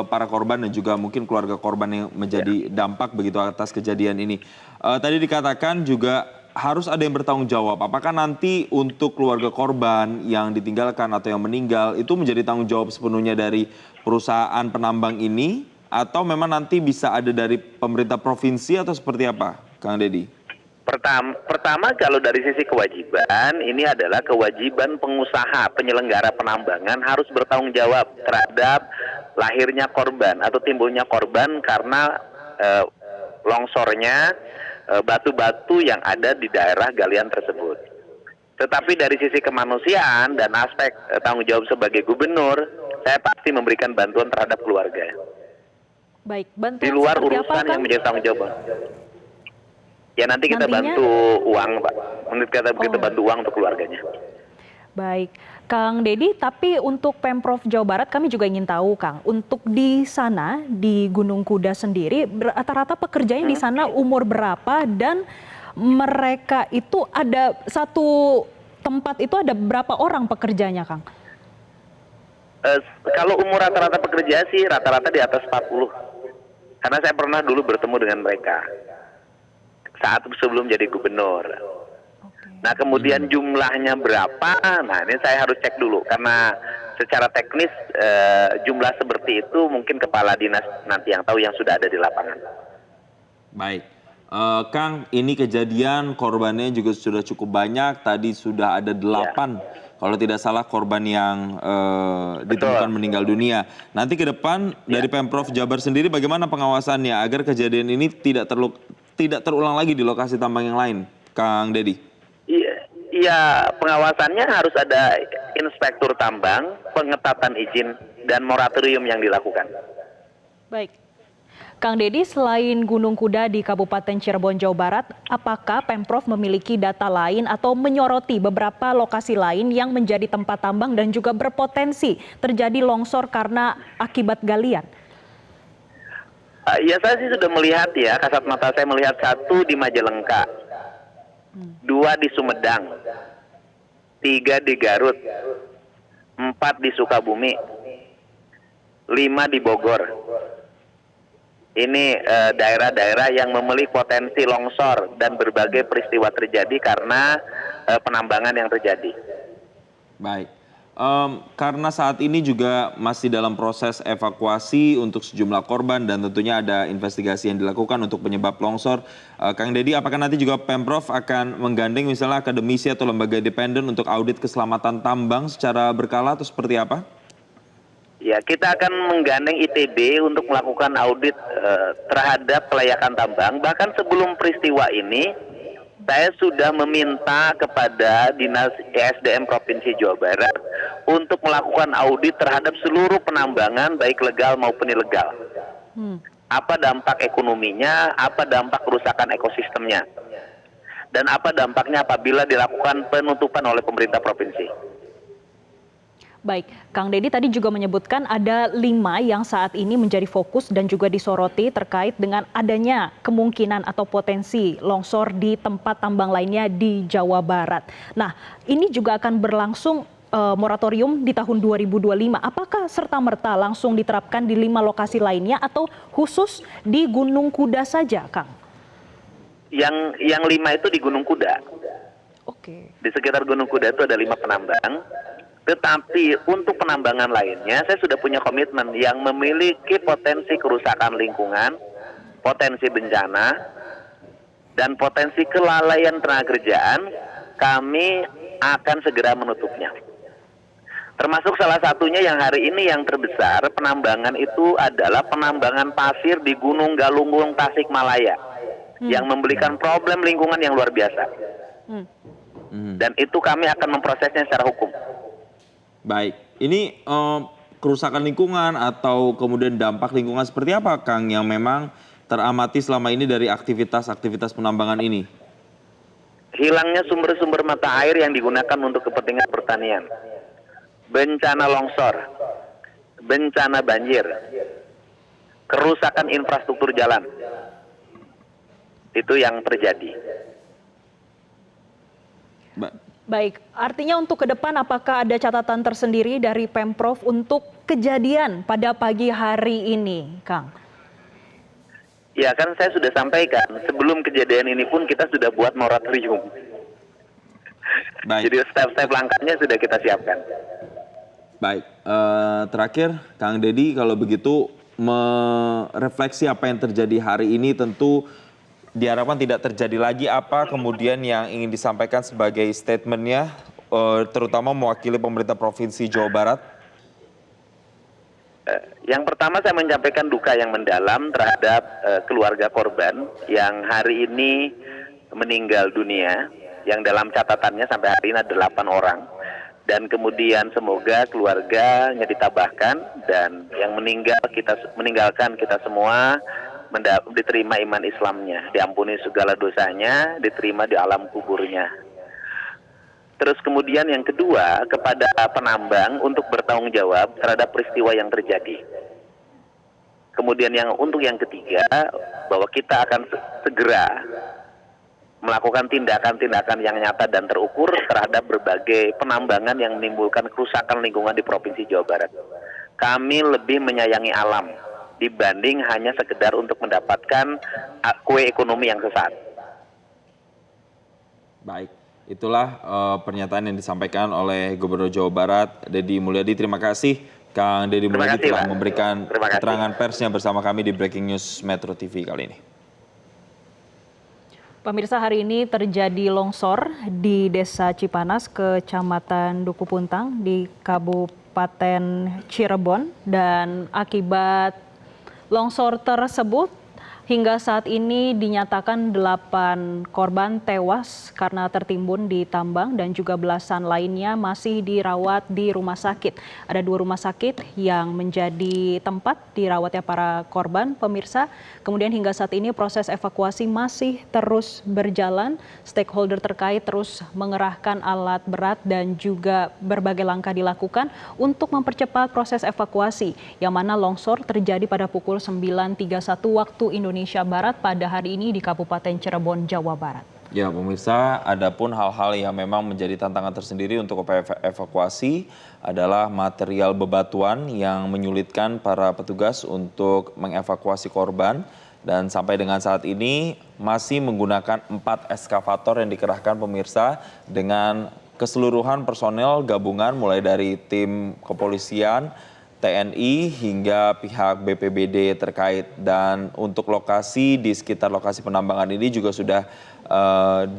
para korban dan juga mungkin keluarga korban yang menjadi dampak begitu atas kejadian ini. Tadi dikatakan juga harus ada yang bertanggung jawab. Apakah nanti untuk keluarga korban yang ditinggalkan atau yang meninggal itu menjadi tanggung jawab sepenuhnya dari perusahaan penambang ini? Atau memang nanti bisa ada dari pemerintah provinsi atau seperti apa, Kang Deddy? Pertama kalau dari sisi kewajiban, ini adalah kewajiban pengusaha penyelenggara penambangan harus bertanggung jawab terhadap lahirnya korban atau timbulnya korban karena longsornya batu-batu yang ada di daerah galian tersebut. Tetapi dari sisi kemanusiaan dan aspek tanggung jawab sebagai gubernur, saya pasti memberikan bantuan terhadap keluarga. Baik, bantuan di luar seperti urusan apa, yang menjadi tanggung jawab. Ya nanti kita bantu uang, Pak. Kita bantu uang untuk keluarganya. Baik, Kang Deddy, tapi untuk Pemprov Jawa Barat kami juga ingin tahu, Kang, untuk di sana di Gunung Kuda sendiri rata-rata pekerjanya di sana umur berapa dan mereka itu ada satu tempat itu ada berapa orang pekerjanya, Kang? Kalau umur rata-rata pekerja sih rata-rata di atas 40. Karena saya pernah dulu bertemu dengan mereka saat sebelum jadi gubernur. Nah kemudian jumlahnya berapa? Nah ini saya harus cek dulu karena secara teknis jumlah seperti itu mungkin kepala dinas nanti yang tahu yang sudah ada di lapangan. Baik. Kang, ini kejadian korbannya juga sudah cukup banyak. Tadi sudah ada 8 kalau tidak salah korban yang ditemukan meninggal dunia. Nanti ke depan dari Pemprov Jabar sendiri bagaimana pengawasannya agar kejadian ini tidak terulang lagi di lokasi tambang yang lain, Kang Deddy? Iya, pengawasannya harus ada inspektur tambang, pengetatan izin dan moratorium yang dilakukan. Baik. Kang Deddy, selain Gunung Kuda di Kabupaten Cirebon, Jawa Barat, apakah Pemprov memiliki data lain atau menyoroti beberapa lokasi lain yang menjadi tempat tambang dan juga berpotensi terjadi longsor karena akibat galian? Ya saya sih sudah melihat ya, kasat mata saya melihat 1 di Majalengka, 2 di Sumedang, 3 di Garut, 4 di Sukabumi, 5 di Bogor. Ini daerah-daerah yang memiliki potensi longsor dan berbagai peristiwa terjadi karena penambangan yang terjadi. Baik, karena saat ini juga masih dalam proses evakuasi untuk sejumlah korban dan tentunya ada investigasi yang dilakukan untuk penyebab longsor. Kang Deddy, apakah nanti juga Pemprov akan menggandeng misalnya akademisi atau lembaga independen untuk audit keselamatan tambang secara berkala atau seperti apa? Ya, kita akan menggandeng ITB untuk melakukan audit terhadap kelayakan tambang. Bahkan sebelum peristiwa ini, saya sudah meminta kepada Dinas ESDM Provinsi Jawa Barat untuk melakukan audit terhadap seluruh penambangan, baik legal maupun ilegal. Apa dampak ekonominya, apa dampak kerusakan ekosistemnya. dan apa dampaknya apabila dilakukan penutupan oleh pemerintah provinsi. Baik, Kang Deddy tadi juga menyebutkan ada 5 yang saat ini menjadi fokus dan juga disoroti terkait dengan adanya kemungkinan atau potensi longsor di tempat tambang lainnya di Jawa Barat. Nah, ini juga akan berlangsung moratorium di tahun 2025. Apakah serta-merta langsung diterapkan di 5 lokasi lainnya atau khusus di Gunung Kuda saja, Kang? Yang 5 itu di Gunung Kuda. Oke. Di sekitar Gunung Kuda itu ada 5 penambang. Tetapi untuk penambangan lainnya, saya sudah punya komitmen yang memiliki potensi kerusakan lingkungan, potensi bencana, dan potensi kelalaian tenaga kerjaan, kami akan segera menutupnya. Termasuk salah satunya yang hari ini yang terbesar penambangan itu adalah penambangan pasir di Gunung Galunggung Tasikmalaya, yang memberikan problem lingkungan yang luar biasa. Dan itu kami akan memprosesnya secara hukum. Baik, ini kerusakan lingkungan atau kemudian dampak lingkungan seperti apa, Kang, yang memang teramati selama ini dari aktivitas penambangan ini? Hilangnya sumber-sumber mata air yang digunakan untuk kepentingan pertanian, bencana longsor, bencana banjir, kerusakan infrastruktur jalan, itu yang terjadi. Baik, artinya untuk ke depan apakah ada catatan tersendiri dari Pemprov untuk kejadian pada pagi hari ini, Kang? Ya kan saya sudah sampaikan, sebelum kejadian ini pun kita sudah buat moratorium. Baik. Jadi step-step langkahnya sudah kita siapkan. Baik, terakhir Kang Deddy, kalau begitu merefleksi apa yang terjadi hari ini tentu diharapkan tidak terjadi lagi. Apa kemudian yang ingin disampaikan sebagai statementnya, terutama mewakili pemerintah Provinsi Jawa Barat? Yang pertama saya menyampaikan duka yang mendalam terhadap keluarga korban yang hari ini meninggal dunia, yang dalam catatannya sampai hari ini ada 8 orang. Dan kemudian semoga keluarganya ditabahkan dan yang meninggalkan kita semua diterima iman Islamnya, diampuni segala dosanya, diterima di alam kuburnya. Terus kemudian yang kedua, kepada penambang untuk bertanggung jawab terhadap peristiwa yang terjadi. Kemudian untuk yang ketiga, bahwa kita akan segera melakukan tindakan-tindakan yang nyata dan terukur terhadap berbagai penambangan yang menimbulkan kerusakan lingkungan di Provinsi Jawa Barat. Kami lebih menyayangi alam dibanding hanya sekedar untuk mendapatkan kue ekonomi yang sesaat. Baik, itulah pernyataan yang disampaikan oleh Gubernur Jawa Barat, Deddy Mulyadi. Terima kasih, Kang Deddy Mulyadi telah memberikan keterangan persnya bersama kami di Breaking News Metro TV kali ini. Pemirsa, hari ini terjadi longsor di Desa Cipanas, Kecamatan Duku Puntang di Kabupaten Cirebon, dan akibat longsor tersebut hingga saat ini dinyatakan 8 korban tewas karena tertimbun di tambang dan juga belasan lainnya masih dirawat di rumah sakit. Ada 2 rumah sakit yang menjadi tempat dirawatnya para korban, pemirsa. Kemudian hingga saat ini proses evakuasi masih terus berjalan. Stakeholder terkait terus mengerahkan alat berat dan juga berbagai langkah dilakukan untuk mempercepat proses evakuasi, yang mana longsor terjadi pada pukul 9.31 waktu Indonesia Barat pada hari ini di Kabupaten Cirebon, Jawa Barat. Ya pemirsa, adapun hal-hal yang memang menjadi tantangan tersendiri untuk upaya evakuasi adalah material bebatuan yang menyulitkan para petugas untuk mengevakuasi korban. Dan sampai dengan saat ini masih menggunakan 4 eskavator yang dikerahkan pemirsa dengan keseluruhan personel gabungan mulai dari tim kepolisian, TNI hingga pihak BPBD terkait. Dan untuk lokasi di sekitar lokasi penambangan ini juga sudah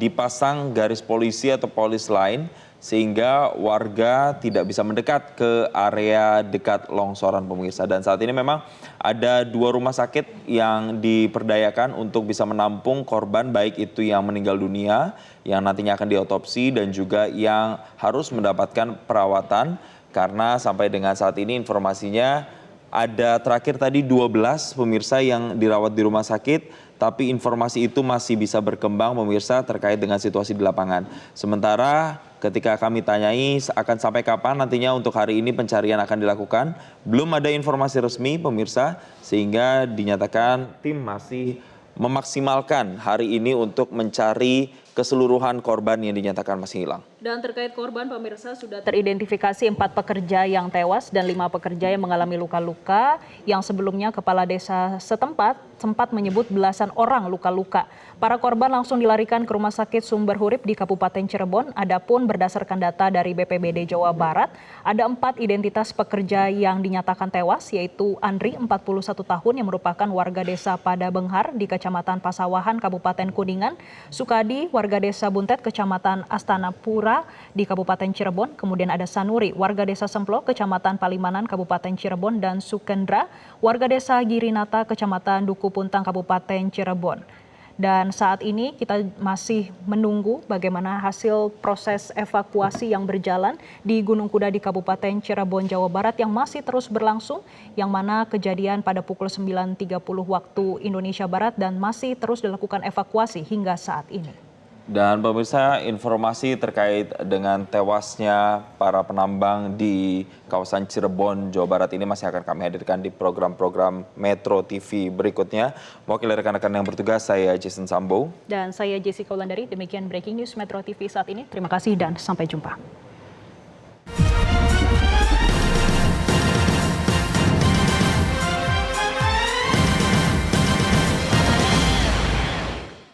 dipasang garis polisi atau polis lain sehingga warga tidak bisa mendekat ke area dekat longsoran pemirsa. Dan saat ini memang ada 2 rumah sakit yang diperdayakan untuk bisa menampung korban, baik itu yang meninggal dunia yang nantinya akan diotopsi dan juga yang harus mendapatkan perawatan. Karena sampai dengan saat ini informasinya ada terakhir tadi 12 pemirsa yang dirawat di rumah sakit, tapi informasi itu masih bisa berkembang pemirsa terkait dengan situasi di lapangan. Sementara ketika kami tanyai akan sampai kapan nantinya untuk hari ini pencarian akan dilakukan, belum ada informasi resmi pemirsa, sehingga dinyatakan tim masih memaksimalkan hari ini untuk mencari keseluruhan korban yang dinyatakan masih hilang. Dan terkait korban, pemirsa, sudah teridentifikasi 4 pekerja yang tewas dan 5 pekerja yang mengalami luka-luka, yang sebelumnya Kepala Desa setempat sempat menyebut belasan orang luka-luka. Para korban langsung dilarikan ke Rumah Sakit Sumber Hurip di Kabupaten Cirebon. Adapun berdasarkan data dari BPBD Jawa Barat, ada 4 identitas pekerja yang dinyatakan tewas, yaitu Andri, 41 tahun, yang merupakan warga desa Padabenghar di Kecamatan Pasawahan, Kabupaten Kuningan, Sukadi, warga desa Buntet, Kecamatan Astana Pura di Kabupaten Cirebon, kemudian ada Sanuri, warga desa Semplo, Kecamatan Palimanan, Kabupaten Cirebon, dan Sukendra, warga desa Girinata, Kecamatan Duku Puntang, Kabupaten Cirebon. Dan saat ini kita masih menunggu bagaimana hasil proses evakuasi yang berjalan di Gunung Kuda di Kabupaten Cirebon, Jawa Barat yang masih terus berlangsung, yang mana kejadian pada pukul 9.30 waktu Indonesia Barat dan masih terus dilakukan evakuasi hingga saat ini. Dan pemirsa, informasi terkait dengan tewasnya para penambang di kawasan Cirebon, Jawa Barat ini masih akan kami hadirkan di program-program Metro TV berikutnya. Mewakili rekan-rekan yang bertugas, saya Jason Sambo. Dan saya Jessica Wulandari, demikian Breaking News Metro TV saat ini. Terima kasih dan sampai jumpa.